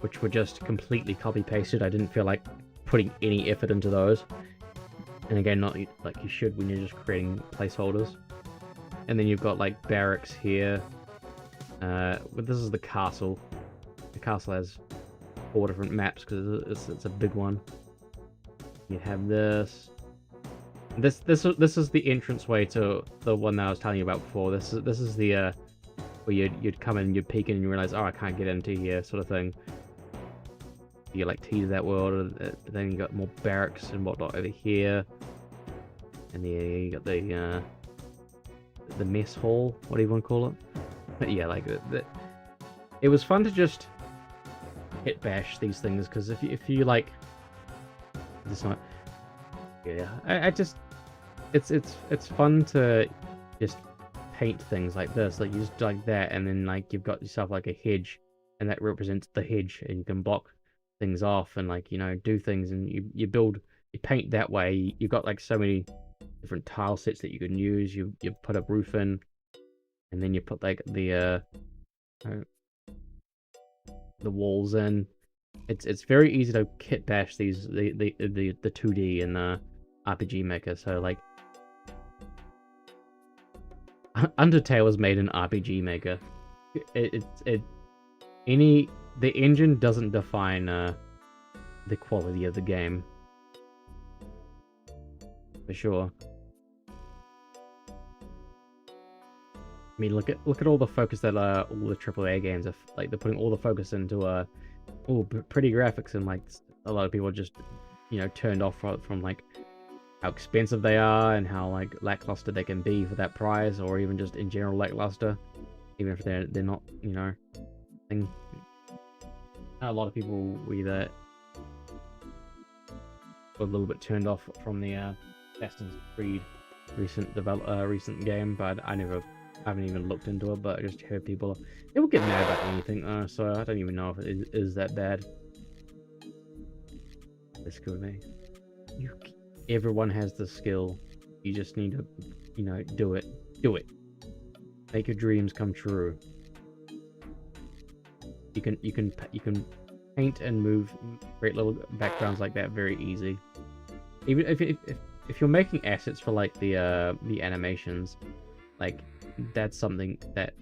Speaker 1: which were just completely copy-pasted. I didn't feel like putting any effort into those. And again, not like you should when you're just creating placeholders. And then you've got like barracks here. But this is the castle. The castle has 4 different maps because it's a big one. You have this. This is the entranceway to the one that I was telling you about before. This is the where you'd come in, you'd peek in, and you realize, oh, I can't get into here, sort of thing. You like tease that world, then you got more barracks and whatnot over here, and then you got the mess hall. What do you want to call it? But yeah, like it was fun to just hit bash these things because if you like this one, yeah, I just it's fun to just paint things like this, like you just like that, and then like you've got yourself like a hedge, and that represents the hedge, and you can block things off and like, you know, do things, and you paint that way. You've got like so many different tile sets that you can use. You put a roof in, and then you put like the walls in. It's very easy to kit bash these the 2D and the RPG Maker. So like Undertale was made in RPG Maker. The engine doesn't define the quality of the game, for sure. I mean, look at all the focus that all the AAA games are like. They're putting all the focus into pretty graphics, and like a lot of people are just, you know, turned off from like how expensive they are and how like lackluster they can be for that price, or even just in general lackluster, even if they're not, you know, thing. A lot of people were either a little bit turned off from the Assassin's Creed recent game, but I haven't even looked into it. But I just heard people will get mad about anything, so I don't even know if it is that bad. This could be. Everyone has the skill. You just need to, you know, do it. Make your dreams come true. You can paint and move great little backgrounds like that very easy. Even if you're making assets for like the animations, like that's something that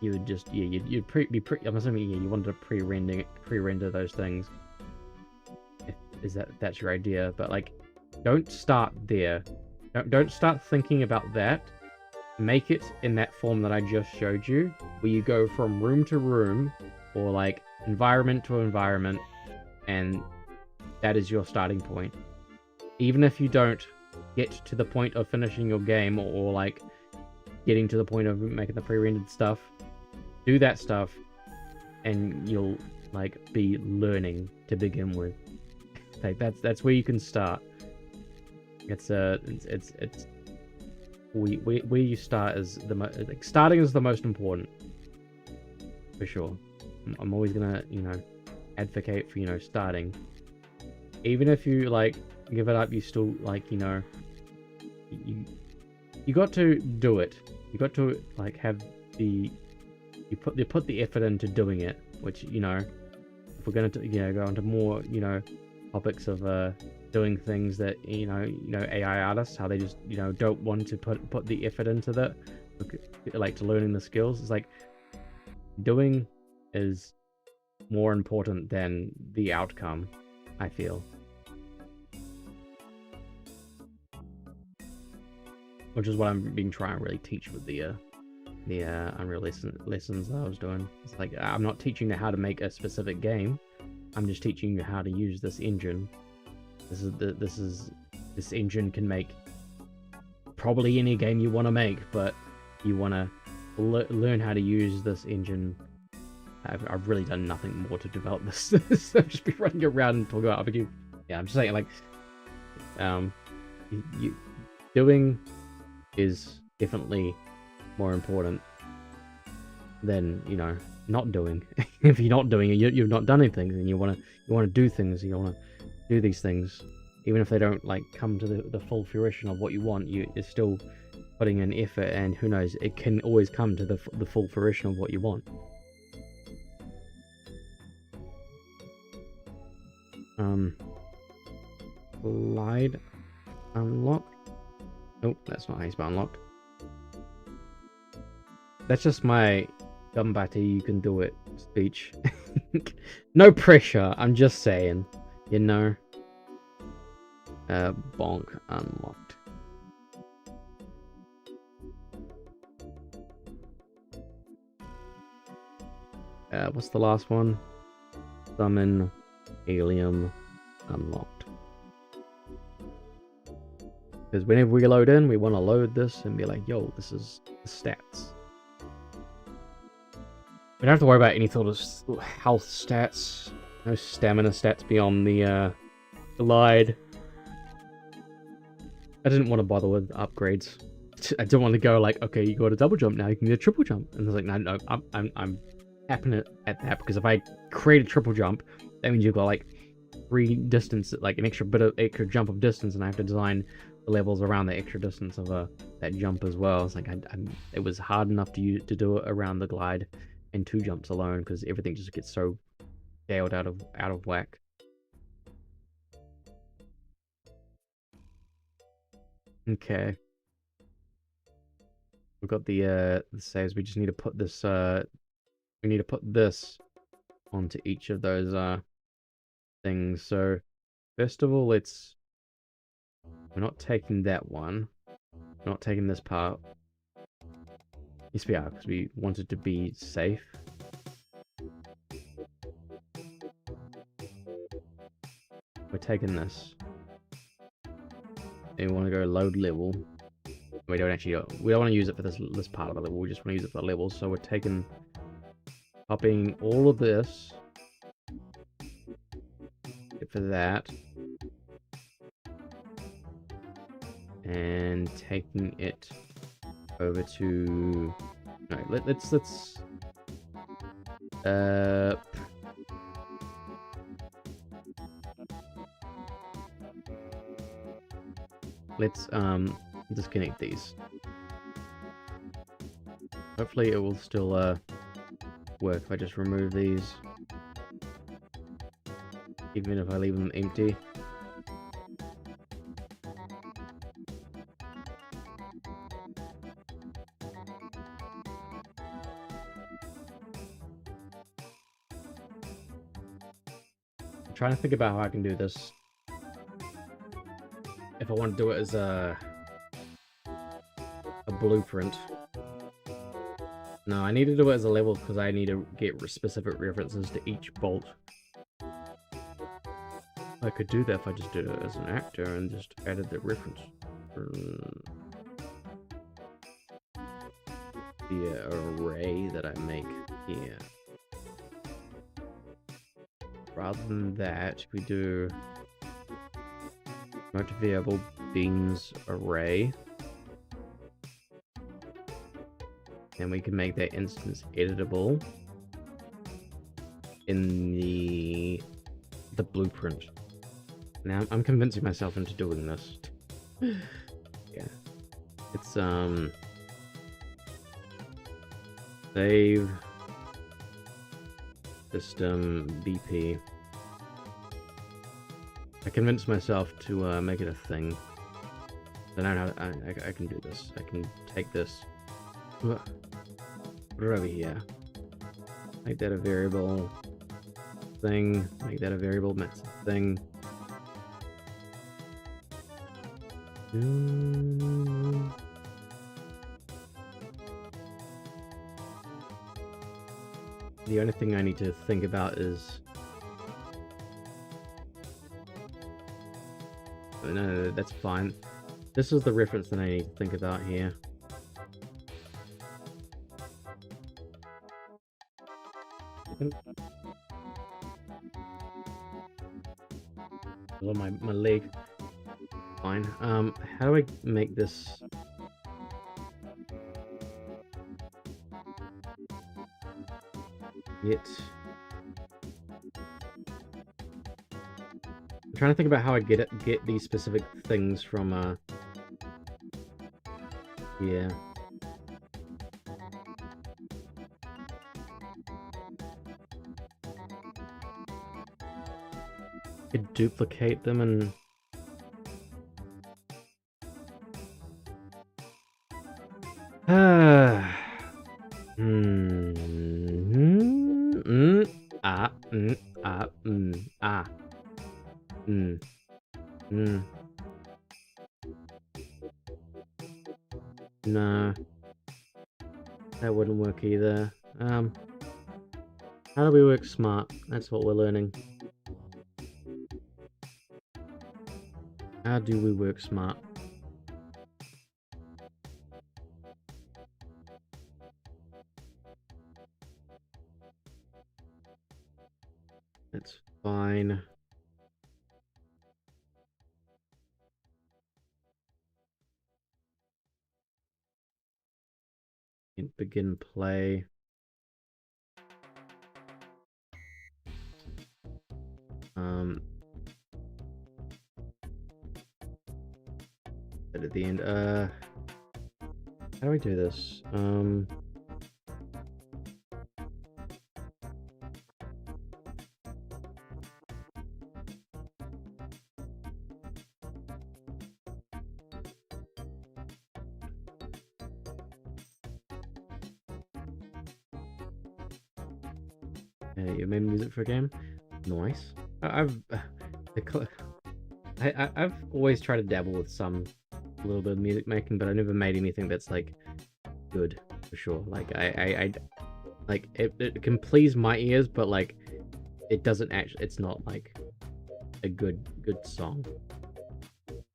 Speaker 1: you would just you'd I'm assuming you wanted to pre-render those things. That's your idea, but like don't start there. Don't start thinking about that. Make it in that form that I just showed you, where you go from room to room, or like environment to environment, and that is your starting point. Even if you don't get to the point of finishing your game, or like getting to the point of making the pre-rendered stuff, do that stuff, and you'll like be learning to begin with. Like that's where you can start. It's where you start is like starting is the most important, for sure. I'm always gonna advocate for starting, even if you like give it up. You still like you got to do it. You got to like have you put the effort into doing it. Which if we're gonna go into more topics of doing things that AI artists, how they just don't want to put the effort into that, like to learning the skills. It's like doing is more important than the outcome, I feel. Which is what I'm being trying to really teach with the Unreal lessons that I was doing. It's like I'm not teaching you how to make a specific game. I'm just teaching you how to use this engine. This engine can make probably any game you want to make, but you want to learn how to use this engine. I've really done nothing more to develop this. So I've just been running around and talking about other games. Yeah, I'm just saying, like, doing is definitely more important than not doing. If you're not doing it, you've not done anything, and you want to do things. You want to do these things, even if they don't like come to the full fruition of what you want. You're still putting in effort, and who knows, it can always come to the full fruition of what you want. Glide unlock. Nope, that's not how you spell unlocked. That's just my Gumbatti, you can do it speech. No pressure, I'm just saying, bonk unlocked. What's the last one? Summon Helium unlocked. Because whenever we load in, we want to load this and be like, yo, this is the stats. We don't have to worry about any sort of health stats, no stamina stats beyond the glide. I didn't want to bother with upgrades. I didn't want to go like, okay, you got a double jump now, you can get a triple jump, and I was like, no, I'm tapping it at that, because if I create a triple jump, that means you've got like an extra bit of extra jump of distance, and I have to design the levels around the extra distance of that jump as well. It's like it was hard enough to do it around the glide and 2 jumps alone, because everything just gets so scaled out of whack. Okay, we've got the saves. We just need to put this we need to put this onto each of those things. So first of all, we're not taking that one, we're not taking this part. Yes, we are, because we wanted to be safe. We're taking this. And we want to go load level. We don't want to use it for this part of the level. We just want to use it for the levels. So we're copying all of this for that, and taking it over to let's disconnect these. Hopefully it will still work if I just remove these, even if I leave them empty. I'm trying to think about how I can do this. If I want to do it as a blueprint. No, I need to do it as a level because I need to get specific references to each bolt. I could do that if I just did it as an actor and just added the reference. The array that I make here. Rather than that, we do multi-variable beans array. And we can make that instance editable in the blueprint. Now I'm convincing myself into doing this. Yeah. It's save system BP. I convinced myself to make it a thing. So now I can do this. I can take this, put it over here. Make that a variable thing. Make that a variable thing. The only thing I need to think about is... No, that's fine. This is the reference that I need to think about here. My leg. Fine. How do I make this? I'm trying to think about how I get these specific things from yeah. Could duplicate them and No, that wouldn't work either. How do we work smart? That's what we're learning. How do we work smart? That's fine. Begin play. But at the end, how do I do this? You made music for a game? Nice. I've always tried to dabble with some little bit of music making, but I never made anything that's like good for sure. Like I like it can please my ears, but like it doesn't actually. It's not like a good song.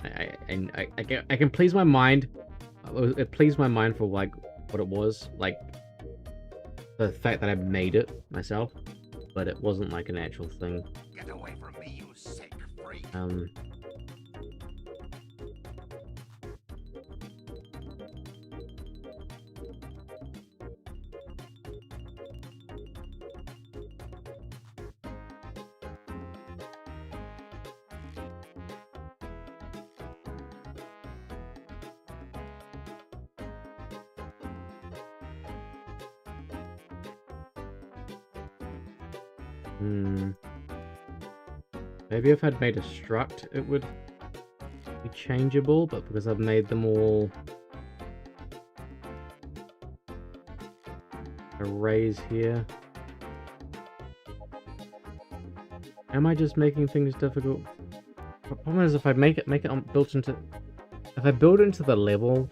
Speaker 1: I can please my mind. It pleased my mind for like what it was, like the fact that I made it myself, but it wasn't like an actual thing.
Speaker 2: Get away from me, you sick freak.
Speaker 1: Maybe if I'd made a struct, it would be changeable, but because I've made them all arrays here. Am I just making things difficult? The problem is if I make it built into... If I build into the level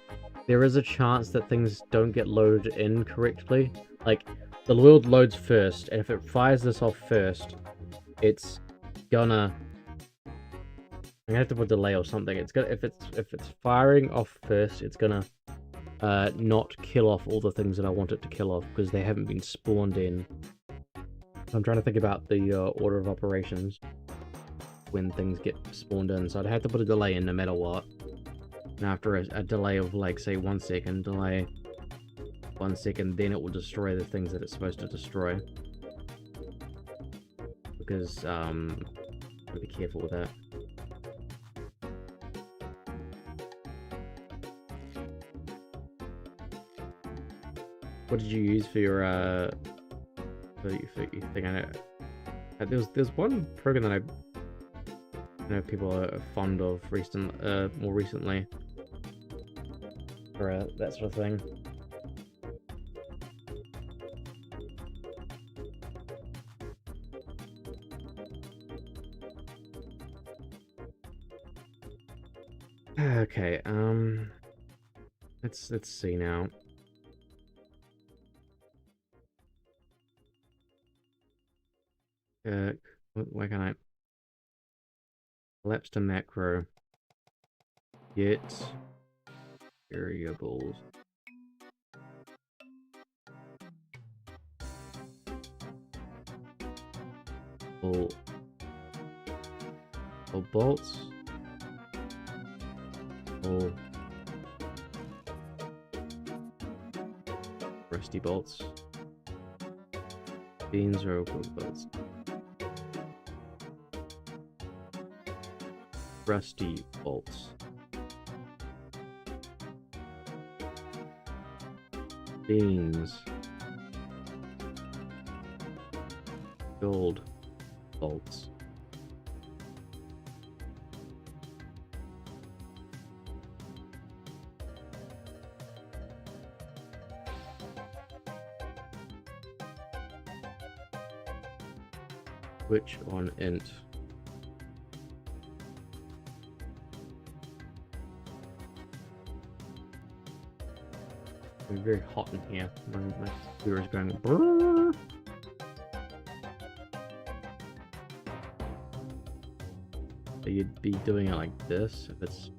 Speaker 1: there is a chance that things don't get loaded in correctly. Like, the world loads first, and if it fires this off first, it's gonna... I'm gonna have to put delay or something. It's gonna, if it's firing off first, it's gonna not kill off all the things that I want it to kill off because they haven't been spawned in. So I'm trying to think about the order of operations when things get spawned in. So I'd have to put a delay in no matter what. And after a delay of, like, say 1 second, delay 1 second, then it will destroy the things that it's supposed to destroy. Because gotta be careful with that. What did you use for your thing? I know there's one program that I know people are fond of more recently for that sort of thing. Okay, let's see now. Where can I collapse to macro? Get variables. All bolts. All rusty bolts. Beans are open bolts. Rusty bolts. Beans. Gold bolts. Switch on int. It's very hot in here. My computer is going brrr. So you'd be doing it like this if it's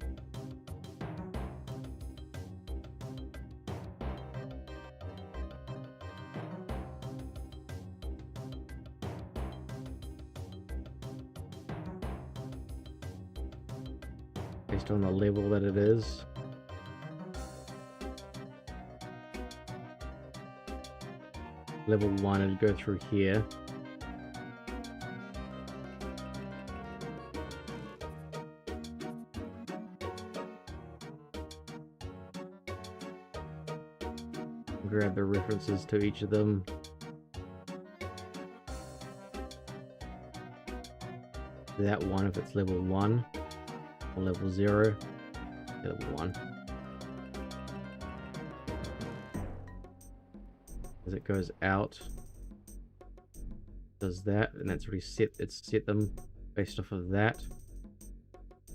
Speaker 1: based on the level that it is. Level 1 would go through here. Grab the references to each of them. That one if it's level 1, or level 0, level 1. As it goes out, does that, and that's already set. It's set them based off of that,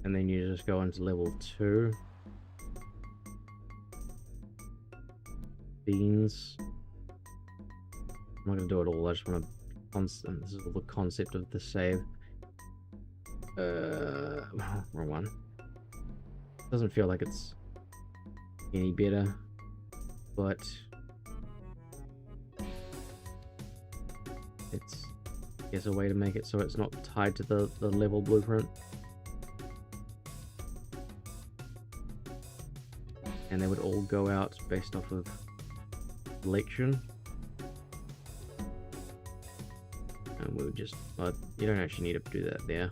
Speaker 1: and then you just go into level 2. Beans. I'm not gonna do it all. I just want to. This is all the concept of the save. Wrong one. Doesn't feel like it's any better, but it's, I guess, a way to make it so it's not tied to the level blueprint. And they would all go out based off of selection. And we would just, you don't actually need to do that there.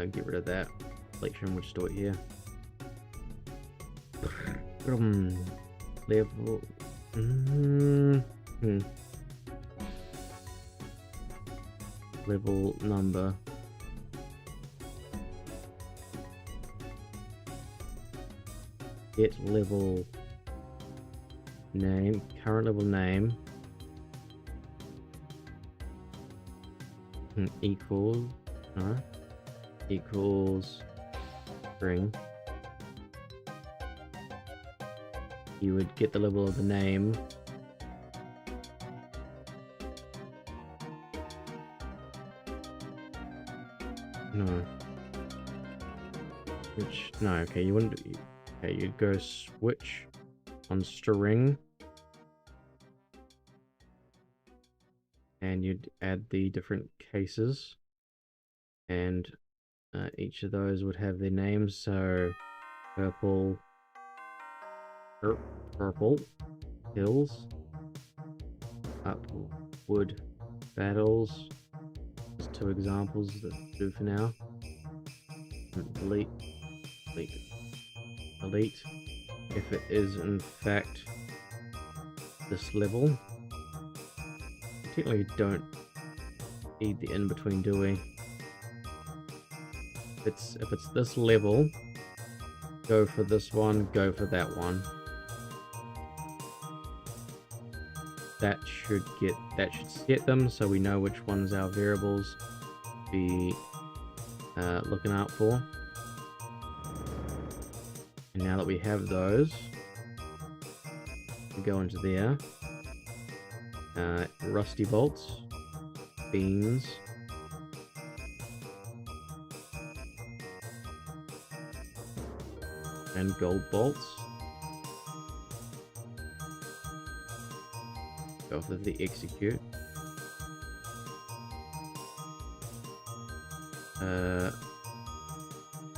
Speaker 1: Get rid of that. Selection, we'll just do it here. Level. Level number. Get level name. Current level name. Equals. Equals string. you would get the level of the name. No. Which, no, okay, you wouldn't, okay, you'd go switch on string. And you'd add the different cases. And each of those would have their names, so purple, purple, hills, upward battles. There's 2 examples that do for now. Delete, delete, delete. If it is in fact this level, technically don't need the in between, do we? If it's this level, go for this one, go for that one. That should set them so we know which ones our variables be looking out for. And now that we have those, we go into there. Rusty bolts, beans, and gold bolts. Go for the execute.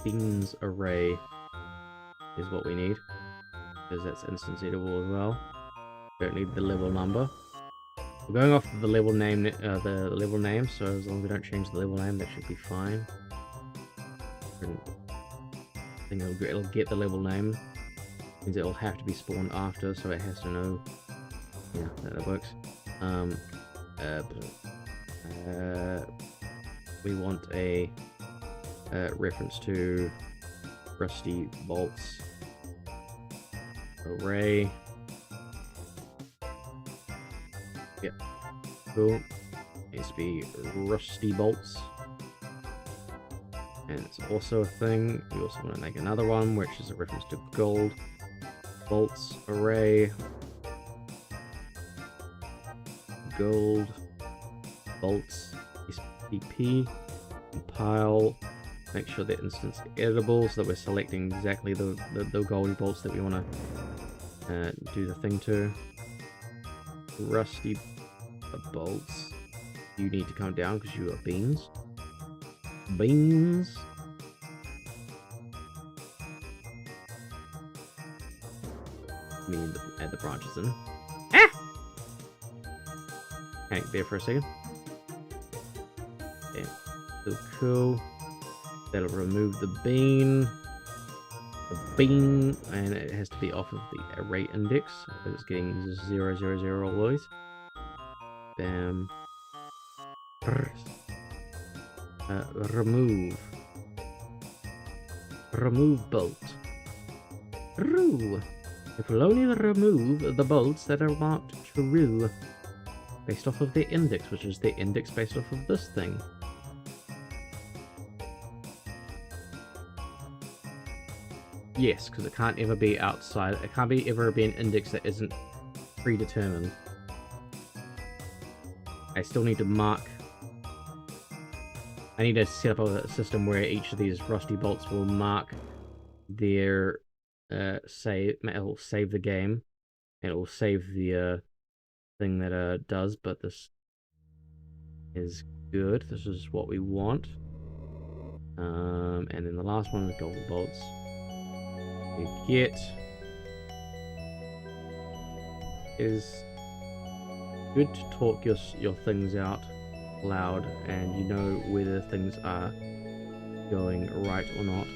Speaker 1: Beans array is what we need, because that's instanceable as well. Don't need the level number. We're going off the level name, so as long as we don't change the level name, that should be fine. I think it'll get the level name. Means it'll have to be spawned after, so it has to know. Yeah, that works. We want a reference to rusty bolts array. Yep. Cool. Needs to be rusty bolts. And it's also a thing. We also want to make another one, which is a reference to gold bolts array. Gold bolts SPP. Compile. Make sure that instance is editable, so that we're selecting exactly the goldy bolts that we want to do the thing to. Rusty bolts. You need to come down because you are beans. Beans. We need to add the branches in. Ah! Hang there for a second. Yeah. So cool. That'll remove the bean. And it has to be off of the array index, because it's getting 0, 0, 0 always. Bam. Remove. Remove bolt. True. It will only remove the bolts that are marked true, based off of the index, which is the index based off of this thing. Yes, because it can't ever be outside. It can't ever be an index that isn't predetermined. I still need to mark. I need to set up a system where each of these rusty bolts will mark their save. It'll save the game, and it will save the thing that does. But this is good. This is what we want. And then the last one is gold bolts. You get is good to talk your things out loud, and you know whether things are going right or not.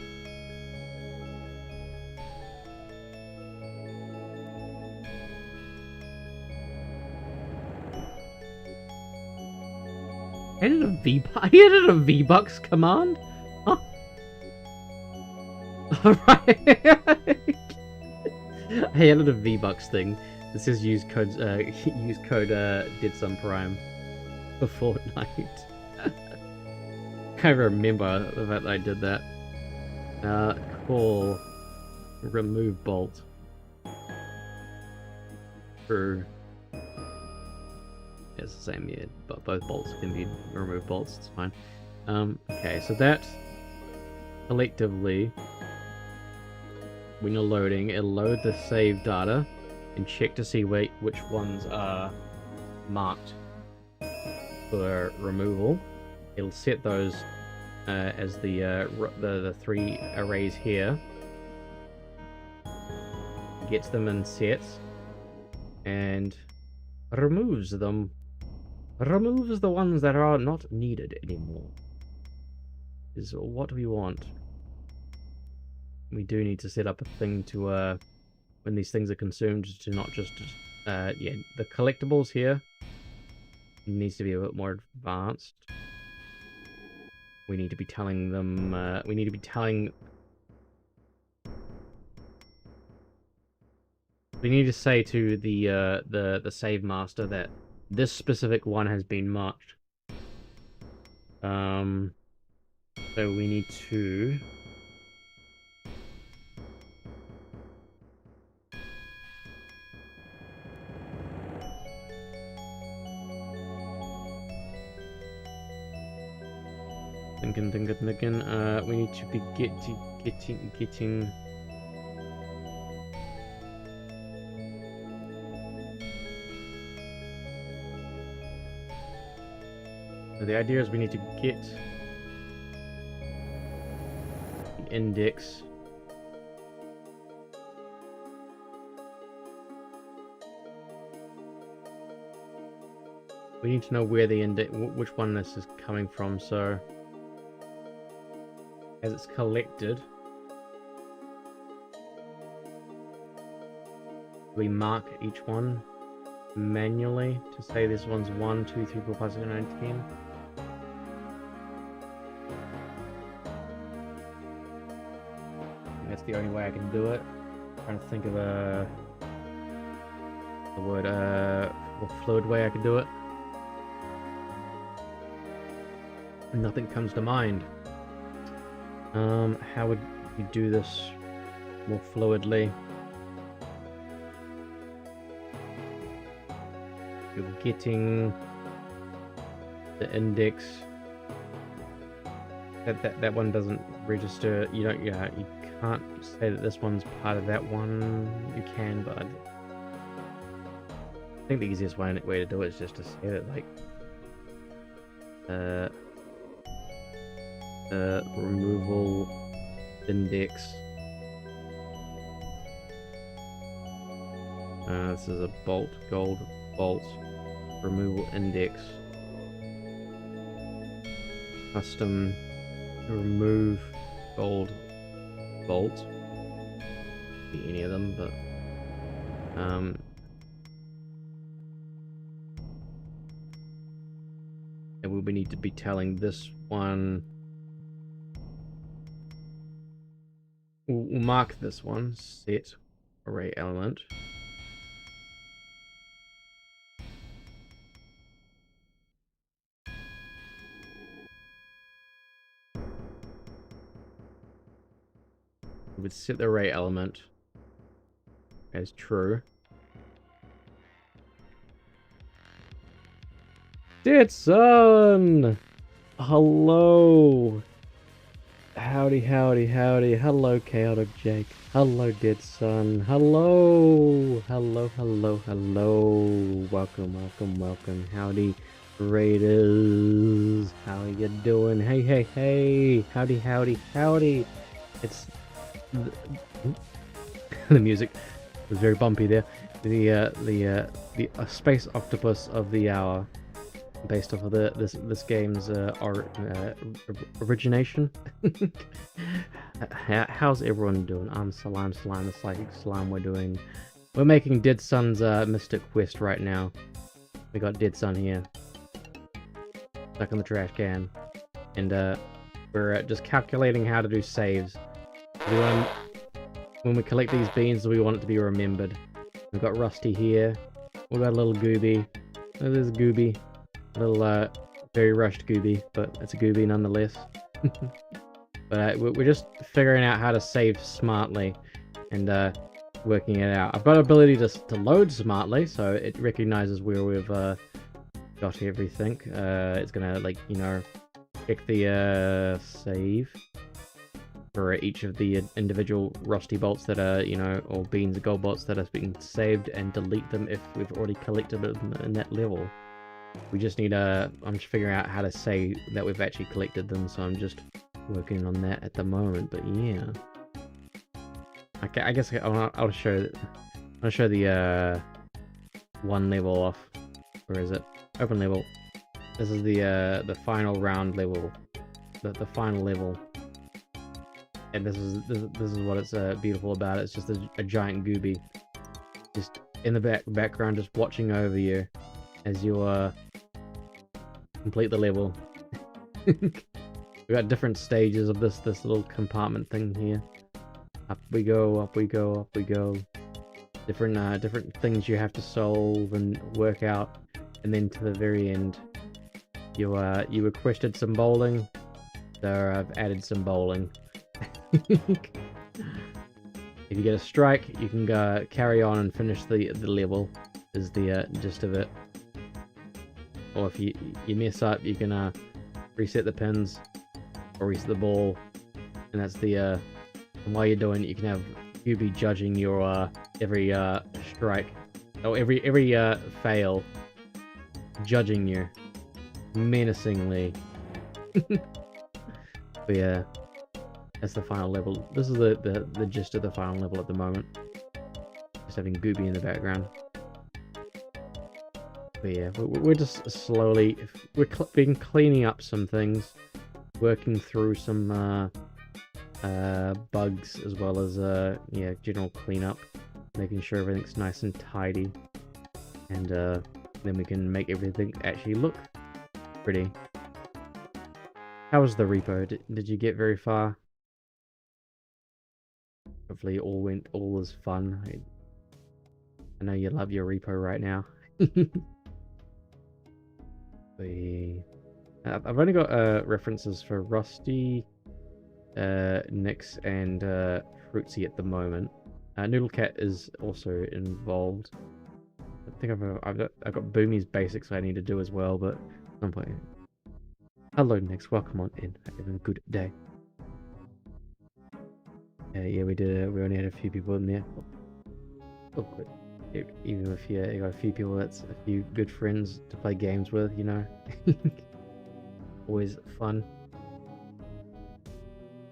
Speaker 1: I added a V-Bucks command? Huh? Alright. I added a V-Bucks thing. This is use code DeadsunPrime for Fortnite. Can't remember the fact that I did that. Call remove bolt. True. It's the same, yeah, but both bolts can be removed bolts, it's fine. Okay, so that collectively, when you're loading, it'll load the save data and check to see which ones are marked for removal. It'll set those as the 3 arrays here. Gets them in sets and removes them. Removes the ones that are not needed anymore. Is what we want. We do need to set up a thing to when these things are consumed, to not just yeah, the collectibles here needs to be a bit more advanced. We need to be telling them we need to be telling we need to say to the save master that this specific one has been marked. So we need to thinking. We need to be getting. So the idea is we need to get the index. We need to know where the index, which one this is coming from. So as it's collected, we mark each one manually to say this one's 1, 2, 3, 4, 5, 6, 7, 8, 10. That's the only way I can do it. I'm trying to think of the word, more fluid way I could do it. Nothing comes to mind. How would you do this more fluidly? You're getting the index. That one doesn't register. You don't. You can't say that this one's part of that one. You can, but I think the easiest way to do it is just to say it like removal index. This is a gold bolt removal index. Custom remove gold bolt. Be any of them, but and we need to be telling this one. We'll mark this one, set array element. We would set the array element as true. Deadsun! Hello! Howdy. Hello, Chaotic Jake. Hello, Deadsun. Hello. Welcome. Howdy, Raiders. How you doing? Hey. Howdy. It's the music was very bumpy there. The space octopus of the hour, based off of this game's origination. How's everyone doing? I'm Slime, the Psychic Slime. We're making Deadsun's Mystic Quest right now. We got Deadsun here, stuck in the trash can, and we're just calculating how to do saves. When we collect these beans, we want it to be remembered. We've got Rusty here. We've got a little Gooby. Oh, there's Gooby. A little, very rushed Gooby, but it's a Gooby nonetheless. But we're just figuring out how to save smartly. And working it out. I've got ability to load smartly, so it recognizes where we've got everything. It's gonna, like, you know, check the save for each of the individual rusty bolts that are, you know, or beans of gold bolts that are being saved, and delete them if we've already collected it in that level. We just need I'm just figuring out how to say that we've actually collected them, so I'm just working on that at the moment. But yeah, okay, I guess I'll show the one level off. Where is it? Open level. This is the final round level, the final level. And this is what it's beautiful about. It's just a giant gooby, just in the background, just watching over you as you complete the level. We got different stages of this little compartment thing here. Up we go, up we go, up we go. Different things you have to solve and work out, and then to the very end, you requested some bowling, so I've added some bowling. If you get a strike, you can go carry on and finish the level, is the gist of it. Or if you mess up, you can reset the pins or reset the ball, and that's the and while you're doing it, you can have QB judging your every strike or every fail, judging you menacingly. But yeah, that's the final level. This is the gist of the final level at the moment. Just having Gooby in the background. But yeah, we're just slowly... been cleaning up some things. Working through some bugs, as well as yeah, general cleanup. Making sure everything's nice and tidy. And then we can make everything actually look pretty. How was the repo? Did you get very far? Hopefully all was fun. I know you love your repo right now. I've only got references for Rusty, Nyx, and Fruitsy at the moment. Noodle Cat is also involved. I think I've got Boomy's basics I need to do as well, but I'm playing. Hello, Nyx. Welcome on in. Having a good day. Yeah, we did. We only had a few people in there. Oh, good. Even if you got a few people, that's a few good friends to play games with, you know. Always fun.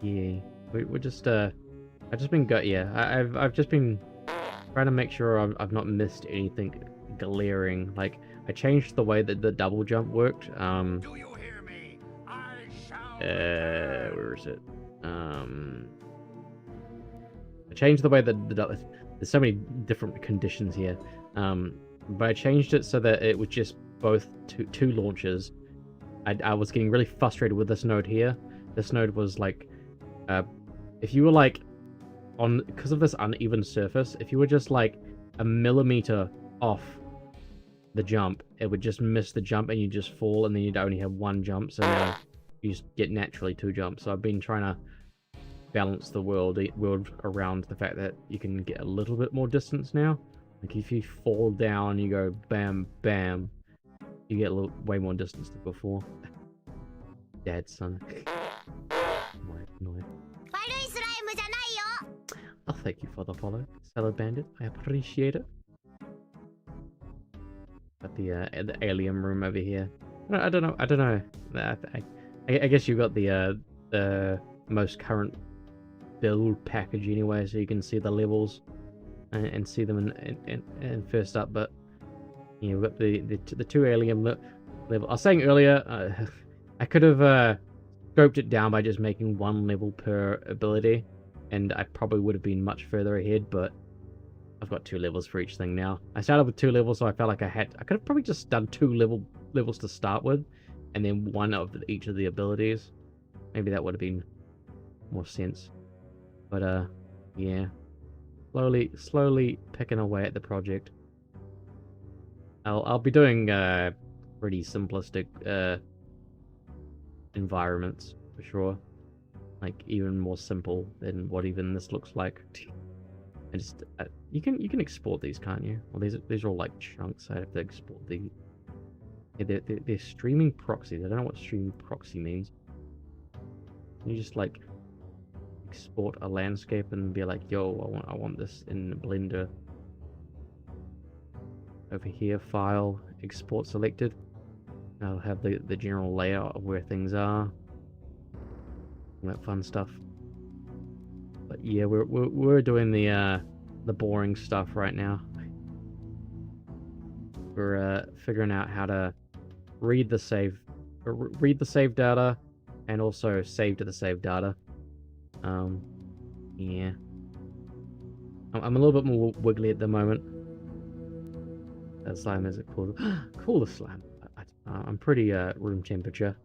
Speaker 1: Yeah, we're just I've just been I've just been trying to make sure I've not missed anything glaring. Like, I changed the way that the double jump worked.
Speaker 2: Do you hear me? I shall.
Speaker 1: Where is it? I changed the way that there's so many different conditions here. But I changed it so that it was just both two launches. I was getting really frustrated with this node here. This node was like, if you were like because of this uneven surface, if you were just like a millimeter off the jump, it would just miss the jump and you just fall, and then you'd only have one jump. So now you just get naturally two jumps. So I've been trying to balance the world around the fact that you can get a little bit more distance now. Like, if you fall down, you go bam bam, you get way more distance than before. Deadsun. Annoying. Oh, thank you for the follow, Salad Bandit. I appreciate it. Got the alien room over here. I don't know. I guess you got the most current build package anyway, so you can see the levels and see them in first up. But yeah, we've got the two alien level. I was saying earlier, I could have scoped it down by just making one level per ability, and I probably would have been much further ahead. But I've got two levels for each thing now. I started with two levels, so I felt like I could have probably just done two levels to start with, and then one of each of the abilities. Maybe that would have been more sense. But yeah, slowly picking away at the project. I'll be doing pretty simplistic environments for sure, like even more simple than what even this looks like. And just you can export these, can't you? Well, these are all like chunks. I have to export the. Yeah, they're streaming proxies. I don't know what streaming proxy means. You just like export a landscape and be like, yo, I want this in Blender. Over here, file, export selected. I'll have the general layout of where things are. All that fun stuff. But yeah, we're doing the boring stuff right now. We're figuring out how to read the save data, and also save to the save data. Yeah. I'm a little bit more wiggly at the moment. That slime is cool. Cooler slime. I'm pretty room temperature.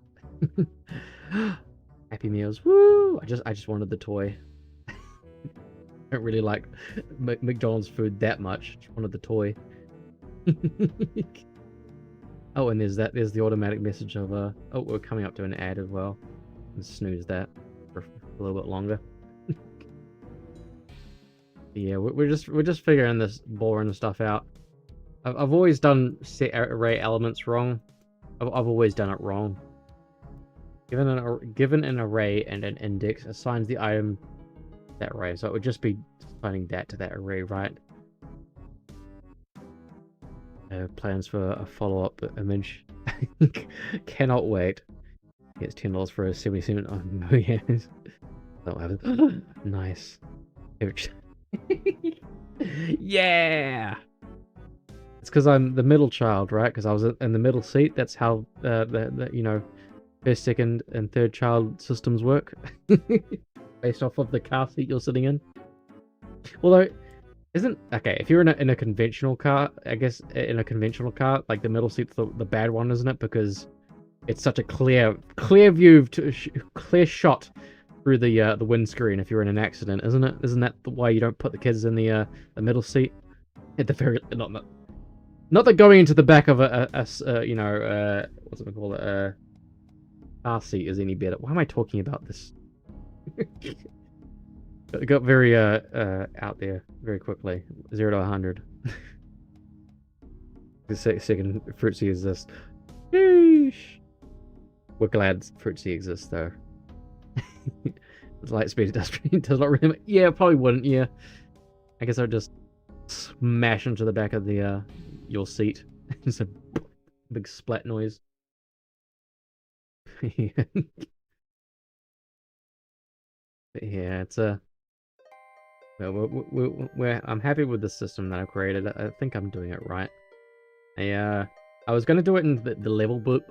Speaker 1: Happy Meals. Woo! I just wanted the toy. I don't really like McDonald's food that much. Just wanted the toy. Oh, and there's the automatic message of oh, we're coming up to an ad as well. And snooze that for a little bit longer. Yeah, we're just figuring this boring stuff out. I've always done set array elements wrong. I've always done it wrong. Given an array and an index assigns the item that array, so it would just be assigning that to that array, right? Plans for a follow-up image. Cannot wait. Gets $10 for a 77. Oh yes. That happens. Nice. Yeah. It's because I'm the middle child, right? Because I was in the middle seat. That's how the you know, first, second, and third child systems work, based off of the car seat you're sitting in. Although, isn't okay if you're in a conventional car? I guess in a conventional car, like the middle seat's the bad one, isn't it? Because it's such a clear view, clear shot through the windscreen if you're in an accident, isn't it? Isn't that why you don't put the kids in the middle seat? At the very not that going into the back of a you know, what's it called, car seat is any better. Why am I talking about this? It got very out there very quickly. 0 to 100. The second Fruitsy exists. Sheesh. We're glad Fruitsy exists though. Lightspeed does not really. Yeah, probably wouldn't. Yeah, I guess I'd just smash into the back of the your seat. Just a big splat noise. Yeah. But yeah, it's a. Well, I'm happy with the system that I've created. I think I'm doing it right. I was gonna do it in the level, but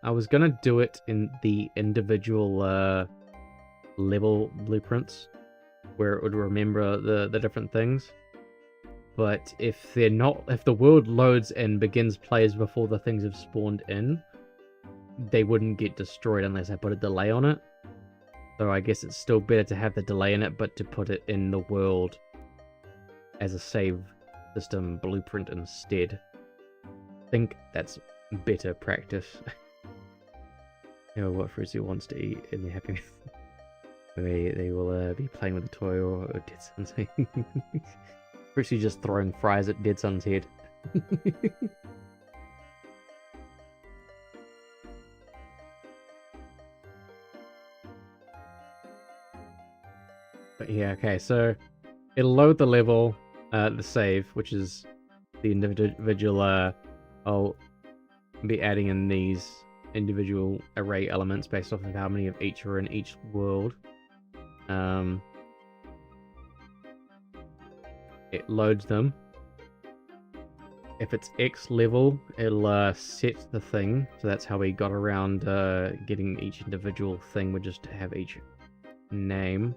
Speaker 1: I was gonna do it in the individual level blueprints, where it would remember the different things. But if the world loads and begins plays before the things have spawned in, they wouldn't get destroyed unless I put a delay on it. So I guess it's still better to have the delay in it, but to put it in the world as a save system blueprint instead. I think that's better practice. You know what Fruitsy wants to eat and they're happy. They will be playing with a toy or Deadson's head. Fruitsy just throwing fries at Deadson's head. But yeah, okay, so it'll load the level, the save, which is the individual, I'll be adding in these individual array elements based off of how many of each are in each world. It loads them. If it's X level, it'll set the thing. So that's how we got around getting each individual thing. We just have each name.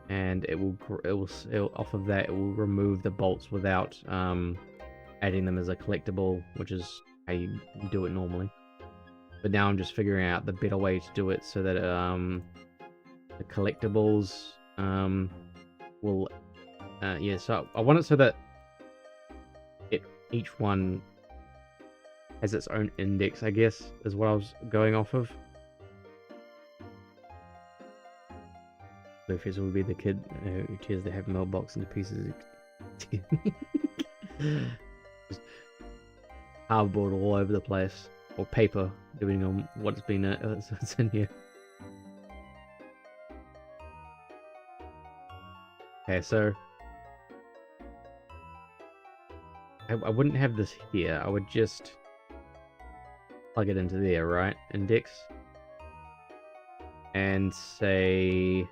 Speaker 1: And it will off of that it will remove the bolts without adding them as a collectible, which is how you do it normally. But now I'm just figuring out the better way to do it so that the collectibles will yeah. So I want it so that each one has its own index, I guess, is what I was going off of. Blueface will be the kid who tears the happy mailbox into pieces. Just cardboard all over the place, or paper, depending on what's been it's in here. Okay, so I wouldn't have this here. I would just plug it into there, right? Index. And say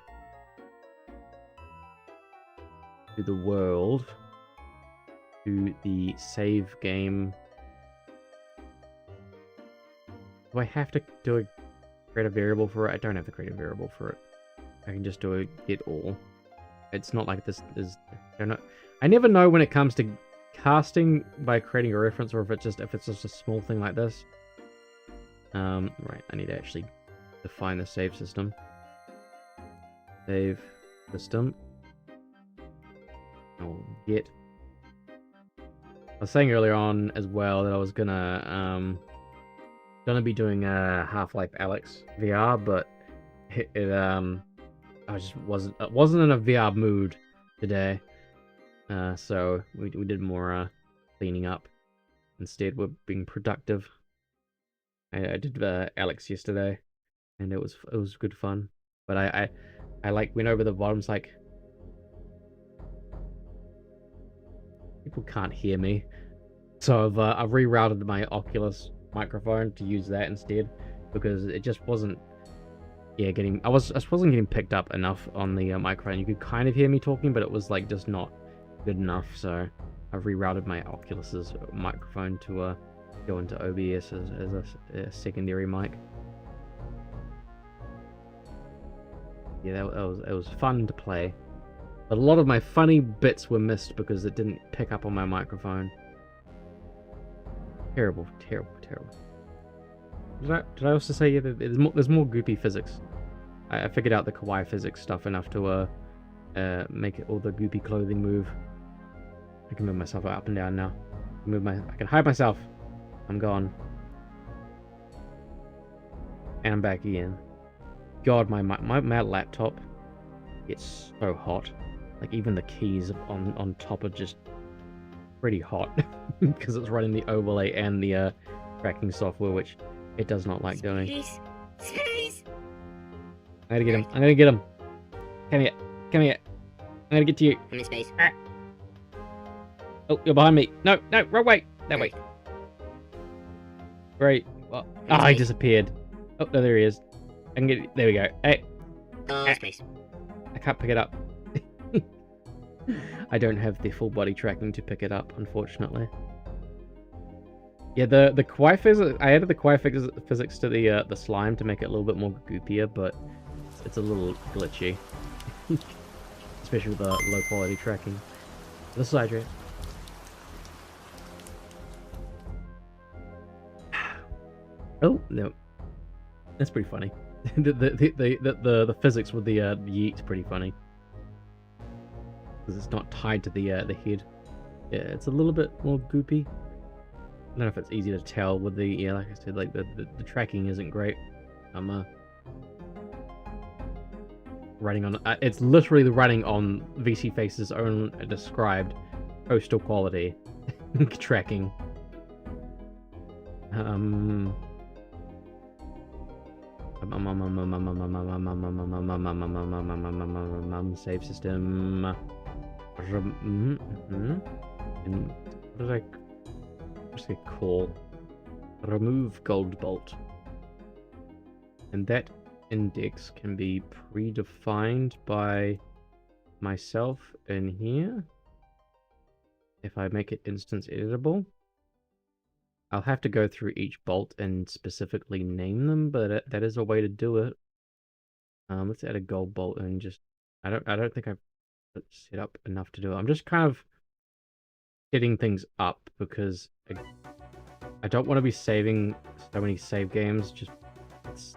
Speaker 1: to the world, to the save game. Do I have to create a variable for it? I don't have to create a variable for it. I can just do a get all. It's not like this is. I never know when it comes to casting by creating a reference, or if it's just a small thing like this. Right, I need to actually define the save system. Save system. I'll get. I was saying earlier on as well that I was gonna be doing Half-Life Alyx VR, but I just wasn't in a VR mood today. So we did more cleaning up. Instead, we're being productive. I did Alyx yesterday, and it was good fun. But I like went over the bottoms, like people can't hear me, so I've rerouted my Oculus microphone to use that instead, because it just wasn't I wasn't getting picked up enough on the microphone. You could kind of hear me talking, but it was like just not good enough. So I've rerouted my Oculus's microphone to go into OBS as a secondary mic. Yeah, it was fun to play, but a lot of my funny bits were missed because it didn't pick up on my microphone. Terrible. Did I also say there's more goopy physics? I figured out the kawaii physics stuff enough to make all the goopy clothing move. I can move myself up and down now. I can hide myself. I'm gone. And I'm back again. God, my laptop gets so hot. Like even the keys on top are just pretty hot because it's running the overlay and the tracking software, which it does not like doing.
Speaker 3: Space.
Speaker 1: I'm gonna get him. Come here. I'm gonna get to you.
Speaker 3: I'm in space.
Speaker 1: Ah. Oh, you're behind me. No, wrong way. That way. Great. Well, he disappeared. Oh, no, there he is. I can get. There we go. Hey.
Speaker 3: Space.
Speaker 1: I can't pick it up. I don't have the full body tracking to pick it up, unfortunately. Yeah, the kawaii physics. I added the kawaii physics to the slime to make it a little bit more goopier, but it's a little glitchy, especially with the low quality tracking. This is Adrian. Oh no, that's pretty funny. the physics with the yeet's pretty funny because it's not tied to the head. Yeah, it's a little bit more goopy. I don't know if it's easy to tell with the like I said, like the tracking isn't great. I'm running on it's literally running on VC Face's own described postal quality tracking. Save system. And what's it called? Remove gold bolt. And that index can be predefined by myself in here. If I make it instance editable, I'll have to go through each bolt and specifically name them, but that is a way to do it. Let's add a gold bolt and just I don't think I've set up enough to do it. I'm just kind of setting things up because I don't want to be saving so many save games. Just it's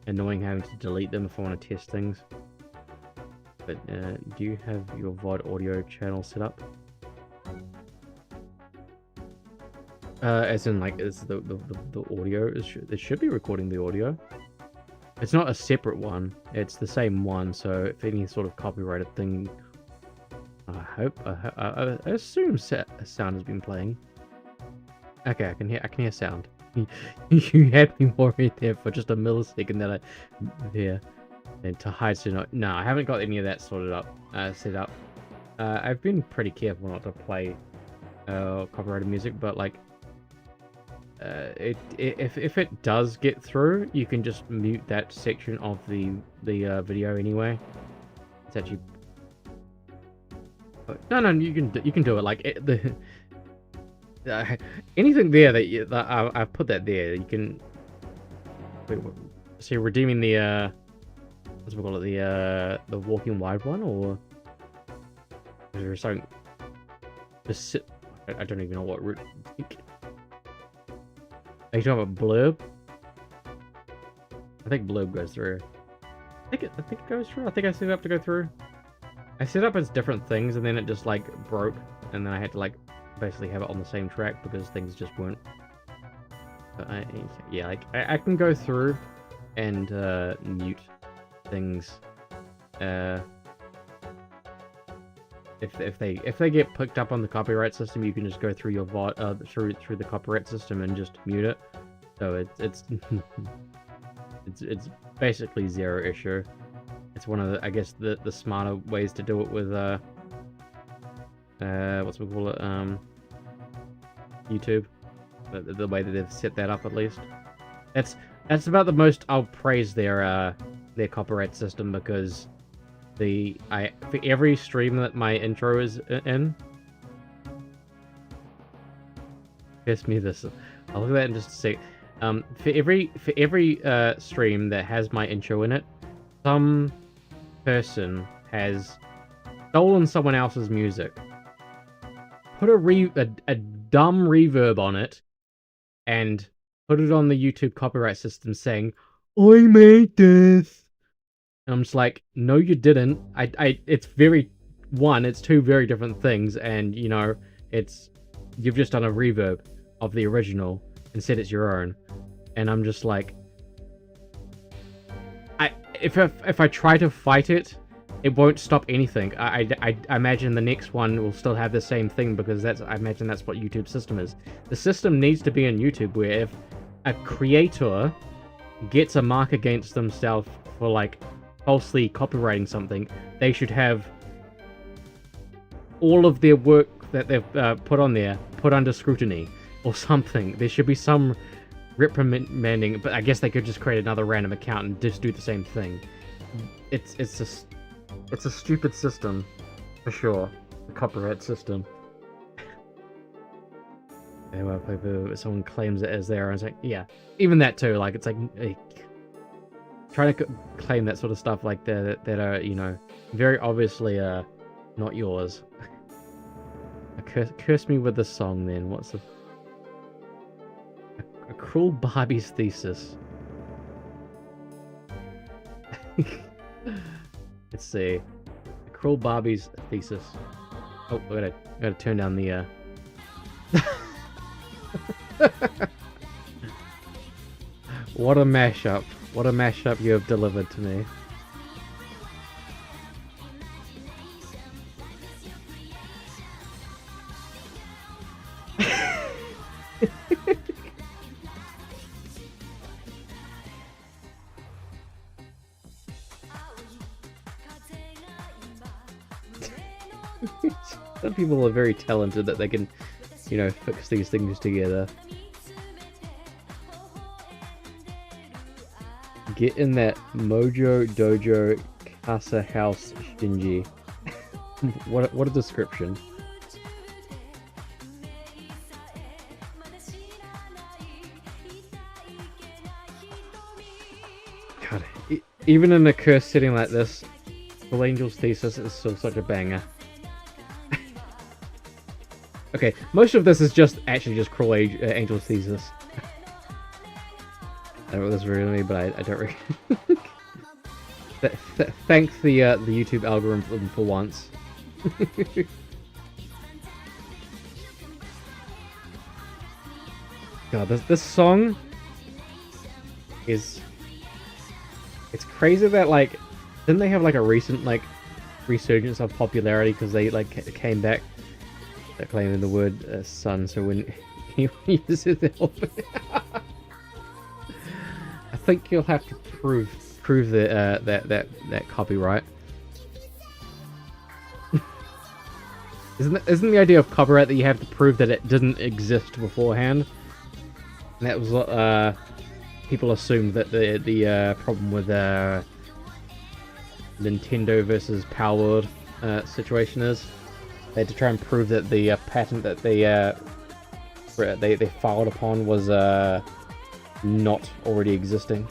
Speaker 1: annoying having to delete them if I want to test things. But do you have your VOD audio channel set up? As in, like, is the audio? It should be recording the audio. It's not a separate one. It's the same one. So if any sort of copyrighted thing, I assume sound has been playing. Okay, I can hear sound. You had me worried there for just a millisecond that and to hide so not. No, I haven't got any of that sorted up, set up. I've been pretty careful not to play copyrighted music, but like, if it does get through, you can just mute that section of the video anyway. It's actually no, you can do it. Like anything there that I've put that there. You can. Wait, so you're redeeming the what's we call it, the walking wide one, or is there something? Just sit. I don't even know what route. Are you talking about blurb? I think blurb goes through. I think it goes through. I think I set it up to go through. I set up as different things, and then it just like broke, and then I had to like basically have it on the same track because things just weren't. But yeah, like I can go through and mute things. If they get picked up on the copyright system, you can just go through your through the copyright system and just mute it. So it's it's basically zero issue. It's one of the, I guess, the smarter ways to do it with what's we call it, YouTube. The way that they've set that up, at least. That's about the most I'll praise their copyright system, because for every stream that my intro is in, piss me this. I'll look at that in just a sec. For every stream that has my intro in it, some person has stolen someone else's music, put a dumb reverb on it, and put it on the YouTube copyright system saying, "I made this." And I'm just like, no, you didn't. It's it's two very different things, and you know, you've just done a reverb of the original and said it's your own, and I'm just like, if I try to fight it, it won't stop anything. I imagine the next one will still have the same thing, because I imagine that's what YouTube's system is. The system needs to be in YouTube where if a creator gets a mark against themselves for like falsely copyrighting something, they should have all of their work that they've put on there put under scrutiny or something. There should be some reprimanding, but I guess they could just create another random account and just do the same thing. It's a stupid system, for sure. The copyright system. Anyway, if someone claims it as their own, it's like, yeah, even that too. Like, it's like trying to claim that sort of stuff like that are, you know, very obviously not yours. Curse me with the song then. What's the a cruel Barbie's thesis? Let's see. A cruel Barbie's thesis. Oh, I gotta turn down the What a mashup. What a mashup you have delivered to me. Some people are very talented that they can, you know, fix these things together. Get in that Mojo Dojo Casa House Shinji. What a description. God, even in a cursed setting like this, Full Angel's Thesis is still such a banger. Okay, most of this is just Cruel Angel's Thesis. I don't know what this is really, but I don't really. Thank the YouTube algorithm for once. God, this song is It's crazy that, like, didn't they have, like, a recent, like, resurgence of popularity because they, like, came back claiming the word son, so when he uses the I think you'll have to prove that that copyright. Isn't the idea of copyright that you have to prove that it didn't exist beforehand? And that was what people assumed that the problem with Nintendo versus Power World situation is. They had to try and prove that the patent that they filed upon was not already existing.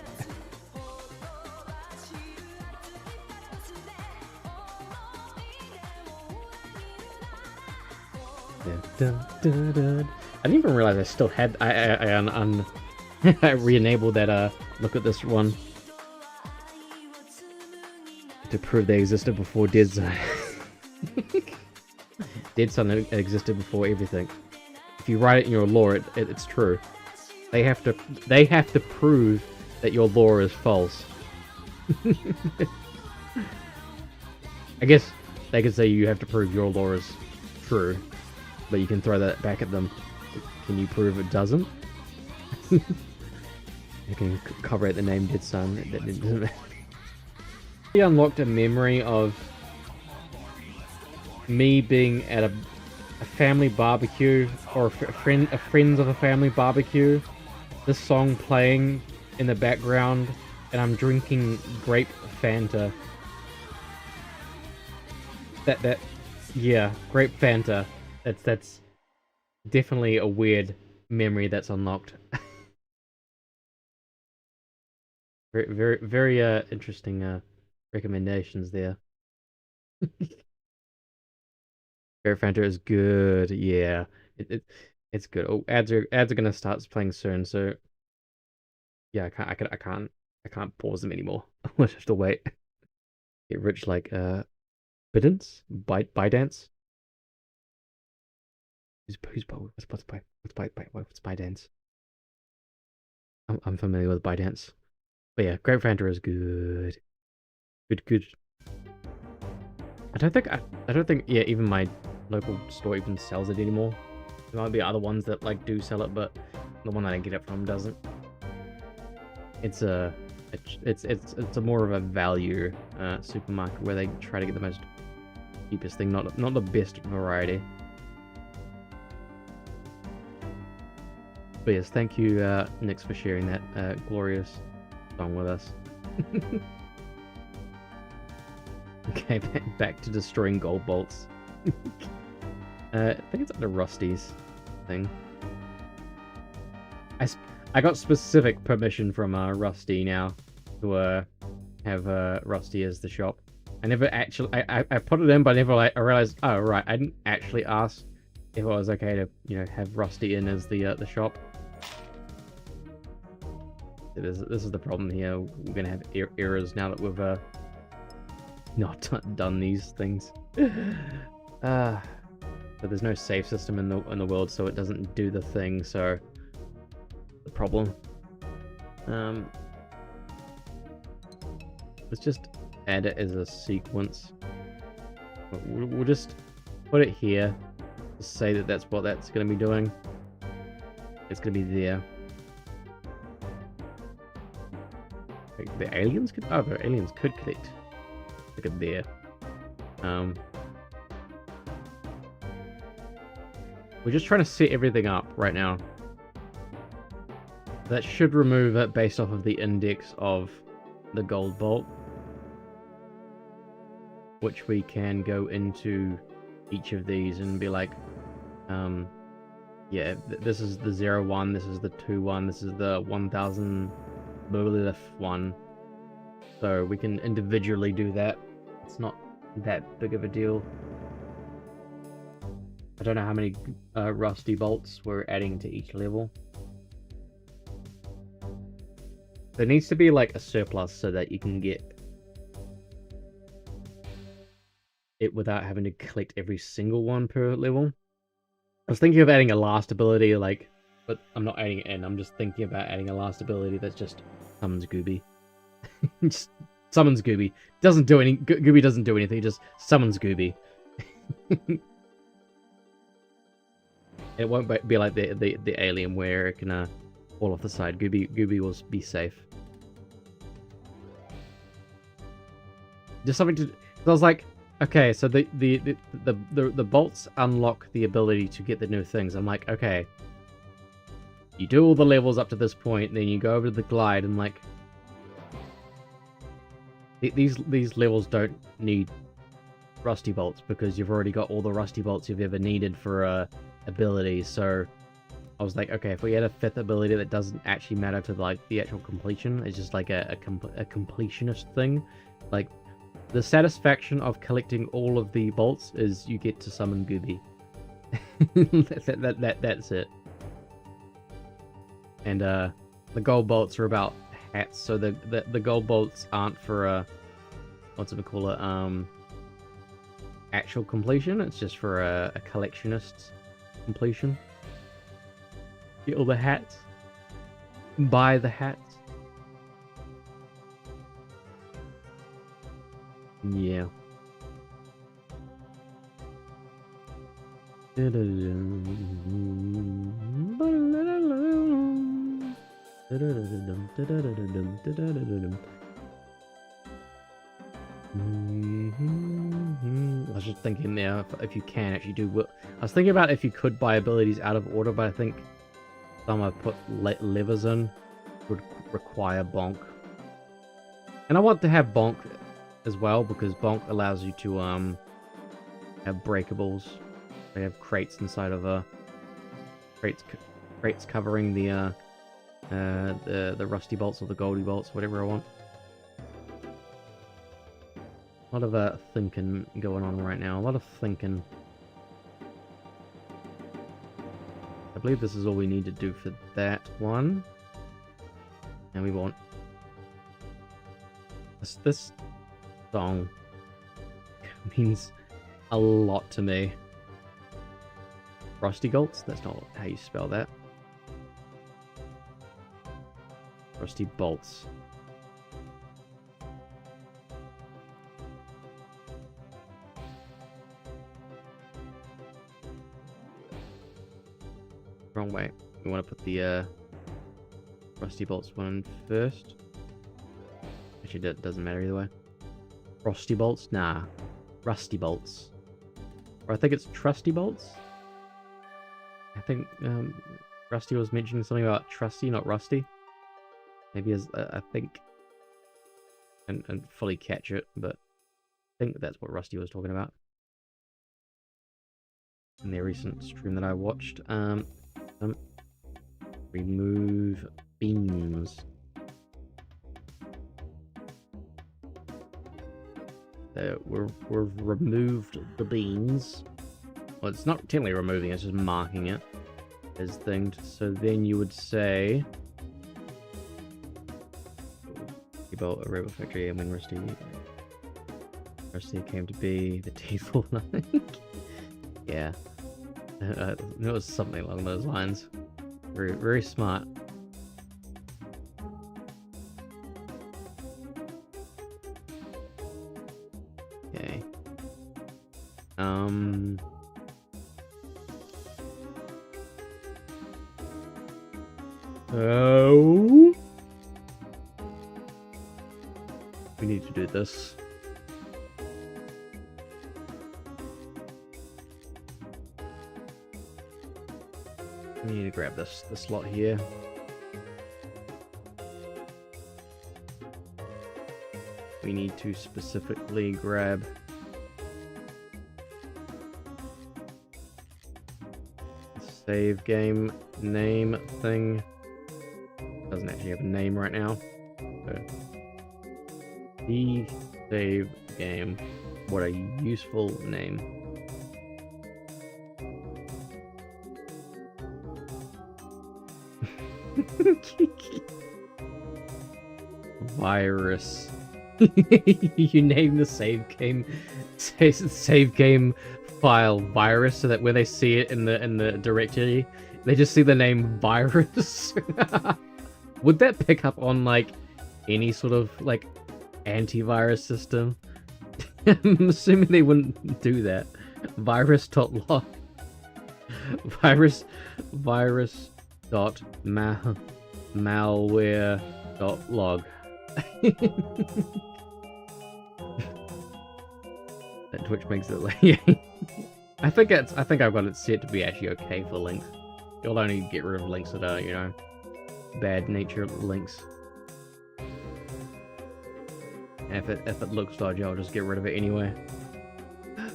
Speaker 1: Dun, dun, dun. I didn't even realize I still had I re-enabled that look at this one to prove they existed before Deadsun. Deadsun existed before everything. If you write it in your lore, it's true. They have to prove that your lore is false. I guess they could say you have to prove your lore is true, but you can throw that back at them. Can you prove it doesn't? You can cover the name Deadsun. That doesn't matter. He unlocked a memory of me being at a family barbecue or a friends of a family barbecue. This song playing in the background, and I'm drinking grape Fanta. Yeah, grape Fanta. That's definitely a weird memory that's unlocked. Very interesting recommendations there. Grape Fanta is good. Yeah, it's good. Oh, ads are gonna start playing soon, so yeah, I can't pause them anymore. I'll just have to wait. Get rich like Biddance? Bydance? What's Bydance? I'm familiar with Bydance. But yeah, Grape Fanta is good. Good. I don't think yeah, even my local store even sells it anymore. There might be other ones that like do sell it, but the one that I get it from doesn't. It's a more of a value supermarket where they try to get the most cheapest thing, not the best variety. But yes, thank you, Nix, for sharing that glorious song with us. Okay, back to destroying gold bolts. I think it's under Rusty's thing. I got specific permission from Rusty now to have Rusty as the shop. I never actually I put it in, but I realized, oh right, I didn't actually ask if it was okay to have Rusty in as the shop. This is the problem here. We're gonna have errors now that we've not done these things. But there's no save system in the world, so it doesn't do the thing. So the problem. Let's just add it as a sequence. We'll just put it here. Just say that that's what that's going to be doing. It's going to be there. Like the aliens could. Oh, the aliens could connect. Look at there. We're just trying to set everything up right now. That should remove it based off of the index of the gold bolt, which we can go into each of these and be like, yeah, this is the 01, this is the 21, this is the 1000 one. So we can individually do that. It's not that big of a deal. I don't know how many rusty bolts we're adding to each level. There needs to be like a surplus so that you can get it without having to collect every single one per level. I was thinking of adding a last ability, but I'm not adding it in. I'm just thinking about adding a last ability that's just summons Gooby. Just summons Gooby. Doesn't do any. Gooby doesn't do anything. He just summons Gooby. It won't be like the alien where it can fall off the side. Gooby will be safe. Just something to. I was like, okay, so the bolts unlock the ability to get the new things. I'm like, okay. You do all the levels up to this point, then you go over to the glide, and like, these levels don't need rusty bolts because you've already got all the rusty bolts you've ever needed for abilities. So I was like, okay, if we had a fifth ability that doesn't actually matter to like the actual completion, it's just like a completionist thing. Like the satisfaction of collecting all of the bolts is you get to summon Gooby. That's it. And the gold bolts are about hats, so the gold bolts aren't for what's it call it, actual completion. It's just for a collectionist's completion. Get all the hats, buy the hats. Yeah. I was just thinking there, if you can actually do. I was thinking about if you could buy abilities out of order, but I think some I put levers in would require bonk. And I want to have bonk as well because bonk allows you to have breakables. They have crates inside of crates covering the rusty bolts or the goldy bolts, whatever I want. A lot of thinking going on right now. A lot of thinking. I believe this is all we need to do for that one. And we want this song means a lot to me. Rusty bolts? That's not how you spell that. Rusty bolts. Wrong way. We want to put the rusty bolts one first. Actually, that doesn't matter either way. Frosty bolts? Nah. Rusty bolts. Or I think it's trusty bolts? I think Rusty was mentioning something about trusty, not rusty. Maybe as I think, and fully catch it, but I think that's what Rusty was talking about in the recent stream that I watched. Remove beams. We've removed the beams. Well, it's not technically removing; it's just marking it as thinged. So then you would say. Built a robot factory, and when Rusty came to be, the teeth will nothing. Yeah, it was something along those lines. Very, very smart. Okay. Oh. We need to do this. We need to grab this slot here. We need to specifically grab the save game name thing. Doesn't actually have a name right now. So the save game. What a useful name. Virus. You name the save game file virus so that when they see it in the directory, they just see the name virus. Would that pick up on like any sort of like antivirus system. I'm assuming they wouldn't do that. Virus.log. Malware.log. That Twitch makes it like I think I've got it set to be actually okay for links. You'll only get rid of links that are, you know, bad nature links. And if it looks dodgy, I'll just get rid of it anyway.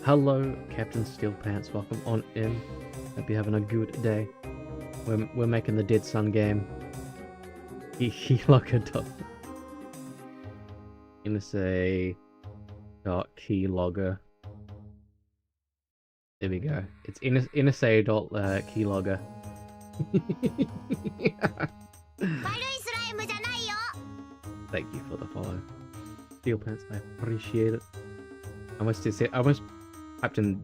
Speaker 1: Hello, Captain Steelpants. Welcome on in. Hope you're having a good day. We're making the Deadsun game. Keylogger. NSA .keylogger. There we go. It's NSA.keylogger. Thank you for the follow. Steel pants, I appreciate it. I almost typed in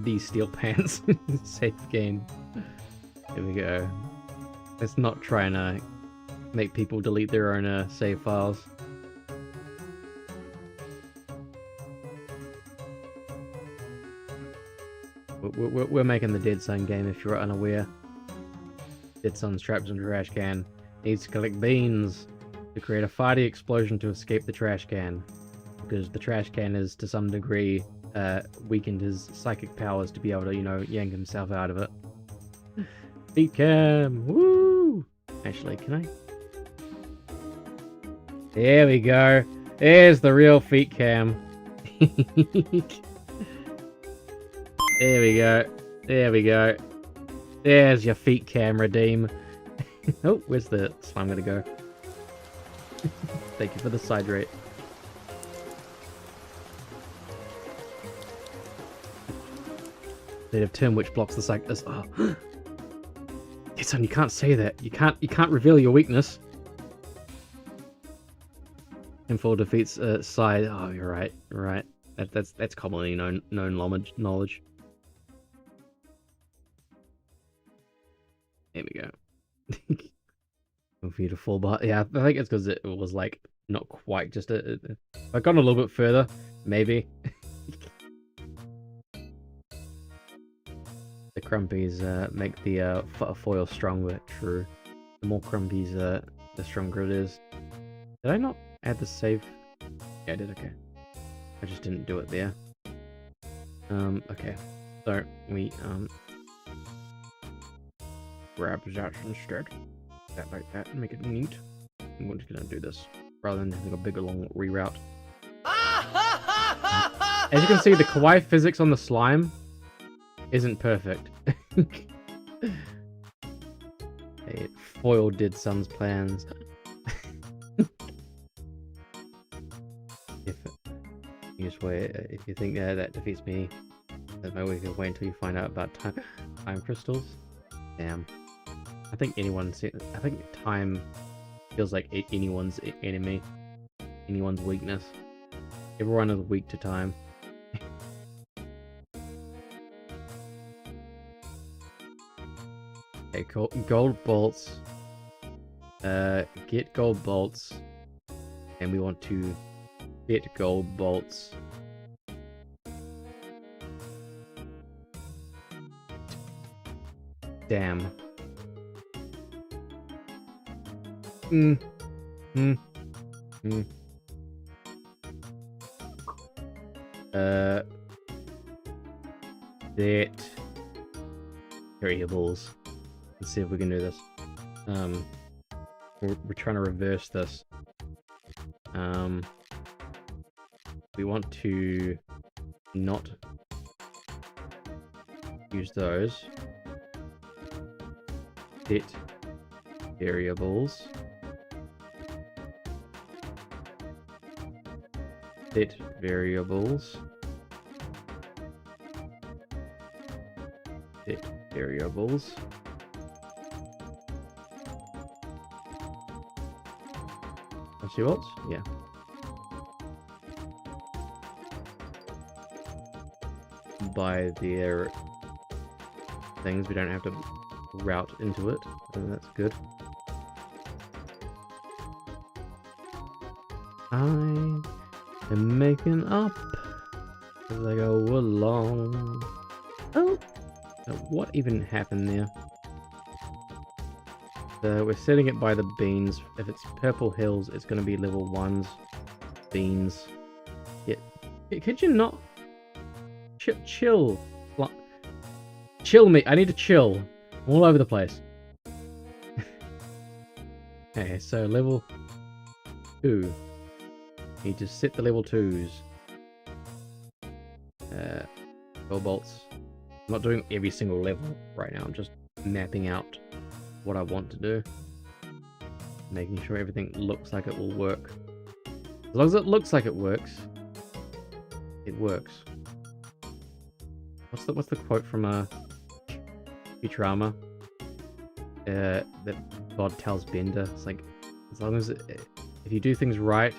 Speaker 1: these steel pants. Safe game. Here we go. Let's not try and make people delete their own save files. We're making the Deadsun game, if you're unaware. Deadsun's trapped in a trash can. Needs to collect beans to create a fiery explosion to escape the trash can. Because the trash can is, to some degree, weakened his psychic powers to be able to, you know, yank himself out of it. Feet cam! Woo! Actually, can I? There we go. There's the real feet cam. There we go. There we go. There's your feet cam, redeem. Oh, where's the slime gonna go? Thank you for the side rate. Native term which blocks the psych. Oh. Deadsun, you can't say that. You can't reveal your weakness. Info defeats side. Oh, you're right. You're right. That's commonly known knowledge. There we go. Beautiful, but yeah, I think it's because it was like not quite just a. I've gone a little bit further, maybe. The crumpies make the foil stronger. True. The more crumpies, the stronger it is. Did I not add the save? Yeah, I did. Okay. I just didn't do it there. Okay. So we grab that instead. That like that and make it neat. I'm just gonna do this rather than having a bigger long reroute. As you can see, the kawaii physics on the slime isn't perfect. It foiled Deadsun's plans. If you think that defeats me, then maybe we can wait until you find out about time crystals. Damn. I think time feels like anyone's enemy, anyone's weakness. Everyone is weak to time. Okay, gold bolts. Get gold bolts, and we want to get gold bolts. Damn. That variables. Let's see if we can do this. We're trying to reverse this. We want to not use those. Set variables. Set variables. Set variables. See what? Yeah. By their things, we don't have to route into it, so that's good. I am making up as I go along. Oh, what even happened there? We're setting it by the beans. If it's purple hills, it's going to be level 1's beans. Yeah. Could you not? Chill. Chill me. I need to chill. I'm all over the place. Okay, so level 2. You just set the level 2s. Cobalts. I'm not doing every single level right now. I'm just mapping out what I want to do. Making sure everything looks like it will work. As long as it looks like it works, it works. What's the quote from Futurama? That God tells Bender. It's like, as long as if you do things right,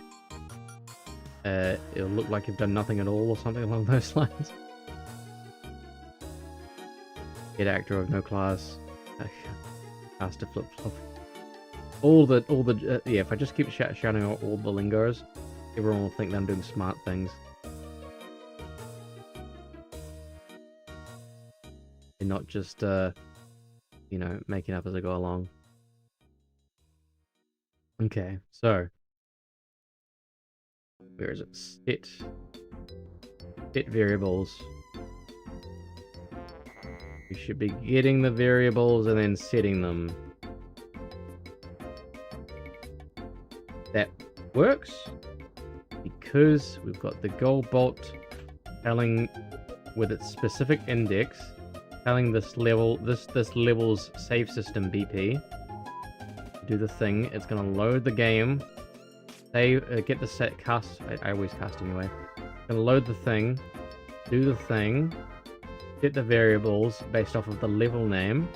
Speaker 1: it'll look like you've done nothing at all, or something along those lines. Get actor of no class. Cast to flip flop. All the yeah. If I just keep shouting out all the lingos, everyone will think that I'm doing smart things. And not just you know, making up as I go along. Okay, so where is it? Set variables. We should be getting the variables and then setting them. That works because we've got the gold bolt telling with its specific index, telling this level's save system BP. Do the thing. It's gonna load the game. Save. Get the set cast. I always cast anyway. Gonna load the thing. Do the thing. Get the variables based off of the level name,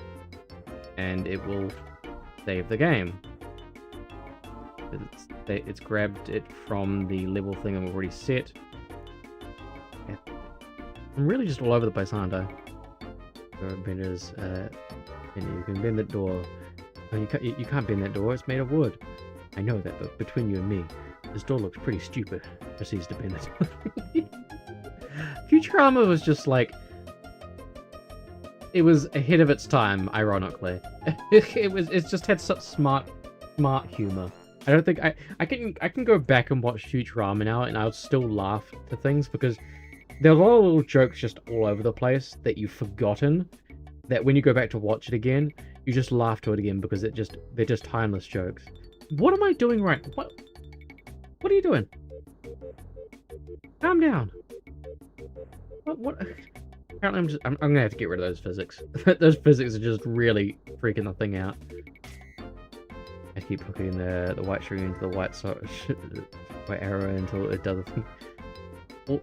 Speaker 1: and it will save the game. It's grabbed it from the level thing I've already set. Yeah. I'm really just all over the place, aren't I? Benders, you can bend that door. Oh, you can't bend that door. It's made of wood. I know that, but between you and me, this door looks pretty stupid. Proceeds to bend it. Futurama was just like, it was ahead of its time, ironically. It just had such smart humor. I don't think I can go back and watch Futurama now and I'll still laugh to things because there are a lot of little jokes just all over the place that you've forgotten, that when you go back to watch it again, you just laugh to it again because they're just timeless jokes. What am I doing right? What are you doing? Calm down. What? Apparently I'm gonna have to get rid of those physics. Those physics are just really freaking the thing out. I keep hooking the white string into the white arrow until it does a thing. Well,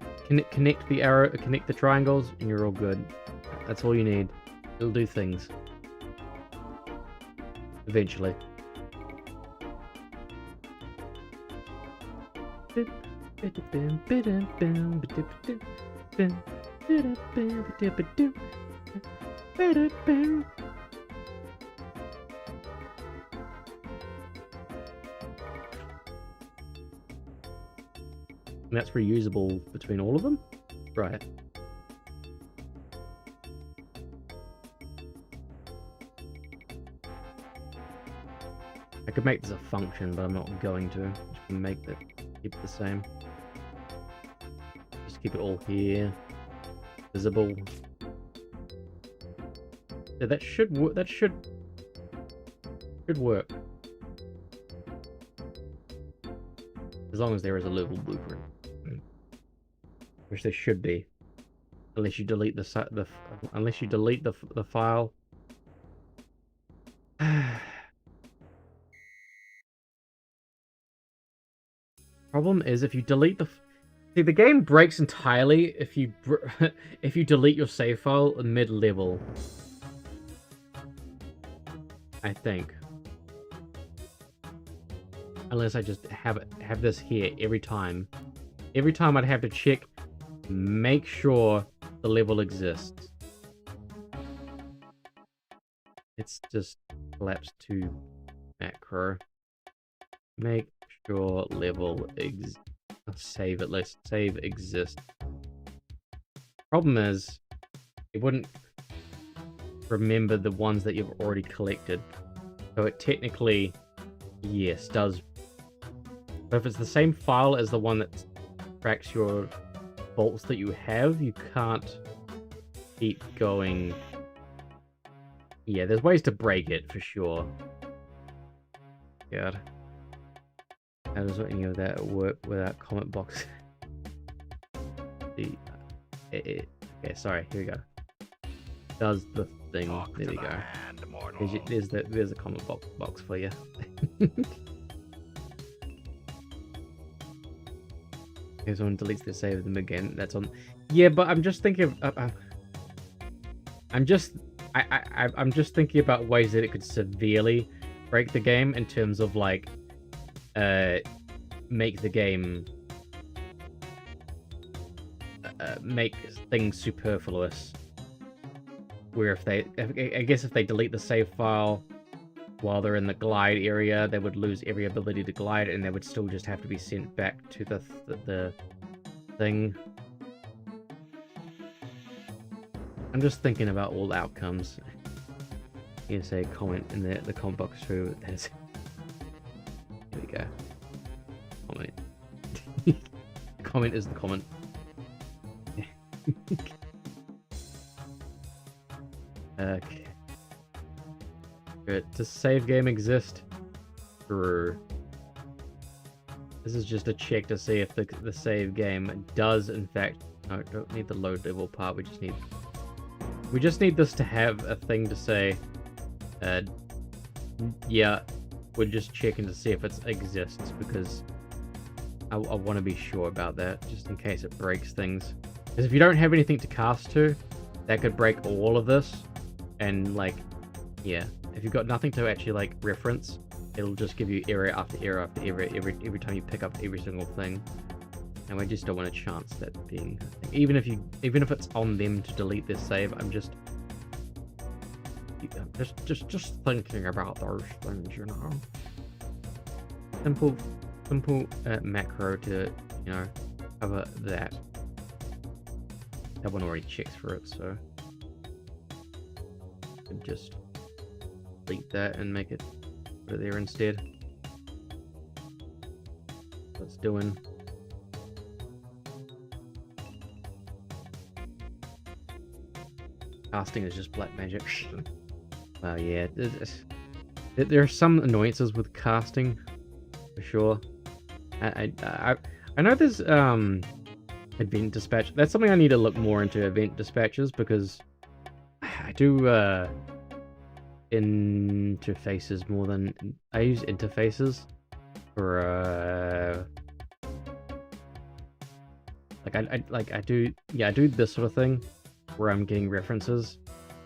Speaker 1: connect the arrow, connect the triangles, and you're all good. That's all you need. It'll do things. Eventually. And that's reusable between all of them? Right. I could make this a function, but I'm not going to. I'm just gonna make keep it the same. Just keep it all here. Visible. Yeah, that should work. That should work. As long as there is a level blueprint. Which there should be. Unless you delete the file. Problem is if you delete see, the game breaks entirely if you if you delete your save file mid-level. I think. Unless I just have this here every time. Every time I'd have to check, make sure the level exists. It's just collapsed to macro. Make sure level save at least save exists. Problem is, it wouldn't remember the ones that you've already collected. So it technically, yes, does. But if it's the same file as the one that tracks your bolts that you have, you can't keep going. Yeah, there's ways to break it for sure. God. How does any of that work without comment box? Okay, sorry, here we go. Does the thing. There we go. There's the comment box for you. If someone deletes their save them again, that's on. Yeah, but I'm just thinking of, I'm just thinking about ways that it could severely break the game in terms of like make the game make things superfluous. Where if they, I guess if they delete the save file while they're in the glide area, they would lose every ability to glide, and they would still just have to be sent back to the thing. I'm just thinking about all outcomes. Here's a comment in the comment box too. Here we go. Comment. Comment is the comment. Okay. Good. Does save game exist? True. This is just a check to see if the save game does in fact. No, don't need the load level part. We just need this to have a thing to say. Yeah, we're just checking to see if it exists because I want to be sure about that just in case it breaks things. Because if you don't have anything to cast to, that could break all of this. And like, yeah, if you've got nothing to actually like reference, it'll just give you error after error after error every time you pick up every single thing. And we just don't want to chance that being a thing. Even if it's on them to delete this save, I'm just thinking about those things, you know. Simple macro to, you know, cover that. That one already checks for it, so I can just delete that and make it put it there instead. What's doing? Casting is just black magic. Well, yeah, there are some annoyances with casting, for sure. I know there's event dispatch. That's something I need to look more into, event dispatches, because I do interfaces more than I use interfaces for I do this sort of thing where I'm getting references.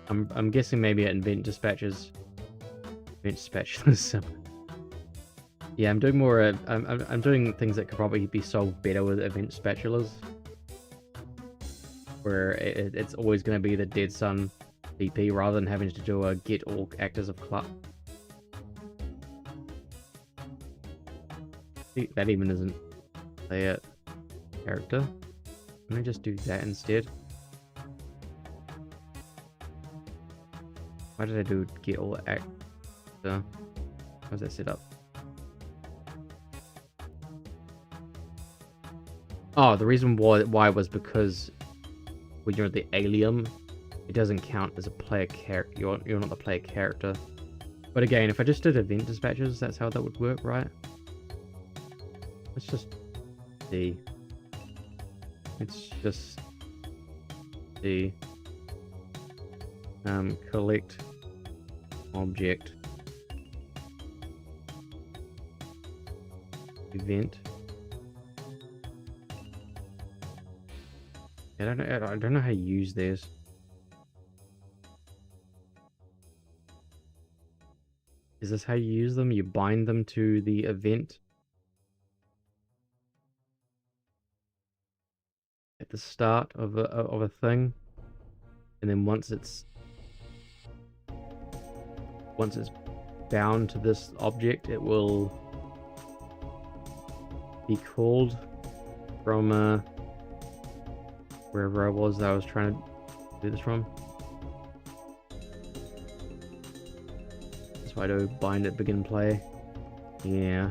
Speaker 1: I'm guessing maybe at event dispatches. Yeah, I'm doing more. I'm doing things that could probably be solved better with event spatulas, where it's always going to be the Deadsun DP rather than having to do a get all actors of club. That even isn't player character. Let me just do that instead. Why did I do get all actor? How's that set up? Oh, the reason why was because when you're the alien, it doesn't count as a player character. You're not the player character. But again, if I just did event dispatches, that's how that would work, right? Let's just see. Let's just see. Collect object event. I don't know how to use this. Is this how you use them? You bind them to the event at the start of a thing, and then once it's bound to this object, it will be called from wherever I was that I was trying to do this from. That's why I do bind at begin play. Yeah.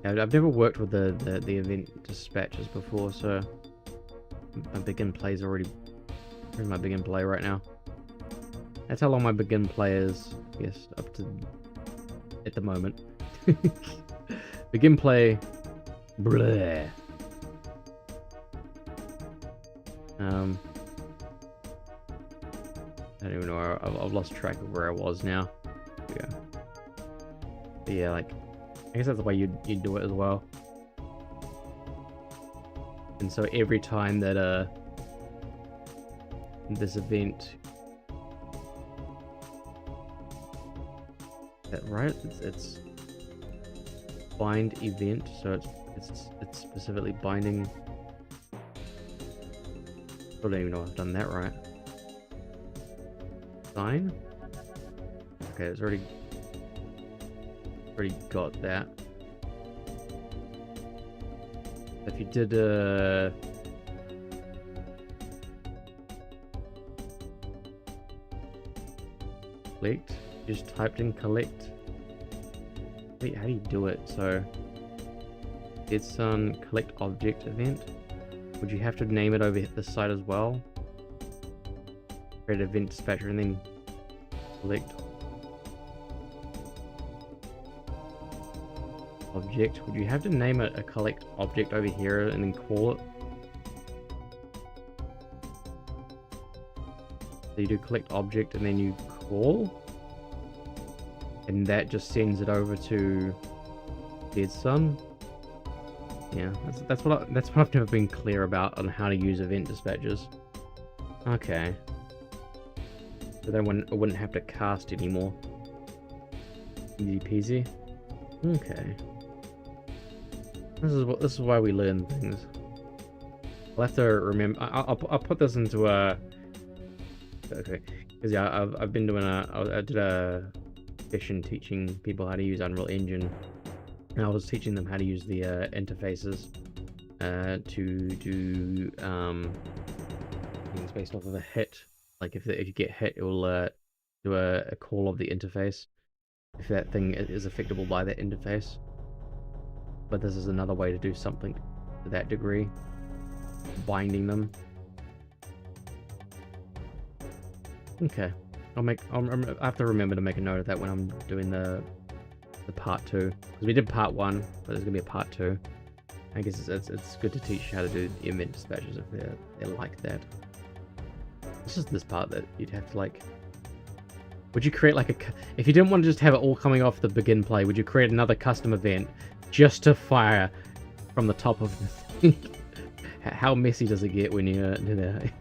Speaker 1: I've never worked with the event dispatches before, so my begin play is already... Where's my begin play right now? That's how long my begin play is. Yes, up to... at the moment. Begin play... Bleh. I don't even know. I've lost track of where I was now. Yeah. But yeah, like... I guess that's the way you'd do it as well. And so every time that this event, that right? It's bind event, so it's specifically binding. I don't even know if I've done that right. Sign. Okay, it's already got that. If you did collect, just typed in collect. Wait, how do you do it? So Deadsun collect object event. Would you have to name it over this side as well? Create event dispatcher and then collect object. Would you have to name it a collect object over here and then call it? So you do collect object and then you call, and that just sends it over to Deadsun. Yeah, that's what I've never been clear about on how to use event dispatchers. Okay. So then it wouldn't have to cast anymore. Easy peasy. Okay. This is why we learn things. I'll have to remember. I'll put this into a. Okay, because yeah, I've been doing I did a session teaching people how to use Unreal Engine, and I was teaching them how to use the interfaces to do things based off of a hit. Like if you get hit, it will do a call of the interface if that thing is affectable by that interface. But this is another way to do something to that degree, binding them. Okay, I have to remember to make a note of that when I'm doing the part 2, because we did part 1, but there's gonna be a part 2. I guess it's good to teach how to do the event dispatches if they're like that. It's just this part that you'd have to like. Would you create like if you didn't want to just have it all coming off the begin play, would you create another custom event just to fire from the top of the thing? How messy does it get when you do that?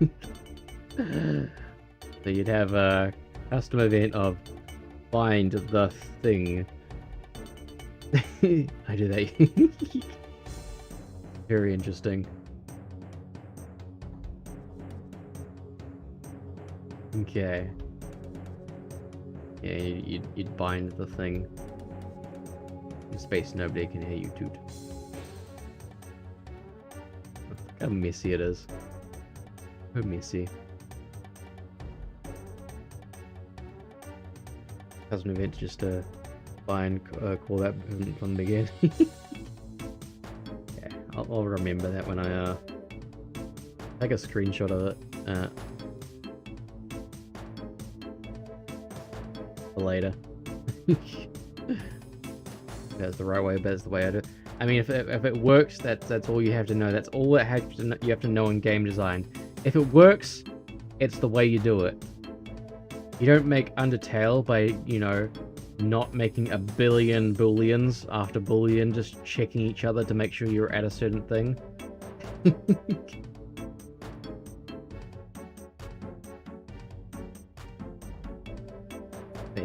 Speaker 1: So you'd have a custom event of bind the thing. I do that. Very interesting. Okay. Yeah, you'd bind the thing. In space, nobody can hear you toot. Look how messy it is. So messy. Custom event just to bind, call that from the beginning. Yeah, I'll remember that when I take a screenshot of it. For later. That's the right way, but that's the way I do it. I mean, if it works, that's all you have to know. That's all you have to know in game design. If it works, it's the way you do it. You don't make Undertale by, you know, not making a billion booleans after boolean, just checking each other to make sure you're at a certain thing. But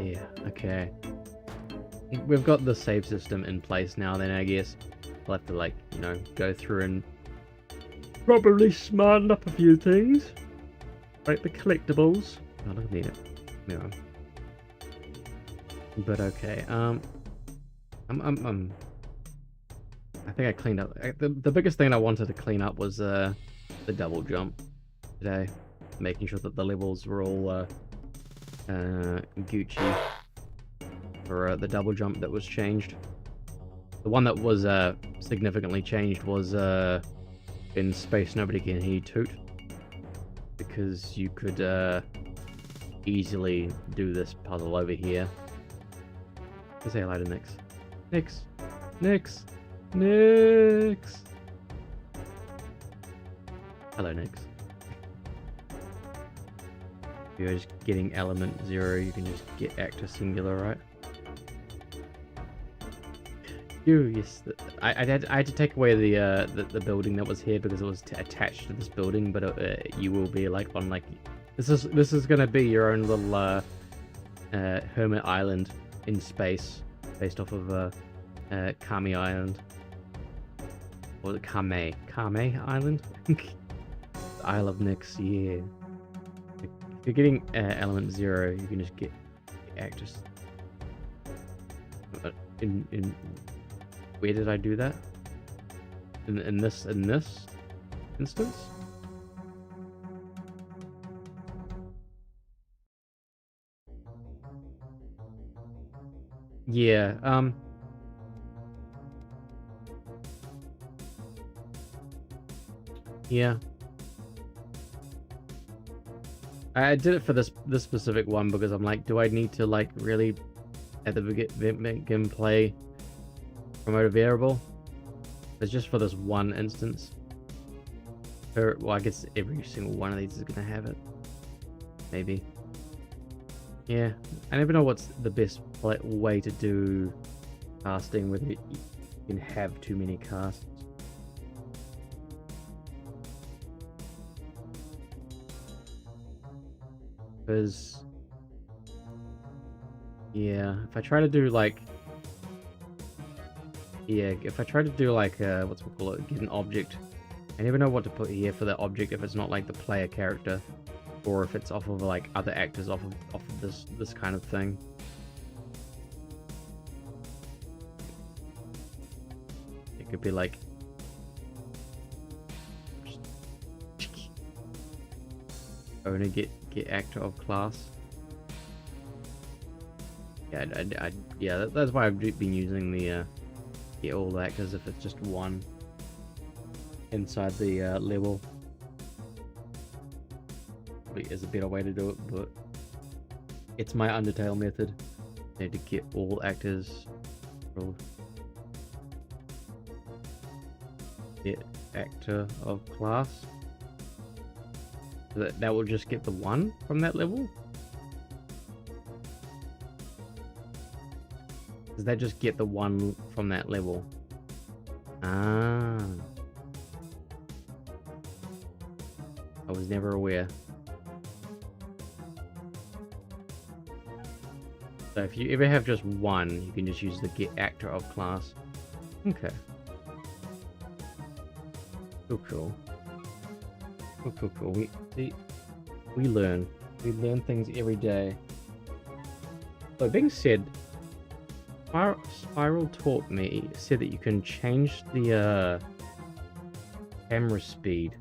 Speaker 1: yeah, okay. We've got the save system in place now, then I guess we'll have to, like, you know, go through and probably smarten up a few things. Like the collectibles. Oh, look at me. No. But okay, I think I cleaned up. The biggest thing I wanted to clean up was the double jump today, making sure that the levels were all Gucci for the double jump that was changed. The one that was significantly changed was in Space Nobody Can Hear You Toot, because you could easily do this puzzle over here. Say hello to Nix. Nix! Nix! Nix! Hello, Nix. If you're just getting element 0, you can just get actor singular, right? Yes. I had to take away the building that was here because it was attached to this building, but you will be like on like this is gonna be your own little hermit island in space, based off of Kami Island, or the Kame Island. Isle of Nix, yeah. If you're getting element 0, you can just get actors. In where did I do that? In this instance? Yeah, yeah. I did it for this specific one because I'm like, do I need to like really at the begin play promote a variable? It's just for this one instance. Well, I guess every single one of these is gonna have it. Maybe. Yeah, I never know what's the best way to do casting, whether you can have too many casts. Because, yeah, if I try to do like, what's we call it, get an object, I never know what to put here for the object if it's not like the player character, or if it's off of like other actors off of this kind of thing. It could be like owner get actor of class. Yeah, that's why I've been using the get all actors if it's just one inside the level. Probably is a better way to do it, but it's my Undertale method. I need to get all actors rolled. Get actor of class. So that will just get the one from that level? Does that just get the one from that level? Ah. I was never aware. So if you ever have just one, you can just use the get actor of class. Okay. Cool. We learn things every day. So being said, Spiral said that you can change the camera speed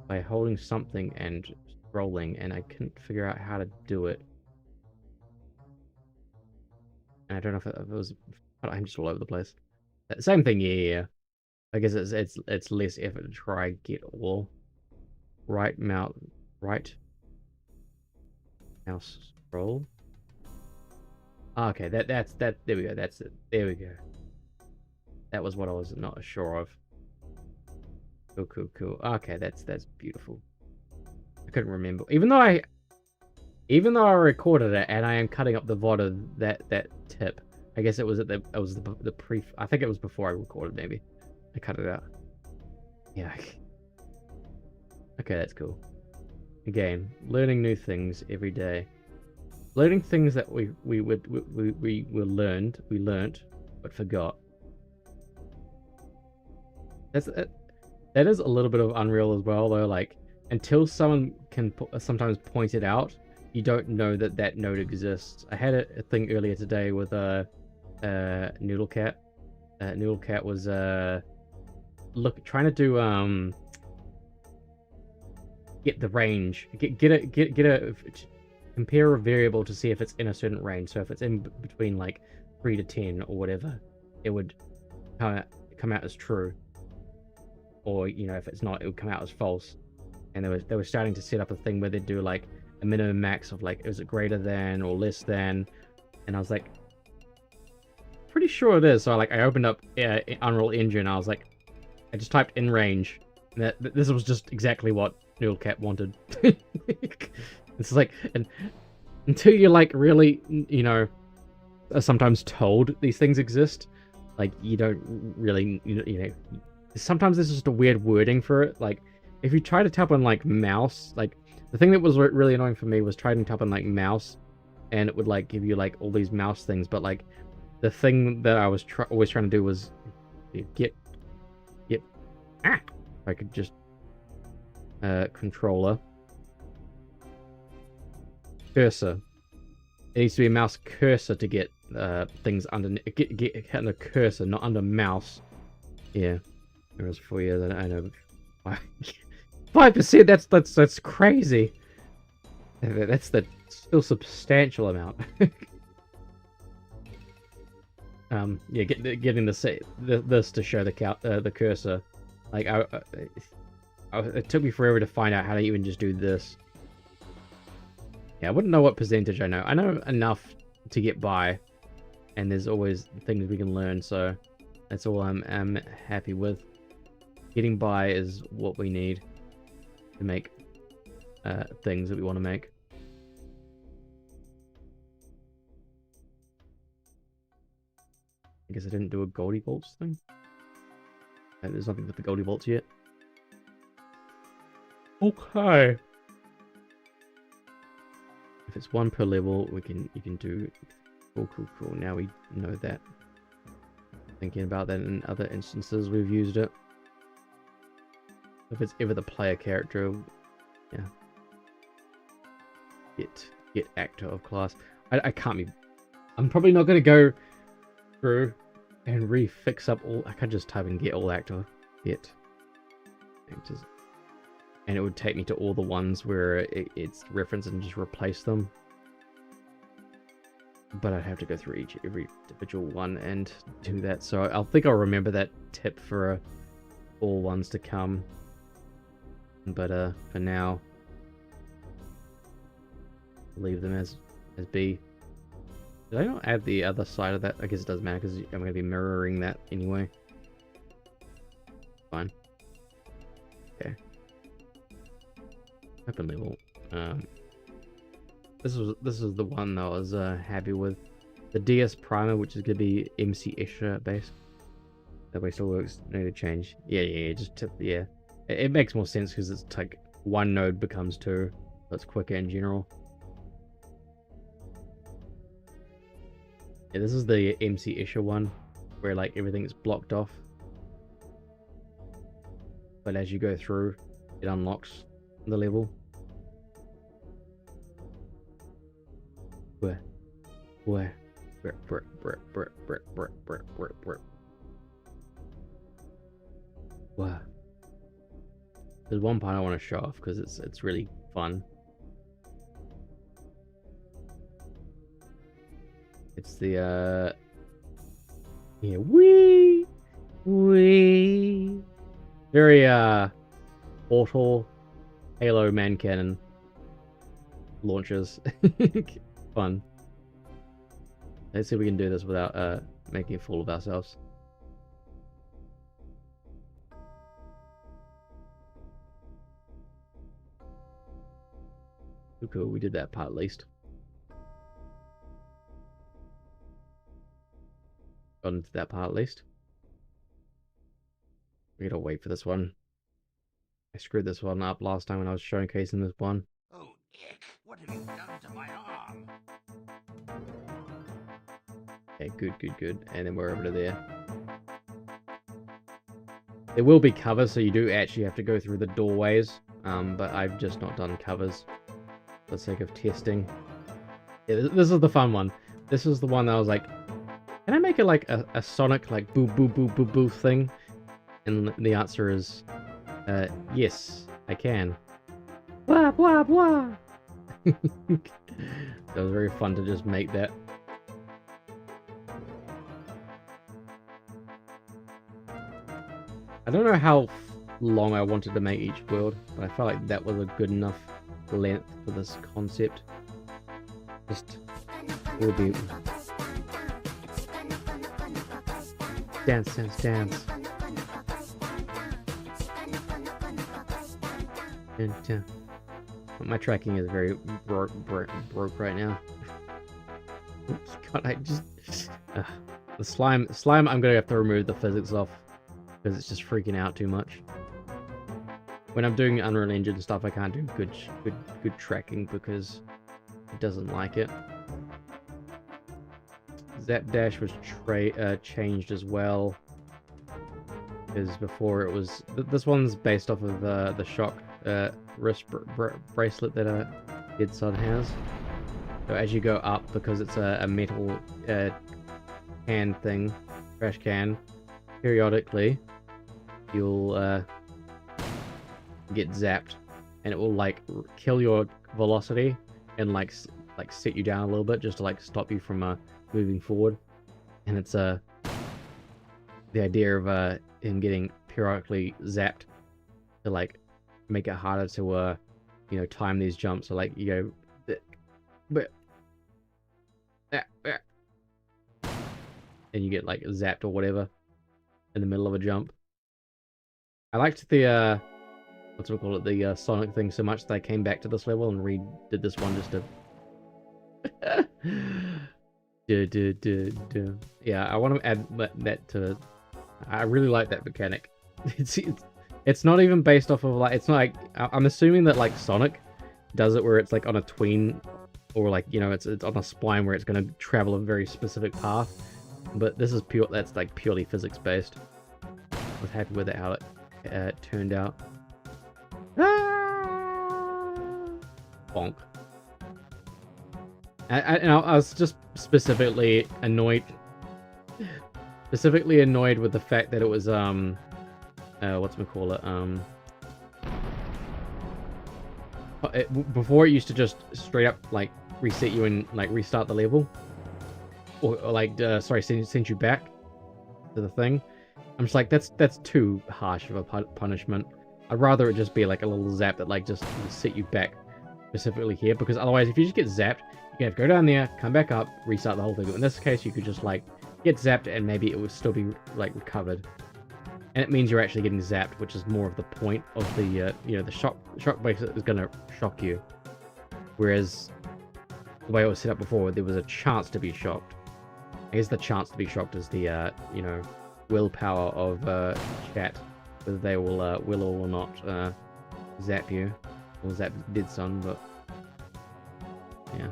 Speaker 1: by holding something and scrolling, and I couldn't figure out how to do it. And I don't know if it was. I'm just all over the place. Same thing, yeah. I guess it's less effort to try get all. Right mouse scroll. Okay, that's there we go. That's it. There we go. That was what I was not sure of. Cool. Okay, that's beautiful. I couldn't remember, even though I recorded it, and I am cutting up the VOD of that tip. I guess it was at the pre. I think it was before I recorded. Maybe I cut it out. Yeah. Okay, that's cool. Again, learning new things every day. Learning things that we learned, but forgot. That is a little bit of Unreal as well, though. Like, until someone can sometimes point it out, you don't know that node exists. I had a thing earlier today with Noodle Cat, Noodle Cat was trying to do get the range, get a compare a variable to see if it's in a certain range. So if it's in between like 3 to 10 or whatever, it would come out as true. Or you know, if it's not, it would come out as false. And they were starting to set up a thing where they'd do like a minimum max of like, is it greater than or less than? And I was like, pretty sure it is. So I opened up Unreal Engine. I was like, I just typed in range. And this was just exactly what Noodle Cat wanted. It's like, and until you're like really, you know, are sometimes told these things exist, like you don't really, you know, sometimes there's just a weird wording for it. Like if you try to type on like mouse, like the thing that was really annoying for me was trying to type on like mouse, and it would like give you like all these mouse things, but like the thing that I was always trying to do was get if I could just controller cursor. It needs to be a mouse cursor to get things under get under cursor, not under mouse. Yeah, it was 4 years. I know 5%. That's crazy. That's the still substantial amount. Yeah, getting this to show the cursor. Like it took me forever to find out how to even just do this. Yeah, I wouldn't know what percentage I know. I know enough to get by, and there's always things we can learn. So that's all I'm happy with. Getting by is what we need to make things that we want to make. I guess I didn't do a Goldie Bolts thing. There's nothing with the Goldie Bolts yet. Okay. If it's 1 per level, you can do cool. Now we know that. Thinking about that in other instances, we've used it. If it's ever the player character, yeah. Get actor of class. I can't be. I'm probably not gonna go through and refix up all. I can't just type in get all actor. Get actors. And it would take me to all the ones where it's referenced and just replace them. But I'd have to go through every individual one and do that. So I think I'll remember that tip for all ones to come. But for now, leave them as B. Did I not add the other side of that? I guess it doesn't matter because I'm going to be mirroring that anyway. Fine. Okay. Open level. This is the one that I was happy with. The DS Primer, which is going to be MC Escher based. That way still works. No need to change. Yeah. Yeah. It makes more sense because it's like 1 node becomes 2. So it's quicker in general. Yeah, this is the MC Escher one, where like everything is blocked off. But as you go through, it unlocks the level. Where? Wow. There's one part I want to show off because it's really fun. It's the yeah, wee very Portal Halo man cannon launches. Fun. Let's see if we can do this without making a fool of ourselves. Cool, we did that part at least. Got into that part at least. We gotta wait for this one. I screwed this one up last time when I was showcasing this one.
Speaker 2: Oh, ick. What have you done to my arm?
Speaker 1: Okay, good. And then we're over to there. There will be covers, so you do actually have to go through the doorways. But I've just not done covers for the sake of testing. Yeah, this is the fun one. This is the one that I was like, Can I make it like a Sonic like boo boo boo boo boo thing? And the answer is yes, I can. Blah blah blah. That was very fun to just make that. I don't know how long I wanted to make each world, but I felt like that was a good enough length for this concept. Just will be dance, dance, dance. And, my tracking is very broke right now. Oops, God, I just the slime. I'm gonna have to remove the physics off because it's just freaking out too much. When I'm doing Unreal Engine stuff, I can't do good tracking because it doesn't like it. Zap Dash was changed as well, because before it was this one's based off of the shock wrist bracelet that Deadsun has. So as you go up, because it's a metal can thing, trash can, periodically you'll get zapped, and it will like kill your velocity and like set you down a little bit just to like stop you from moving forward. And it's the idea of him getting periodically zapped to like make it harder to you know, time these jumps. So like you go and you get like zapped or whatever in the middle of a jump. I liked the what's we call it, the Sonic thing so much that I came back to this level and redid this one just to yeah, I want to add that to. I really like that mechanic. It's not even based off of like, it's not like, I'm assuming that like Sonic does it where it's like on a tween, or like, you know, it's on a spline where it's going to travel a very specific path. But this is that's like purely physics based. I was happy with it, how it turned out. Bonk. I was just specifically annoyed with the fact that it was before it used to just straight up like reset you and like restart the level, or like sorry, send you back to the thing. I'm just like, that's too harsh of a punishment. I'd rather it just be like a little zap that like just set you back specifically here, because otherwise if you just get zapped, you have to go down there, come back up, restart the whole thing. But in this case, you could just like get zapped and maybe it would still be like recovered. And it means you're actually getting zapped, which is more of the point of the you know, the shock bracelet is gonna shock you. Whereas the way it was set up before, there was a chance to be shocked. I guess the chance to be shocked is the you know, willpower of chat, whether they will or will not zap you, or zap Deadsun. But yeah,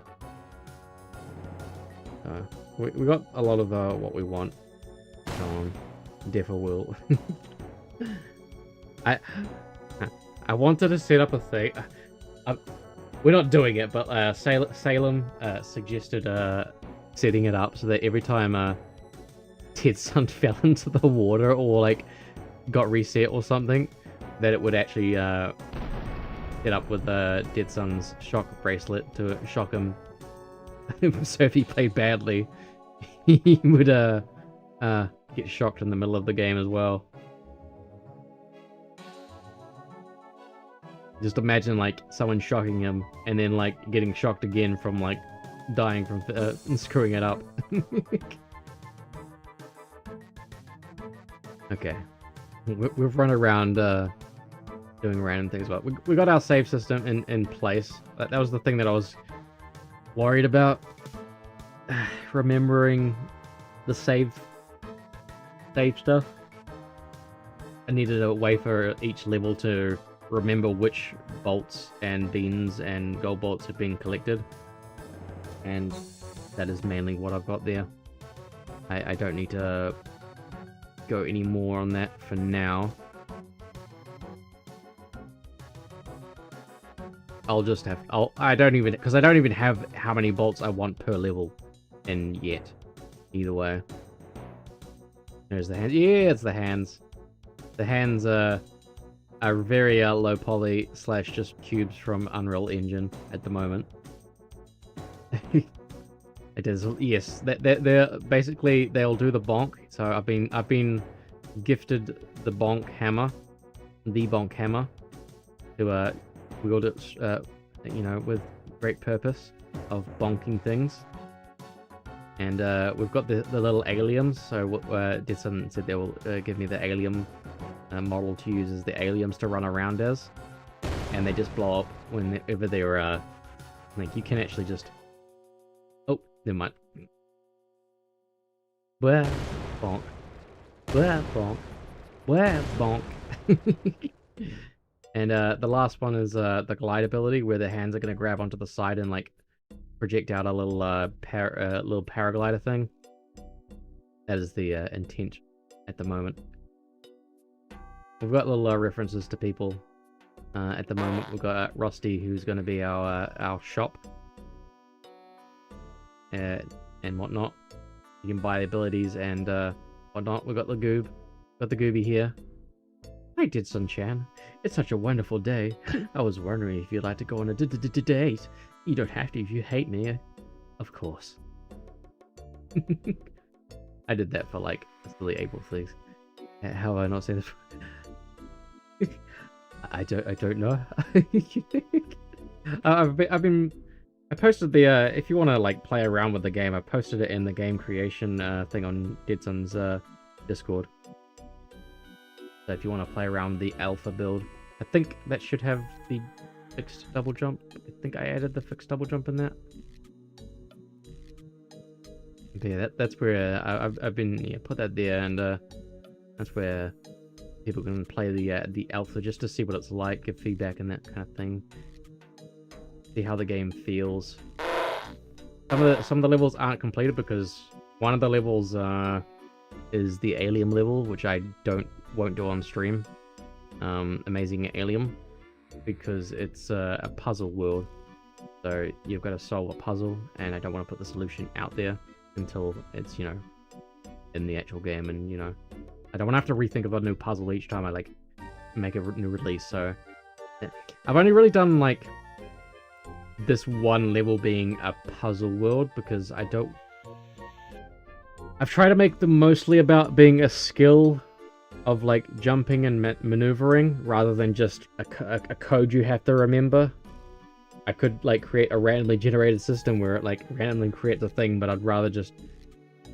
Speaker 1: we got a lot of what we want. Go on, Defo will. I wanted to set up a thing. We're not doing it, but Salem suggested setting it up so that every time Deadsun fell into the water or like got reset or something, that it would actually set up with Deadsun's shock bracelet to shock him. So if he played badly, he would get shocked in the middle of the game as well. Just imagine like someone shocking him and then like getting shocked again from like dying from screwing it up. Okay, we've run around doing random things, but we got our save system in place. That was the thing that I was worried about. Remembering the save stuff. I needed a way for each level to remember which bolts and beans and gold bolts have been collected, and that is mainly what I've got there. I don't need to go any more on that for now. I'll just have, I don't even have how many bolts I want per level in yet, either way. There's the hands. Yeah, it's the hands. The hands are very low poly / just cubes from Unreal Engine at the moment. It is, yes. They're basically, they'll do the bonk. So I've been gifted the bonk hammer, to wield it, you know, with great purpose of bonking things. And we've got the little aliens. So Deadsun said they will give me the alien model to use as the aliens to run around as, and they just blow up whenever they're like, you can actually just. Oh, never mind. Blah, bonk. Blah, bonk. Blah, bonk. And the last one is the glide ability, where the hands are going to grab onto the side and like project out a little little paraglider thing. That is the intent at the moment. We've got little references to people at the moment. We've got Rusty, who's going to be our shop. And whatnot. You can buy the abilities and whatnot. We've got the goob. Got the gooby here. Hi, Deadsun-chan. It's such a wonderful day. I was wondering if you'd like to go on a date. You don't have to if you hate me. Of course. I did that for like silly April things. How have I not say this? I don't know. I posted the if you want to like play around with the game, I posted it in the game creation thing on Deadsun's Discord. So if you want to play around the alpha build, I think that should have the fixed double jump. I think I added the fixed double jump in that. But yeah, that's where I've been put that there, and that's where people can play the alpha just to see what it's like, give feedback and that kind of thing. See how the game feels. Some of the levels aren't completed because one of the levels is the alien level, which I won't do on stream. Amazing Alien, because it's a puzzle world. So you've got to solve a puzzle, and I don't want to put the solution out there until it's, you know, in the actual game, and you know, I don't want to have to rethink of a new puzzle each time I like make a new release. So yeah. I've only really done like this one level being a puzzle world because I've tried to make them mostly about being a skill of like jumping and maneuvering rather than just a code you have to remember. I could like create a randomly generated system where it like randomly creates a thing, but I'd rather just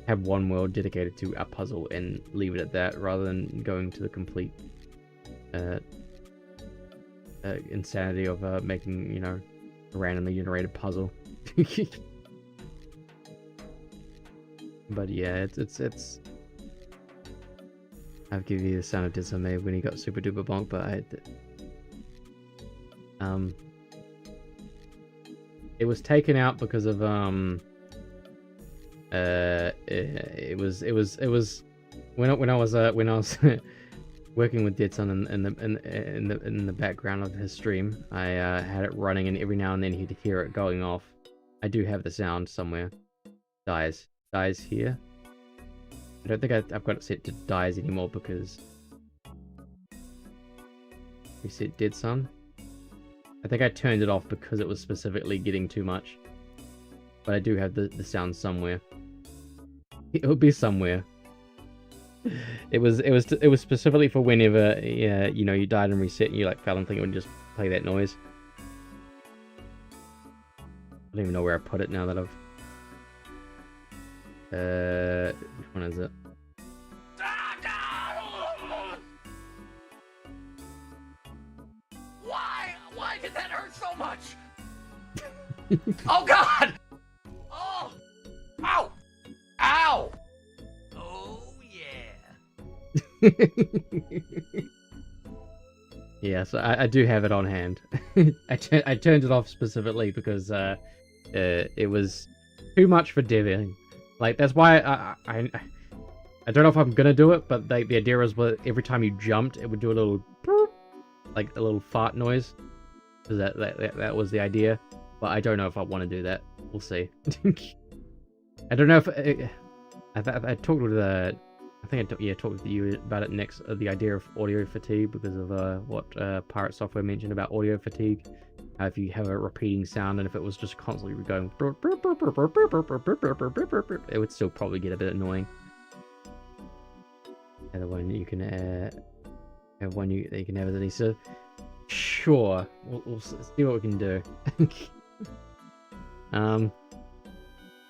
Speaker 1: have one world dedicated to a puzzle and leave it at that rather than going to the complete insanity of making, you know, a randomly generated puzzle. But yeah, it's I'll give you the sound of Deadsun made when he got super duper bonk, but it was taken out because of it was when I was working with Deadsun in the background of his stream. I had it running, and every now and then he'd hear it going off. I do have the sound somewhere. Dies here. I don't think I've got it set to dies anymore because we set Deadsun. I think I turned it off because it was specifically getting too much. But I do have the sound somewhere. It would be somewhere. It was specifically for whenever you know, you died and reset and you like fell and think it would just play that noise. I don't even know where I put it now that I've which one is it?
Speaker 2: Why did that hurt so much? Oh God! Oh! Ow! Ow! Oh yeah!
Speaker 1: Yeah, so I do have it on hand. I turned it off specifically because it was too much for deving. Like, that's why I don't know if I'm gonna do it, but the idea is every time you jumped, it would do a little boop, like a little fart noise. So that was the idea, but I don't know if I want to do that. We'll see. I don't know if I talked with I think I talked to you about it next. The idea of audio fatigue because of what Pirate Software mentioned about audio fatigue. If you have a repeating sound and if it was just constantly going, it would still probably get a bit annoying. And the one you can have one you can have as any. So sure, we'll see what we can do.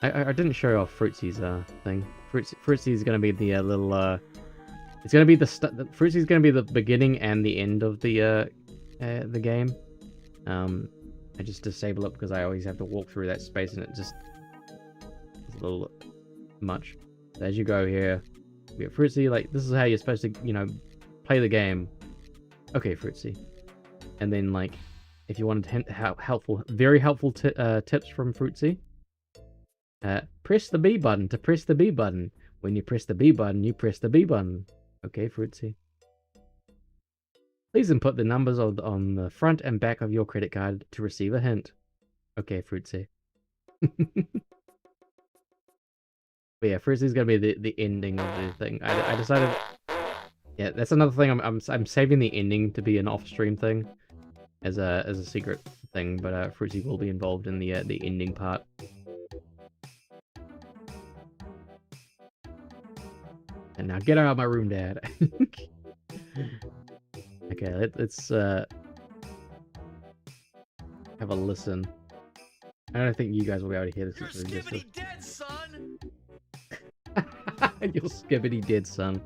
Speaker 1: I didn't show off Fruitsy's thing. Fruitsy's gonna be the little it's gonna be Fruitsy's gonna be the beginning and the end of the game. I just disable it because I always have to walk through that space and it just is a little much. So as you go here, you get Fruitsy, like this is how you're supposed to, you know, play the game. Okay, Fruitsy. And then like if you wanted very helpful tips from Fruitsy, press the B button to press the B button. When you press the B button, you press the B button. Okay, Fruitsy. Please input the numbers on the front and back of your credit card to receive a hint. Okay, Fruitsy. But yeah, Fruitsy's gonna be the ending of the thing. I decided. Yeah, that's another thing. I'm saving the ending to be an off-stream thing, as a secret thing. But Fruitsy will be involved in the ending part. And now get out of my room, Dad. Okay, let's have a listen. I don't think you guys will be able to hear this.
Speaker 2: You're skibbity dead, son!
Speaker 1: You're skibbity dead, son.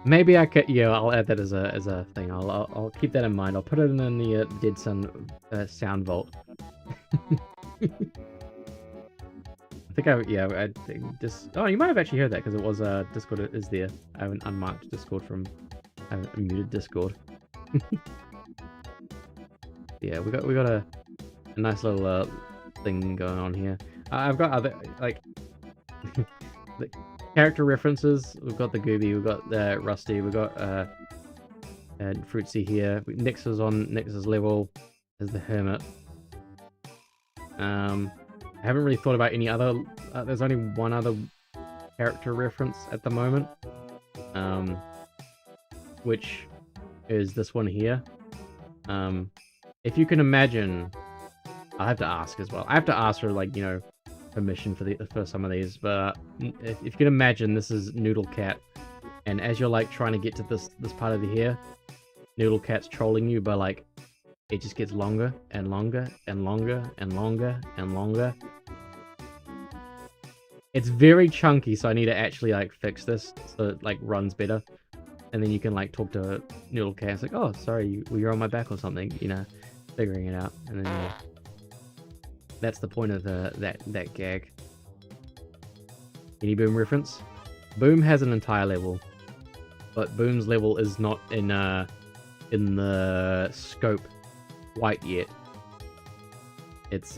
Speaker 1: Maybe I could. Yeah, I'll add that as a thing. I'll keep that in mind. I'll put it in the Deadsun sound vault. I think I think just. Oh, you might have actually heard that because it was Discord is there. I haven't unmarked Discord from. I haven't muted Discord. Yeah, we got a nice little thing going on here. I've got other like the character references. We've got the Gooby, we've got Rusty, we've got Fruitsy here. Nix is on Nix's level as the hermit. I haven't really thought about any other. There's only one other character reference at the moment, which is this one here. If you can imagine, I'll have to ask as well. I have to ask for like, you know, permission for some of these. But if you can imagine, this is Noodle Cat, and as you're like trying to get to this part over here, Noodle Cat's trolling you, but like it just gets longer and longer and longer and longer and longer. It's very chunky, so I need to actually like fix this so it like runs better. And then you can like talk to Noodle Cat. It's like, oh, sorry, you're on my back or something, you know, figuring it out. And then that's the point of that gag. Any Boom reference? Boom has an entire level, but Boom's level is not in the scope quite yet. It's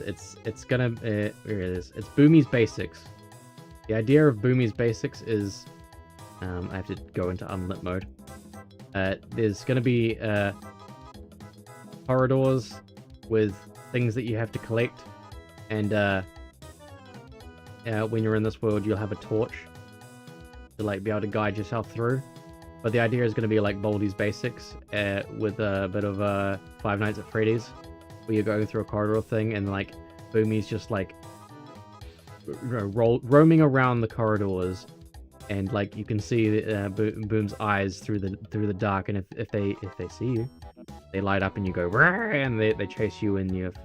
Speaker 1: gonna where it is. It's Boomy's Basics. The idea of Boomy's Basics is I have to go into unlit mode. There's gonna be corridors with things that you have to collect, and when you're in this world, you'll have a torch to like be able to guide yourself through. But the idea is going to be like Baldi's Basics with a bit of Five Nights at Freddy's, where you're going through a corridor thing, and like Boomy's just like roaming around the corridors, and like you can see Boom's eyes through the dark, and if they see you, they light up, and you go "Rrr!" and they chase you, and you have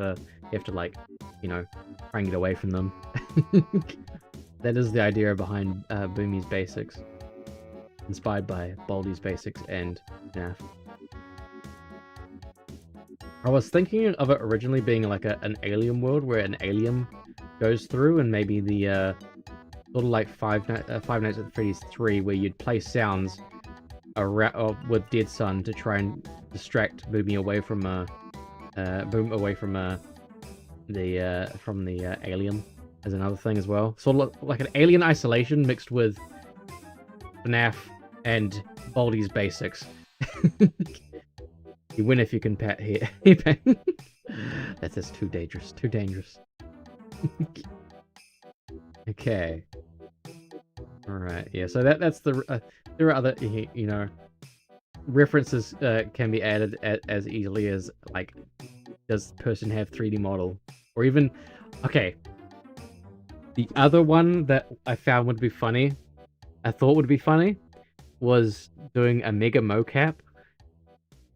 Speaker 1: to like, you know, try and get away from them. That is the idea behind Boomy's Basics. Inspired by Baldi's Basics and FNAF. I was thinking of it originally being like an alien world where an alien goes through, and maybe the sort of like Five Nights at Freddy's 3, where you'd play sounds around, with Deadsun to try and distract Boomy away from the alien as another thing as well. Sort of like an Alien Isolation mixed with FNAF and Baldi's Basics. You win if you can pat here. That's just too dangerous. Too dangerous. Okay. All right. Yeah. So that's the there are other you know references can be added as easily as like does the person have 3D model or even okay. The other one that I found would be funny, I thought would be funny, was doing a mega mocap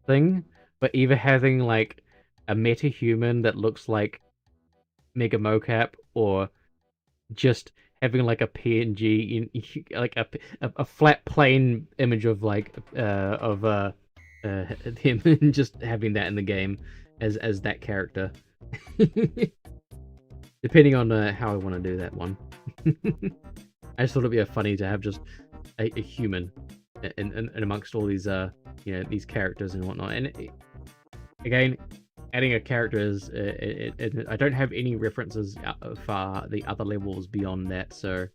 Speaker 1: thing, but either having like a meta human that looks like mega mocap or just having like a PNG in like a flat plane image of like him and just having that in the game as that character. Depending on how I want to do that one. I just thought it'd be funny to have just a human in amongst all these you know these characters and whatnot. And again, adding a character is I don't have any references for the other levels beyond that, so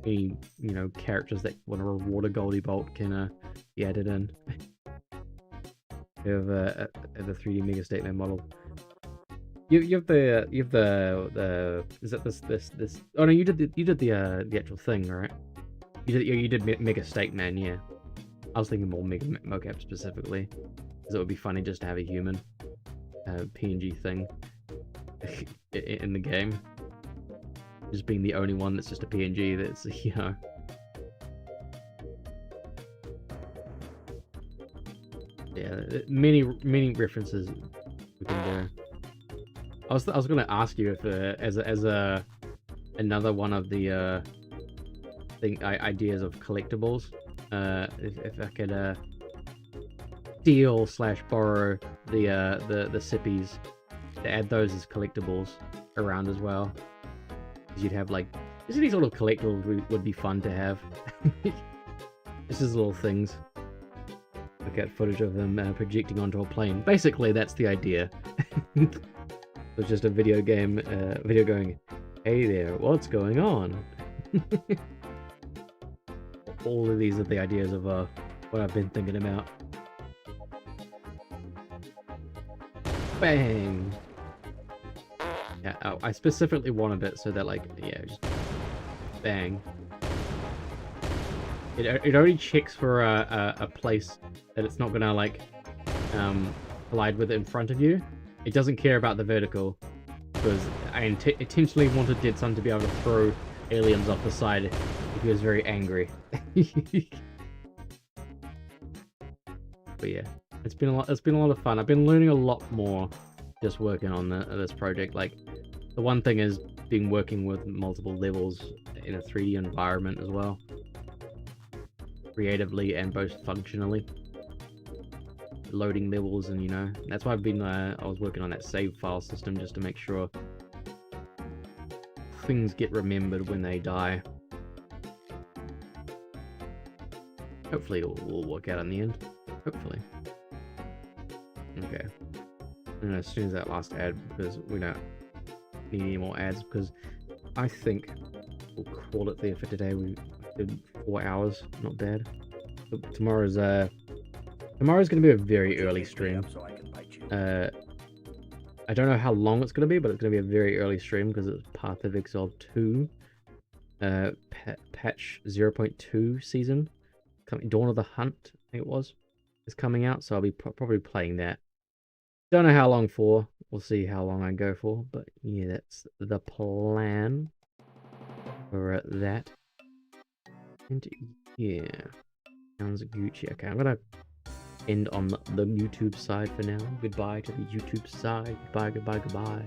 Speaker 1: any you know characters that want to reward a Goldie Bolt can be added in. You have the 3D Mega Statement model. You have the is that this oh no you did the actual thing, right? You did Mega Statement, yeah. I was thinking more Mega Mocap specifically, because it would be funny just to have a human PNG thing in the game, just being the only one that's just a PNG that's you know. Yeah, many references we can do. I was gonna ask you if as a another one of the ideas of collectibles, if I could steal / borrow the sippies to add those as collectibles around as well, because you'd have like just any sort of collectibles would be fun to have. Just as little things. Look at footage of them projecting onto a plane. Basically, that's the idea. It's just a video going, hey there, what's going on? All of these are the ideas of what I've been thinking about. Bang! Yeah, I specifically wanted it so that, like, yeah, just bang. It only checks for a place that it's not gonna, like, collide with it in front of you. It doesn't care about the vertical, because I intentionally wanted Deadsun to be able to throw aliens off the side if he was very angry. But yeah, it's been a lot of fun. I've been learning a lot more just working on this project. Like, the one thing is working with multiple levels in a 3D environment as well, creatively and both functionally. Loading levels, and you know that's why I've been I was working on that save file system just to make sure things get remembered when they die. Hopefully it will work out in the end. Hopefully. Okay. And as soon as that last ad, because we don't need any more ads, because I think we'll call it there for today. We did 4 hours, not bad. But tomorrow's going to be a very early stream. I don't know how long it's going to be, but it's going to be a very early stream because it's Path of Exile 2, patch 0.2 season. Dawn of the Hunt, I think it was, is coming out, so I'll be probably playing that. Don't know how long for. We'll see how long I go for, but yeah, that's the plan for that. And yeah, sounds Gucci. Okay, I'm gonna end on the YouTube side for now. Goodbye to the YouTube side. Goodbye, goodbye, goodbye.